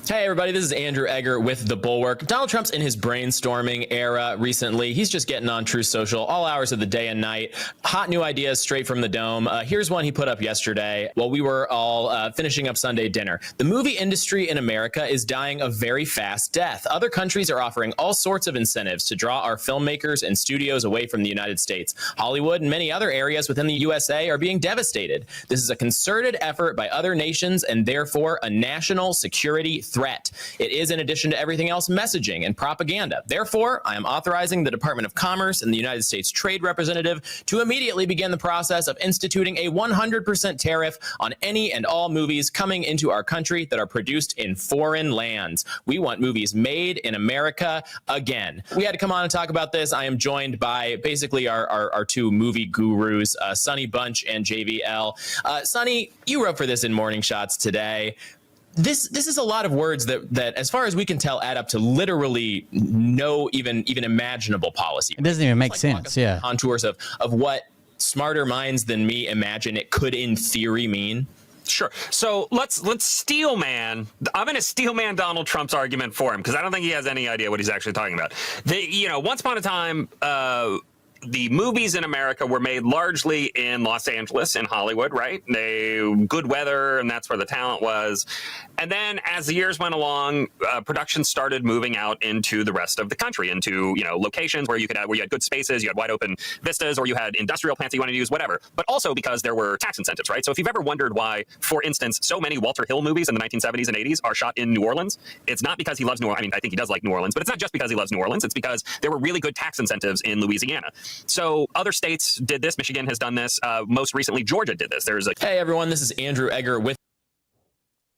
Hey everybody, this is Andrew Egger with The Bulwark. Donald Trump's in his brainstorming era recently. He's just getting on Truth Social all hours of the day and night. Hot new ideas straight from the dome. Here's one he put up yesterday while we were all finishing up Sunday dinner. The movie industry in America is dying a very fast death. Other countries are offering all sorts of incentives to draw our filmmakers and studios away from the United States. Hollywood and many other areas within the USA are being devastated. This is a concerted effort by other nations and therefore a national security threat. It is, in addition to everything else, messaging and propaganda. Therefore, I am authorizing the Department of Commerce and the United States Trade Representative to immediately begin the process of instituting a 100% tariff on any and all movies coming into our country that are produced in foreign lands. We want movies made in America again. We had to come on and talk about this. I am joined by basically our two movie gurus, Sonny Bunch and JVL. Sonny, you wrote for this in Morning Shots today. This is a lot of words that, as far as we can tell, add up to literally no even imaginable policy. It doesn't even make sense. Yeah. Contours of what smarter minds than me imagine it could, in theory, mean. Sure. So let's steel man. I'm going to steel man Donald Trump's argument for him because I don't think he has any idea what he's actually talking about. Once upon a time, the movies in America were made largely in Los Angeles, in Hollywood, right? Good weather, and that's where the talent was. And then as the years went along, production started moving out into the rest of the country, into locations where you had good spaces, you had wide open vistas, or you had industrial plants that you wanted to use, whatever. But also because there were tax incentives, right? So if you've ever wondered why, for instance, so many Walter Hill movies in the 1970s and 80s are shot in New Orleans, it's not because he loves New Orleans. I mean, I think he does like New Orleans, but it's not just because he loves New Orleans. It's because there were really good tax incentives in Louisiana. So other states did this. Michigan has done this. Most recently, Georgia did this. Hey everyone, this is Andrew Egger with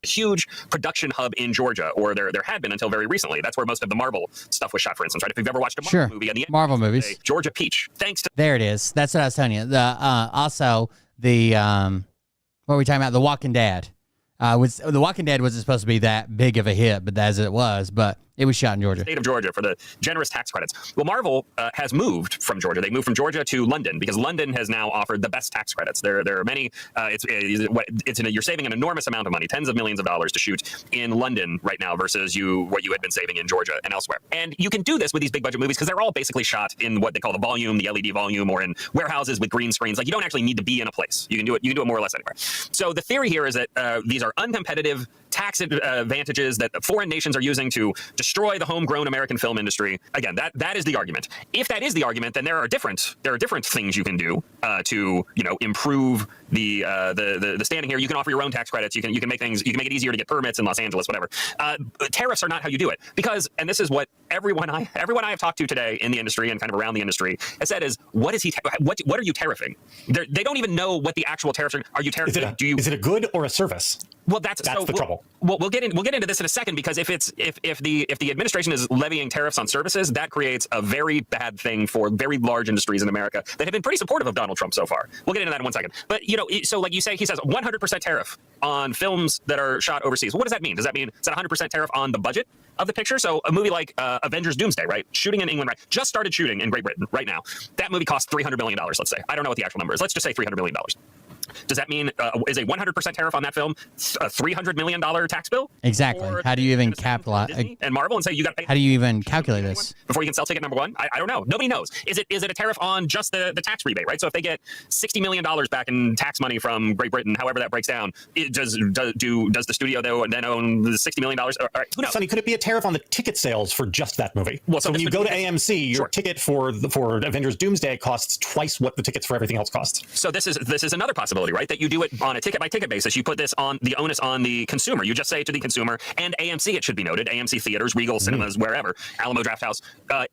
a huge production hub in Georgia, or there had been until very recently. That's where most of the Marvel stuff was shot, for instance, right? If you've ever watched a Marvel movie, at the end, Marvel movies, Georgia Peach. Thanks to there it is. That's what I was telling you. Also the what were we talking about? The Walking Dead. The Walking Dead wasn't supposed to be that big of a hit, but as it was, but it was shot in Georgia. State of Georgia for the generous tax credits. Well, Marvel has moved from Georgia. They moved from Georgia to London because London has now offered the best tax credits. There are many. You're saving an enormous amount of money, tens of millions of dollars to shoot in London right now versus what you had been saving in Georgia and elsewhere. And you can do this with these big budget movies because they're all basically shot in what they call the volume, the LED volume, or in warehouses with green screens. Like you don't actually need to be in a place. You can do it more or less anywhere. So the theory here is that these are uncompetitive tax advantages that foreign nations are using to destroy the homegrown American film industry. Again, that is the argument. If that is the argument, then there are different things you can do to improve the standing here. You can offer your own tax credits. You can make it easier to get permits in Los Angeles, whatever. Tariffs are not how you do it because, and this is what everyone I have talked to today in the industry and kind of around the industry has said is, what are you tariffing? They don't even know what the actual tariffs are. Are you tariffing? Is it a good or a service? Well, that's the trouble. We'll get into this in a second because if the administration is levying tariffs on services, that creates a very bad thing for very large industries in America that have been pretty supportive of Donald Trump so far. We'll get into that in 1 second. But so like you say, he says 100% tariff on films that are shot overseas. Well, what does that mean? Does that mean it's a 100% tariff on the budget of the picture? So a movie like Avengers Doomsday, right? Shooting in England, right? Just started shooting in Great Britain right now. That movie cost $300 million, let's say. I don't know what the actual number is. Let's just say $300 million. Does that mean is a 100% tariff on that film a $300 million tax bill? Exactly. Or How do you even capitalize and Marvel and say you got to pay? How do you even calculate this before you can sell ticket number one? I don't know. Nobody knows. Is it a tariff on just the tax rebate, right? So if they get $60 million back in tax money from Great Britain, however that breaks down, does the studio then own the $60 million? All right, who knows? Sonny, could it be a tariff on the ticket sales for just that movie? Well, so when you go to AMC, your ticket for Avengers Doomsday costs twice what the tickets for everything else costs. So this is another possibility, right? That you do it on a ticket by ticket basis. You put this on the onus on the consumer. You just say to the consumer, and AMC, it should be noted, AMC theaters, Regal cinemas, wherever, Alamo Drafthouse.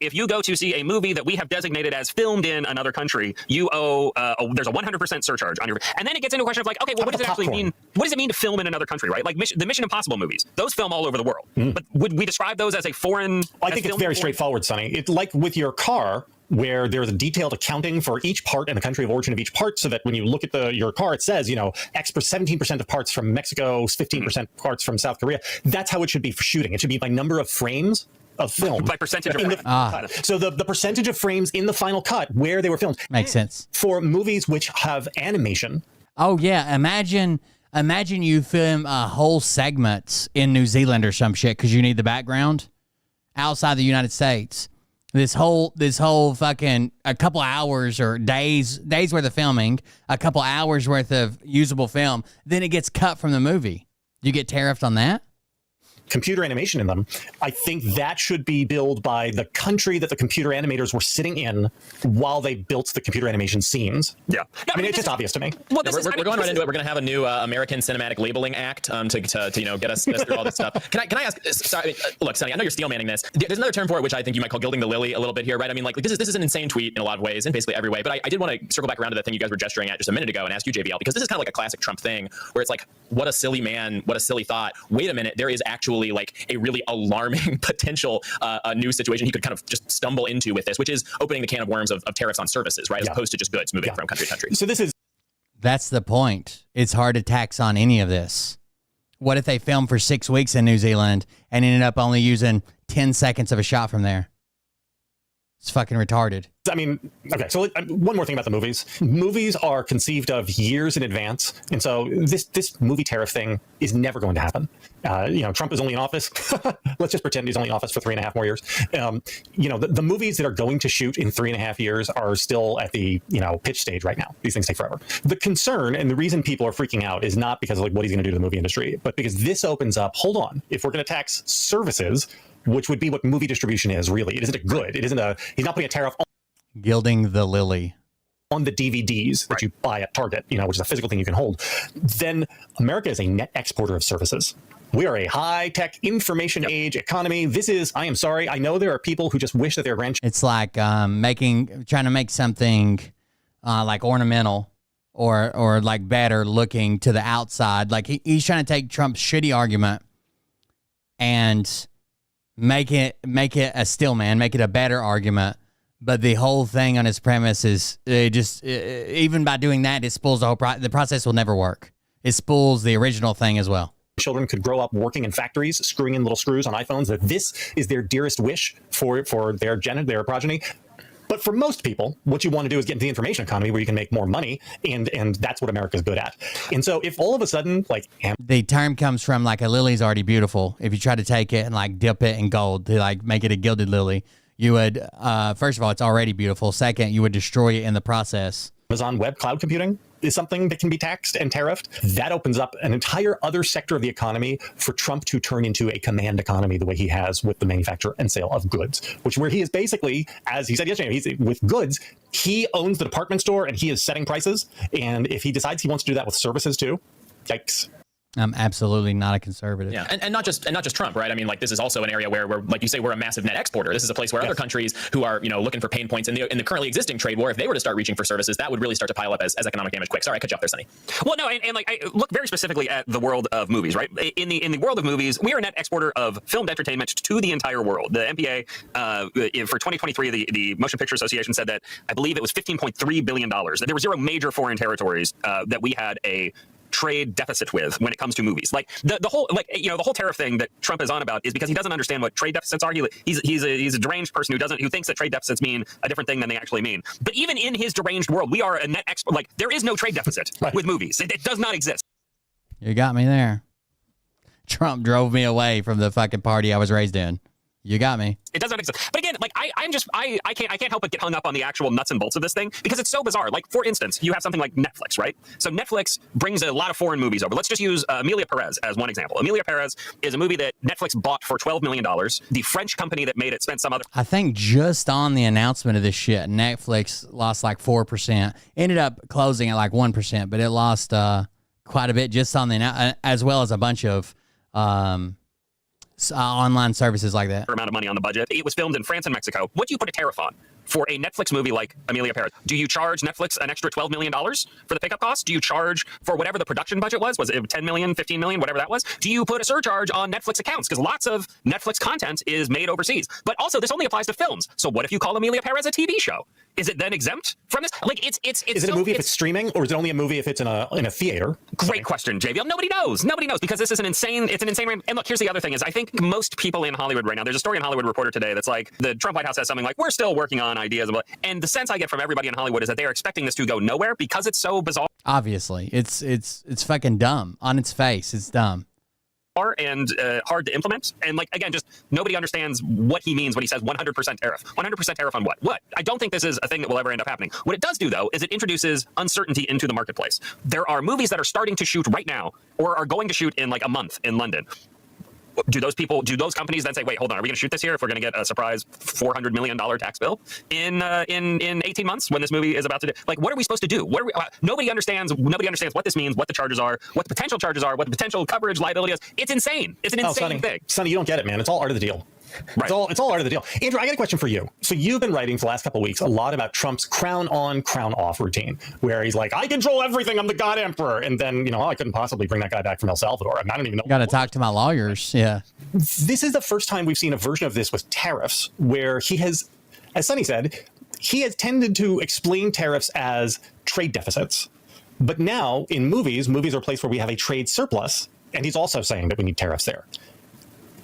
If you go to see a movie that we have designated as filmed in another country, you owe there's a 100% surcharge on your. And then it gets into a question of like, okay, well, what does it actually mean? What does it mean to film in another country, right? Like the Mission Impossible movies, those film all over the world. But would we describe those as a foreign? I think it's very straightforward, Sonny. It's like with your car, where there's a detailed accounting for each part and the country of origin of each part, so that when you look at your car, it says, 17% of parts from Mexico, 15% parts from South Korea. That's how it should be for shooting. It should be by number of frames of film. By percentage of frames. So the percentage of frames in the final cut where they were filmed. Makes sense. For movies which have animation. Oh yeah, imagine you film whole segments in New Zealand or some shit because you need the background outside the United States. This whole fucking a couple hours or days worth of filming, a couple hours worth of usable film, then it gets cut from the movie. You get tariffed on that? Computer animation in them. I think that should be billed by the country that the computer animators were sitting in while they built the computer animation scenes. Yeah. No, I mean, it's just obvious to me. Well, we're going right into it. We're going to have a new American Cinematic Labeling Act to get us through all this stuff. Can I ask? Sorry, look, Sonny, I know you're steel manning this. There's another term for it, which I think you might call gilding the lily a little bit here, right? I mean, like this is an insane tweet in a lot of ways, in basically every way. But I did want to circle back around to the thing you guys were gesturing at just a minute ago and ask you, JBL, because this is kind of like a classic Trump thing, where it's like, what a silly man, what a silly thought. Wait a minute, there is actually like a really alarming potential new situation he could kind of just stumble into with this, which is opening the can of worms of tariffs on services, right? As opposed to just goods moving from country to country. So that's the point. It's hard to tax on any of this. What if they filmed for 6 weeks in New Zealand and ended up only using 10 seconds of a shot from there? It's fucking retarded. I mean, okay, so one more thing about the movies. Movies are conceived of years in advance, and so this movie tariff thing is never going to happen. Trump is only in office. Let's just pretend he's only in office for 3.5 more years. The movies that are going to shoot in 3.5 years are still at the pitch stage right now. These things take forever. The concern and the reason people are freaking out is not because of like what he's going to do to the movie industry, but because this opens up. Hold on, if we're going to tax services, which would be what movie distribution is, really. It isn't a good. It isn't he's not putting a tariff on gilding the lily on the DVDs that you buy at Target, which is a physical thing you can hold. Then America is a net exporter of services. We are a high-tech information age economy. This is, I am sorry, I know there are people who just wish that their grandchildren. It's like trying to make something like ornamental or like better looking to the outside. Like he's trying to take Trump's shitty argument and make it a still man, make it a better argument. But the whole thing on his premise is even by doing that, it spools the whole the process will never work. It spools the original thing as well. Children could grow up working in factories, screwing in little screws on iPhones. That this is their dearest wish for their progeny. But for most people, what you want to do is get into the information economy where you can make more money, and that's what America's good at. And so if all of a sudden, the term comes from like a lily's already beautiful. If you try to take it and like dip it in gold to like make it a gilded lily, you would, first of all, it's already beautiful. Second, you would destroy it in the process. Amazon Web Cloud Computing is something that can be taxed and tariffed. That opens up an entire other sector of the economy for Trump to turn into a command economy the way he has with the manufacture and sale of goods, where he is basically, as he said yesterday, with goods, he owns the department store and he is setting prices. And if he decides he wants to do that with services too, yikes. I'm absolutely not a conservative. Yeah, and not just Trump, right? I mean, like this is also an area where we're, like you say, we're a massive net exporter. This is a place where other countries who are, looking for pain points in the currently existing trade war, if they were to start reaching for services, that would really start to pile up as economic damage quick. Sorry, I cut you off there, Sonny. Well, no, and like I look very specifically at the world of movies, right? In the world of movies, we are a net exporter of filmed entertainment to the entire world. The MPA for 2023, the Motion Picture Association said that I believe it was $15.3 billion. There were 0 major foreign territories that we had a trade deficit with when it comes to movies. Like the whole, like, you know, the whole tariff thing that Trump is on about is because he doesn't understand what trade deficits are. He's a deranged person who thinks that trade deficits mean a different thing than they actually mean. But even in his deranged world, we are a net export. Like, there is no trade deficit with movies. It does not exist. You got me there. Trump drove me away from the fucking party I was raised in. You got me. It doesn't exist. But again, like I can't help but get hung up on the actual nuts and bolts of this thing because it's so bizarre. Like, for instance, you have something like Netflix, right? So Netflix brings a lot of foreign movies over. Let's just use Emilia Perez as one example. Emilia Perez is a movie that Netflix bought for $12 million. The French company that made it spent some other... I think just on the announcement of this shit, Netflix lost like 4%. Ended up closing at like 1%, but it lost quite a bit just on the as well as a bunch of online services like that. Amount of money on the budget. It was filmed in France and Mexico. What do you put a tariff on for a Netflix movie like Emilia Perez? Do you charge Netflix an extra $12 million for the pickup cost? Do you charge for whatever the production budget was? Was it 10 million, 15 million, whatever that was? Do you put a surcharge on Netflix accounts? Because lots of Netflix content is made overseas. But also, this only applies to films. So what if you call Emilia Perez a TV show? Is it then exempt from this? Like, it's is it a movie if it's streaming, or is it only a movie if it's in a theater? Great question, JVL. Nobody knows. Nobody knows, because this is an insane. And look, here's the other thing: is I think most people in Hollywood right now. There's a story in Hollywood Reporter today that's like the Trump White House has something like, we're still working on ideas, and the sense I get from everybody in Hollywood is that they're expecting this to go nowhere because it's so bizarre. Obviously, it's fucking dumb on its face. It's dumb. And hard to implement. And like, again, just nobody understands what he means when he says 100% tariff. 100% tariff on what? What? I don't think this is a thing that will ever end up happening. What it does do, though, is it introduces uncertainty into the marketplace. There are movies that are starting to shoot right now or are going to shoot in like a month in London. Do those companies then say, wait, hold on, are we going to shoot this here if we're going to get a surprise $400 million tax bill in 18 months when this movie is about to do? Like, what are we supposed to do? Nobody understands what this means, what the charges are, what the potential charges are, what the potential coverage liability is. It's insane. It's an insane thing. Sonny, you don't get it, man. It's all art of the deal. Right. It's all art of the deal. Andrew, I got a question for you. So you've been writing for the last couple of weeks a lot about Trump's crown on, crown off routine, where he's like, I control everything. I'm the God Emperor. And then, I couldn't possibly bring that guy back from El Salvador. I don't even know. Got to talk to my lawyers. Yeah. This is the first time we've seen a version of this with tariffs, where he has, as Sonny said, he has tended to explain tariffs as trade deficits. But now in movies are a place where we have a trade surplus. And he's also saying that we need tariffs there.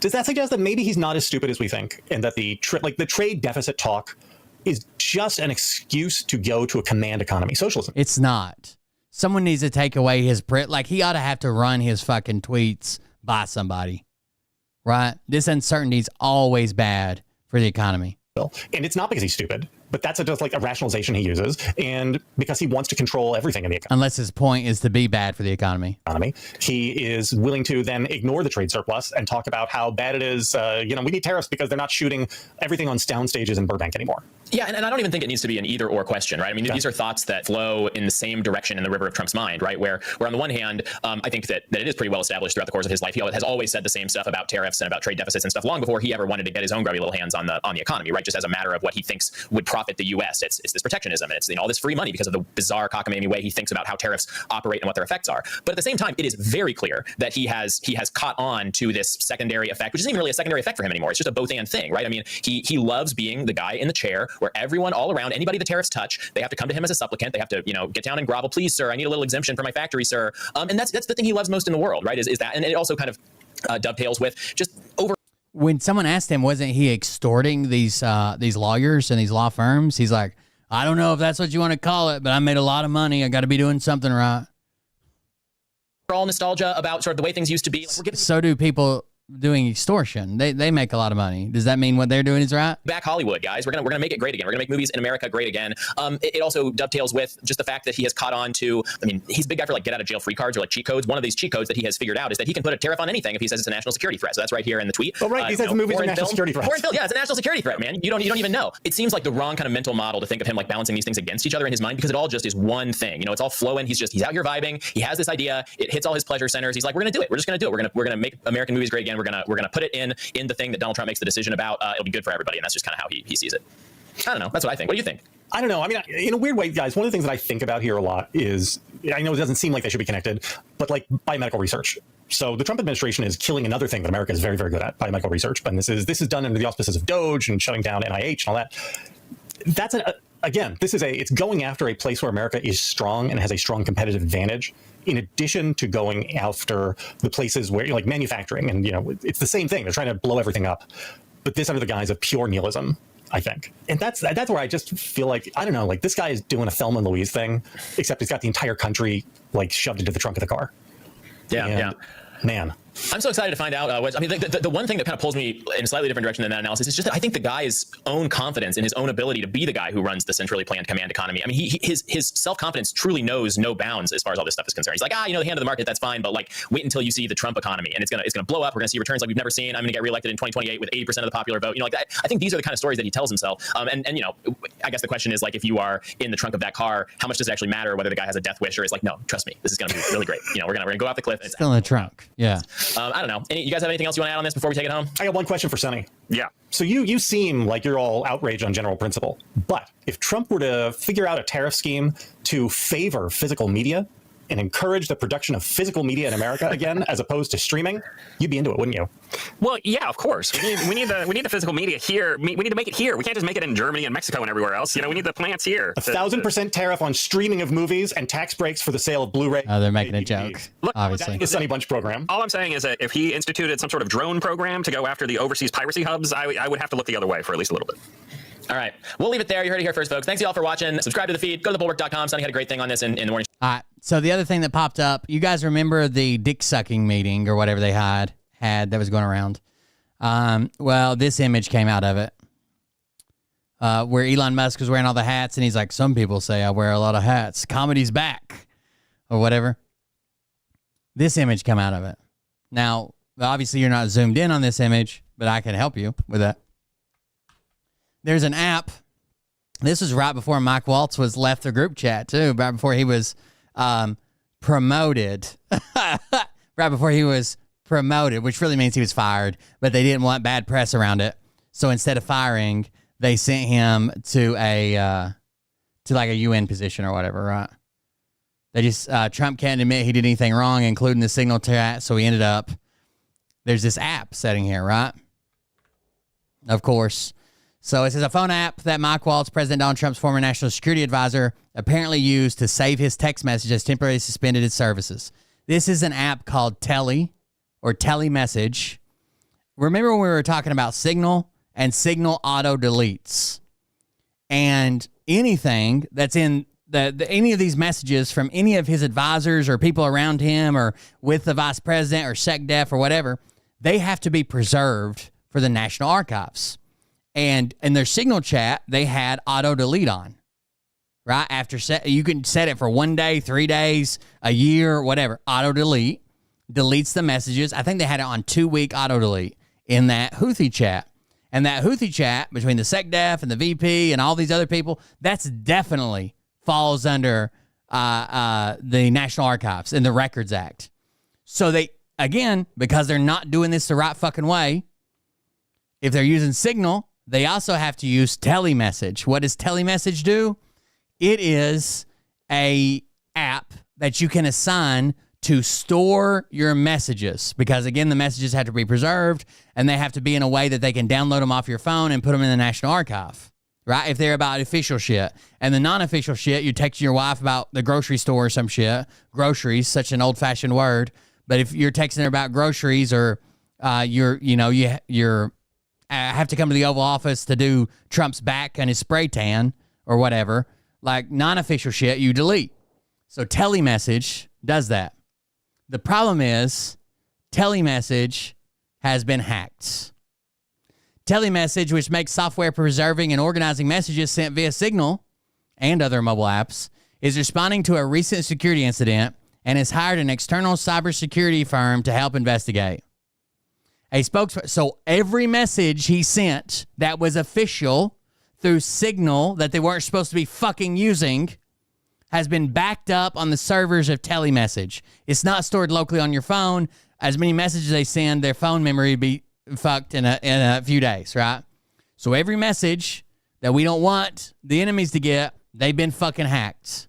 Does that suggest that maybe he's not as stupid as we think, and that the trade deficit talk is just an excuse to go to a command economy socialism? It's not. Someone needs to take away his print. Like, he ought to have to run his fucking tweets by somebody, right? This uncertainty is always bad for the economy. And it's not because he's stupid, but that's just like a rationalization he uses, and because he wants to control everything in the economy. Unless his point is to be bad for the economy. He is willing to then ignore the trade surplus and talk about how bad it is. We need tariffs because they're not shooting everything on sound stages in Burbank anymore. Yeah, and I don't even think it needs to be an either or question, right? I mean, these are thoughts that flow in the same direction in the river of Trump's mind, right? Where on the one hand, I think that it is pretty well established throughout the course of his life. He has always said the same stuff about tariffs and about trade deficits and stuff long before he ever wanted to get his own grubby little hands on the economy, right? Just as a matter of what he thinks would profit the U.S. It's this protectionism, and it's all this free money because of the bizarre cockamamie way he thinks about how tariffs operate and what their effects are. But at the same time, it is very clear that he has caught on to this secondary effect, which isn't even really a secondary effect for him anymore. It's just a both and thing, right? I mean, he loves being the guy in the chair where everyone all around, anybody the tariffs touch, they have to come to him as a supplicant. They have to, get down and grovel. Please, sir, I need a little exemption for my factory, sir. And that's the thing he loves most in the world, right? Is that, and it also kind of dovetails with just over. When someone asked him, wasn't he extorting these lawyers and these law firms? He's like, I don't know if that's what you want to call it, but I made a lot of money. I got to be doing something right. All nostalgia about sort of the way things used to be. So do people doing extortion. They make a lot of money. Does that mean what they're doing is right? Back Hollywood, guys. We're gonna make it great again. We're gonna make movies in America great again. It also dovetails with just the fact that he has caught on to, I mean, he's a big guy for like get out of jail free cards or like cheat codes. One of these cheat codes that he has figured out is that he can put a tariff on anything if he says it's a national security threat. So that's right here in the tweet. Oh, right. He says the movies are national security threats. Foreign film, yeah, it's a national security threat, man. You don't even know. It seems like the wrong kind of mental model to think of him like balancing these things against each other in his mind, because it all just is one thing. It's all flowing. He's out here vibing. He has this idea. It hits all his pleasure centers. He's like, we're gonna do it. We're just gonna do it. We're gonna make American movies great again. We're gonna put it in the thing that Donald Trump makes the decision about. It'll be good for everybody, and that's just kind of how he sees it. I don't know. That's what I think. What do you think? I don't know. I mean, in a weird way, guys, one of the things that I think about here a lot is, I know it doesn't seem like they should be connected, but like biomedical research. So the Trump administration is killing another thing that America is very, very good at, biomedical research. And this is done under the auspices of DOGE and shutting down NIH and all that. again, it's going after a place where America is strong and has a strong competitive advantage, in addition to going after the places where, like manufacturing, and it's the same thing. They're trying to blow everything up, but this under the guise of pure nihilism, I think. And that's where I just feel like, I don't know, like this guy is doing a Thelma and Louise thing, except he's got the entire country like shoved into the trunk of the car. Yeah. Man. I'm so excited to find out. The one thing that kind of pulls me in a slightly different direction than that analysis is just that I think the guy's own confidence in his own ability to be the guy who runs the centrally planned command economy. I mean, his self-confidence truly knows no bounds as far as all this stuff is concerned. He's like, the hand of the market, that's fine, but like, wait until you see the Trump economy, and it's gonna blow up. We're gonna see returns like we've never seen. I'm gonna get reelected in 2028 with 80% of the popular vote. Like that. I think these are the kind of stories that he tells himself. And I guess the question is, like, if you are in the trunk of that car, how much does it actually matter whether the guy has a death wish or is like, no, trust me, this is gonna be really great. We're gonna go off the cliff. It's still in the trunk. Yeah. I don't know. You guys have anything else you want to add on this before we take it home? I got one question for Sonny. Yeah. So you seem like you're all outraged on general principle, but if Trump were to figure out a tariff scheme to favor physical media and encourage the production of physical media in America again, as opposed to streaming, you'd be into it, wouldn't you? Well, yeah, of course. We need the physical media here. We need to make it here. We can't just make it in Germany and Mexico and everywhere else. We need the plants here. 1,000% tariff on streaming of movies and tax breaks for the sale of Blu-ray. Oh, they're making a joke. Look, obviously. The Sunny Bunch program. All I'm saying is that if he instituted some sort of drone program to go after the overseas piracy hubs, I would have to look the other way for at least a little bit. All right. We'll leave it there. You heard it here first, folks. Thanks, y'all, for watching. Subscribe to the feed. Go to thebulwark.com. Sonny had a great thing on this in the morning. All right. So the other thing that popped up, you guys remember the dick sucking meeting or whatever they had that was going around? Well, this image came out of it where Elon Musk was wearing all the hats, and he's like, some people say I wear a lot of hats. Comedy's back or whatever. This image came out of it. Now, obviously, you're not zoomed in on this image, but I can help you with that. There's an app. This was right before Mike Waltz was left the group chat, too. Right before he was promoted. Right before he was promoted, which really means he was fired. But they didn't want bad press around it. So instead of firing, they sent him to a UN position or whatever, right? They just, Trump can't admit he did anything wrong, including the signal chat. So he ended up, there's this app setting here, right? Of course. So it says a phone app that Mike Waltz, President Donald Trump's former national security advisor, apparently used to save his text messages, temporarily suspended its services. This is an app called Telly or Telemessage. Remember when we were talking about Signal and Signal auto deletes, and anything that's in any of these messages from any of his advisors or people around him or with the vice president or SecDef or whatever, they have to be preserved for the National Archives. And in their Signal chat, they had auto delete on, right? You can set it for 1 day, 3 days, a year, whatever. Auto delete deletes the messages. I think they had it on 2-week auto delete in that Houthi chat. And that Houthi chat between the SecDef and the VP and all these other people, that's definitely falls under the National Archives and the Records Act. So they, again, because they're not doing this the right fucking way, if they're using Signal, they also have to use Telemessage. What does Telemessage do? It is a app that you can assign to store your messages, because, again, the messages have to be preserved, and they have to be in a way that they can download them off your phone and put them in the National Archive, right? If they're about official shit. And the non-official shit, you're texting your wife about the grocery store or some shit. Groceries, such an old-fashioned word. But if you're texting her about groceries, or you're have to come to the Oval Office to do Trump's back and his spray tan or whatever, like non-official shit, you delete. So Telemessage does that. The problem is Telemessage has been hacked. Telemessage, which makes software preserving and organizing messages sent via Signal and other mobile apps, is responding to a recent security incident and has hired an external cybersecurity firm to help investigate. A spokesperson. So every message he sent that was official through Signal that they weren't supposed to be fucking using has been backed up on the servers of Telemessage. It's not stored locally on your phone. As many messages they send, their phone memory would be fucked in a few days, right? So every message that we don't want the enemies to get, they've been fucking hacked.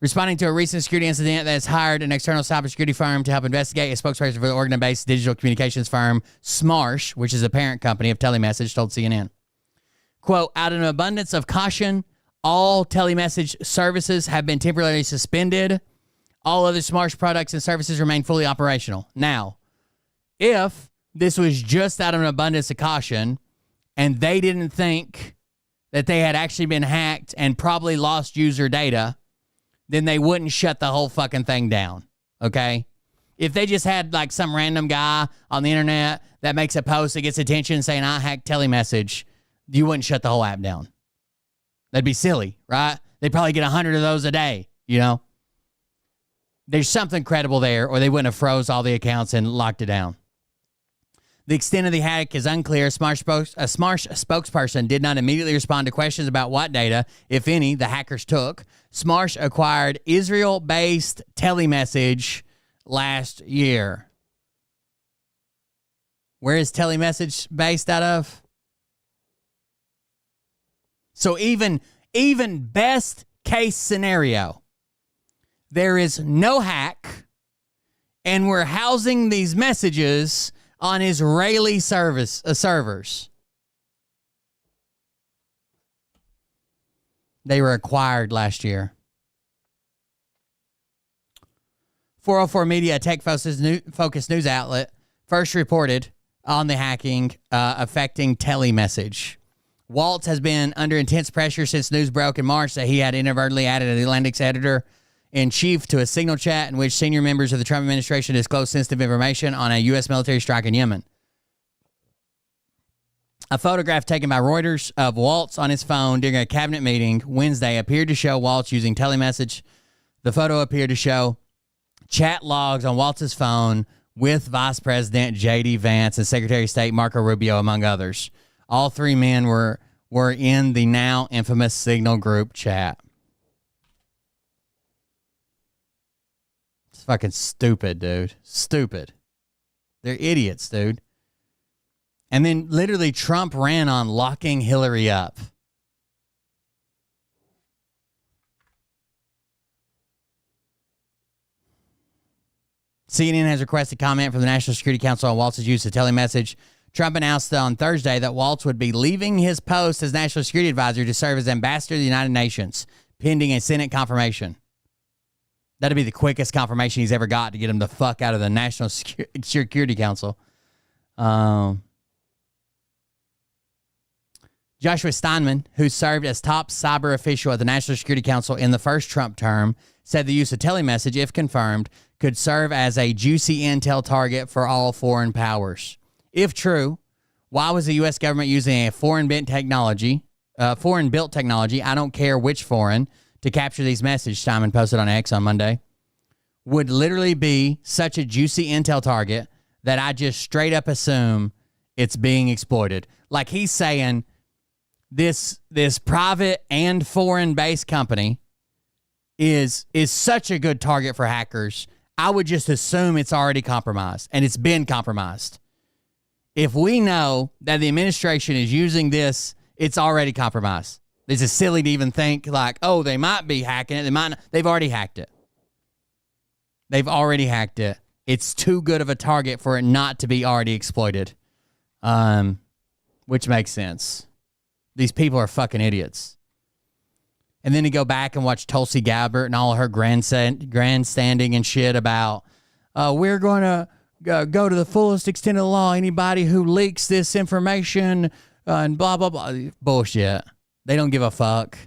Responding to a recent security incident that has hired an external cybersecurity firm to help investigate, a spokesperson for the Oregon-based digital communications firm Smarsh, which is a parent company of Telemessage, told CNN. Quote, out of an abundance of caution, all telemessage services have been temporarily suspended. All other Smarsh products and services remain fully operational. Now, if this was just out of an abundance of caution and they didn't think that they had actually been hacked and probably lost user data, then they wouldn't shut the whole fucking thing down, okay? If they just had like some random guy on the internet that makes a post that gets attention saying, I hacked telemessage, you wouldn't shut the whole app down. That'd be silly, right? They'd probably get 100 of those a day, you know? There's something credible there, or they wouldn't have froze all the accounts and locked it down. The extent of the hack is unclear. A Smarsh spokesperson did not immediately respond to questions about what data, if any, the hackers took. Smarsh acquired Israel-based telemessage last year. Where is telemessage based out of? So even best case scenario, there is no hack, and we're housing these messages on Israeli servers. They were acquired last year. 404 Media, a tech-focused news outlet, first reported on the hacking affecting telemessage. Waltz has been under intense pressure since news broke in March that he had inadvertently added an Atlantic's editor-in-chief to a signal chat in which senior members of the Trump administration disclosed sensitive information on a U.S. military strike in Yemen. A photograph taken by Reuters of Waltz on his phone during a cabinet meeting Wednesday appeared to show Waltz using telemessage. The photo appeared to show chat logs on Waltz's phone with Vice President J.D. Vance and Secretary of State Marco Rubio, among others. All three men were in the now infamous Signal group chat. It's fucking stupid, dude. Stupid. They're idiots, dude. And then literally Trump ran on locking Hillary up. CNN has requested comment from the National Security Council on Waltz's use of telemessage. Trump announced on Thursday that Waltz would be leaving his post as National Security Advisor to serve as ambassador to the United Nations, pending a Senate confirmation. That'd be the quickest confirmation he's ever got to get him the fuck out of the National Security Council. Joshua Steinman, who served as top cyber official at the National Security Council in the first Trump term, said the use of telemessage, if confirmed, could serve as a juicy intel target for all foreign powers. If true, why was the U.S. government using a foreign-built technology, I don't care which foreign, to capture these messages? Steinman posted on X on Monday. Would literally be such a juicy intel target that I just straight up assume it's being exploited. Like he's saying, this private and foreign-based company is such a good target for hackers. I would just assume it's already compromised, and it's been compromised. If we know that the administration is using this, it's already compromised. This is silly to even think like, oh, they might be hacking it. They might not. They've already hacked it. They've already hacked it. It's too good of a target for it not to be already exploited, which makes sense. These people are fucking idiots. And then to go back and watch Tulsi Gabbard and all her grandstanding and shit about, we're going to go to the fullest extent of the law. Anybody who leaks this information and blah, blah, blah. Bullshit. They don't give a fuck.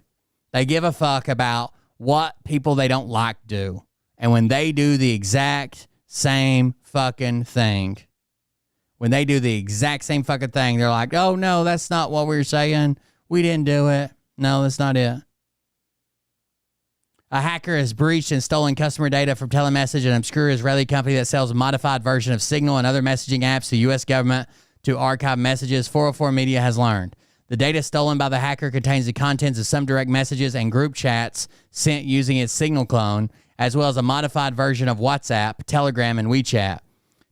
They give a fuck about what people they don't like do. And when they do the exact same fucking thing, they're like, oh, no, that's not what we were saying. We didn't do it. No, that's not it. A hacker has breached and stolen customer data from Telemessage, an obscure Israeli company that sells a modified version of Signal and other messaging apps to the U.S. government to archive messages, 404 Media has learned. The data stolen by the hacker contains the contents of some direct messages and group chats sent using its Signal clone, as well as a modified version of WhatsApp, Telegram, and WeChat.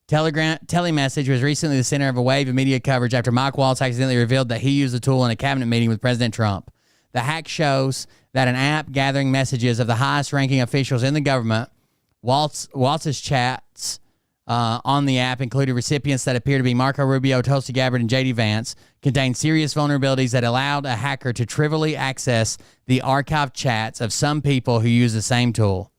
Telemessage was recently the center of a wave of media coverage after Mike Waltz accidentally revealed that he used the tool in a cabinet meeting with President Trump. The hack shows that an app gathering messages of the highest ranking officials in the government, Waltz's chats on the app, including recipients that appear to be Marco Rubio, Tulsi Gabbard, and J.D. Vance, contain serious vulnerabilities that allowed a hacker to trivially access the archived chats of some people who use the same tool.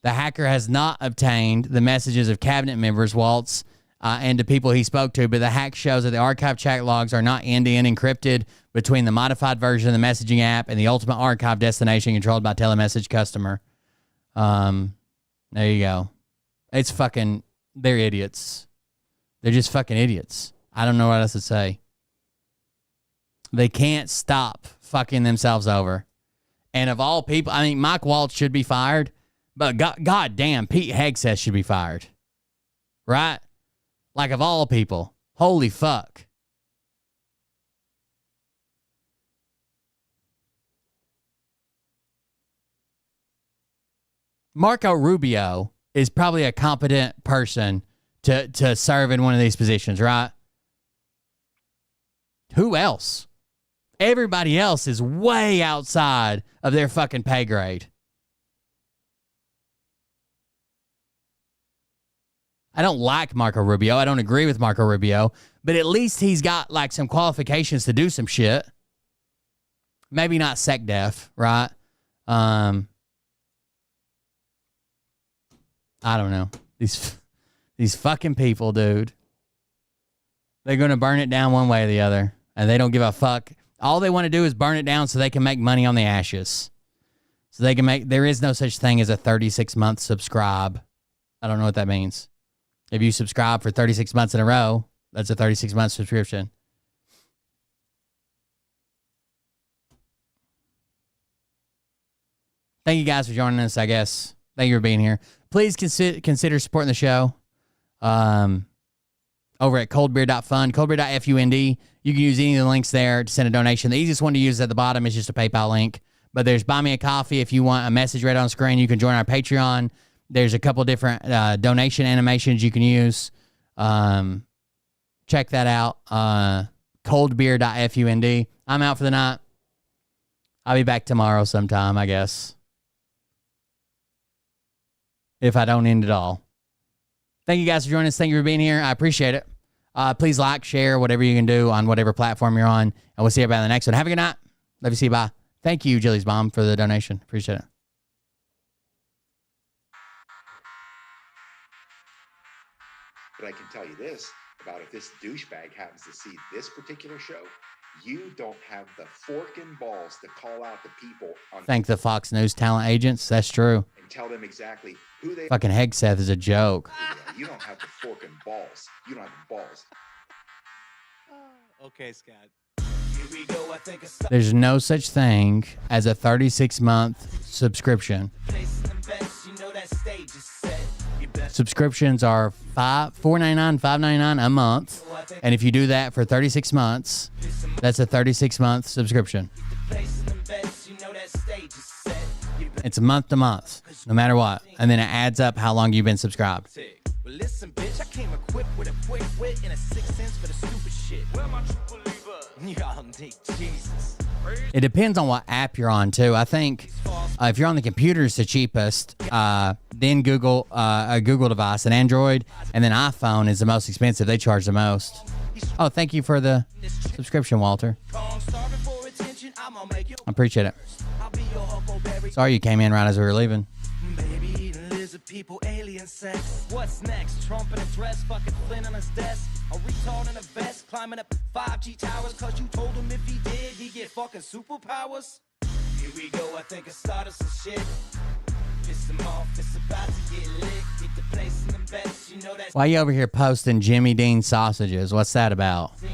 The hacker has not obtained the messages of cabinet members, Waltz, and to people he spoke to, but the hack shows that the archived chat logs are not end-to-end encrypted between the modified version of the messaging app and the ultimate archive destination controlled by telemessage customer. There you go. It's fucking, they're idiots. They're just fucking idiots. I don't know what else to say. They can't stop fucking themselves over. And of all people, I mean, Mike Waltz should be fired, but God damn, Pete Hegseth should be fired. Right? Like, of all people. Holy fuck. Marco Rubio is probably a competent person to serve in one of these positions, right? Who else? Everybody else is way outside of their fucking pay grade. I don't like Marco Rubio. I don't agree with Marco Rubio, but at least he's got like some qualifications to do some shit. Maybe not SecDef, right? I don't know. These fucking people, dude. They're going to burn it down one way or the other, and they don't give a fuck. All they want to do is burn it down so they can make money on the ashes. So they can make, there is no such thing as a 36-month subscribe. I don't know what that means. If you subscribe for 36 months in a row, that's a 36-month subscription. Thank you guys for joining us, I guess. Thank you for being here. Please consider supporting the show over at coldbeer.fund, coldbeer.fund. You can use any of the links there to send a donation. The easiest one to use at the bottom is just a PayPal link. But there's Buy Me a Coffee. If you want a message read on screen, you can join our Patreon. There's a couple different donation animations you can use. Check that out. Coldbeer.fund. I'm out for the night. I'll be back tomorrow sometime, I guess. If I don't end it all. Thank you guys for joining us. Thank you for being here. I appreciate it. Please like, share, whatever you can do on whatever platform you're on. And we'll see you about the next one. Have a good night. Love you. See you. Bye. Thank you, Jilly's mom, for the donation. Appreciate it. But I can tell you this about if this douchebag happens to see this particular show, you don't have the fork and balls to call out the people on Thank the Fox News talent agents. That's true. and tell them exactly who they Fucking Hegseth is a joke. You don't have the fork and balls. You don't have the balls. Okay, Scott. There's no such thing as a 36-month subscription. Subscriptions are $4.99, $5.99 a month. And if you do that for 36 months, that's a 36-month subscription. It's month to month, no matter what. And then it adds up how long you've been subscribed. Well, listen, bitch, I came equipped with a quick wit and a 6th sense for the stupid shit. Where my true believer? Y'all need Jesus. It depends on what app you're on, too. I think if you're on the computer, it's the cheapest. Then Google, a Google device, an Android, and then iPhone is the most expensive. They charge the most. Oh, thank you for the subscription, Walter. I appreciate it. Sorry you came in right as we were leaving. Baby eating lizard people, alien sex. What's next? Trump in a dress, fucking Flynn on his desk. A retard in a vest, climbing up 5G towers. Cause you told him if he did, he'd get fucking superpowers. Here we go, I think it started some shit. Piss him off, it's about to get lit. Get the place in the best, you know that. Why are you over here posting Jimmy Dean sausages? What's that about? Is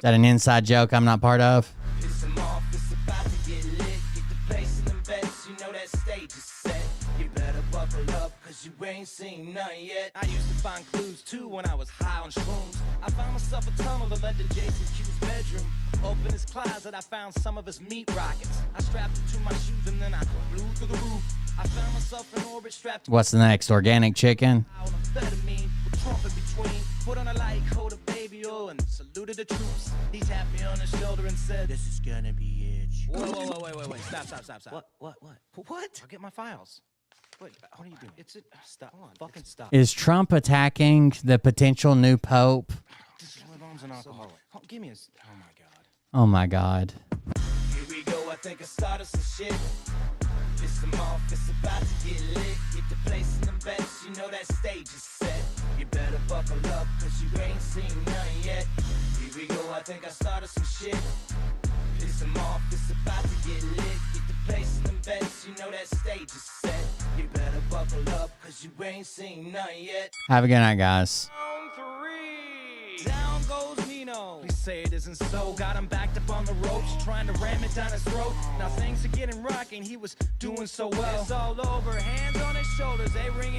that an inside joke I'm not part of? Piss him off, it's about to get lit. Get the place in the best, you know that stage is set. You better buckle up, cause you ain't seen none yet. I used to find clues too when I was high on shrooms. I found myself a tunnel that led to Jason Q's bedroom. Open his closet, I found some of his meat rockets. I strapped it to my shoes and then I flew through the roof. I found myself in orbit strapped to What's the next? Organic chicken? amphetamine with Trump in between. Put on a light coat of baby oil and saluted the troops. He tapped me on the shoulder and said, "This is gonna be it." Whoa, wait. Stop. What? I'll get my files. What are you doing? It's stop. Fucking stop. Is Trump attacking the potential new pope? This is lip balms and alcohol. Oh, give me a. Oh my god. Oh my God. Here we go. I think I started some shit. It's the moth. It's about to get lit. Get the place in the bets. You know that stage is set. You better buckle up, cause you ain't seen nothing yet. Here we go. I think I started some shit. It's the moth. It's about to get lit. Get the place in the bets. You know that stage is set. You better buckle up, cause you ain't seen nothing yet. Have a good night, guys. Down goes Nino. Please say it isn't so. Got him backed up on the ropes, trying to ram it down his throat. Now things are getting rocking. He was doing so well. It's all over. Hands on his shoulders. They ringing.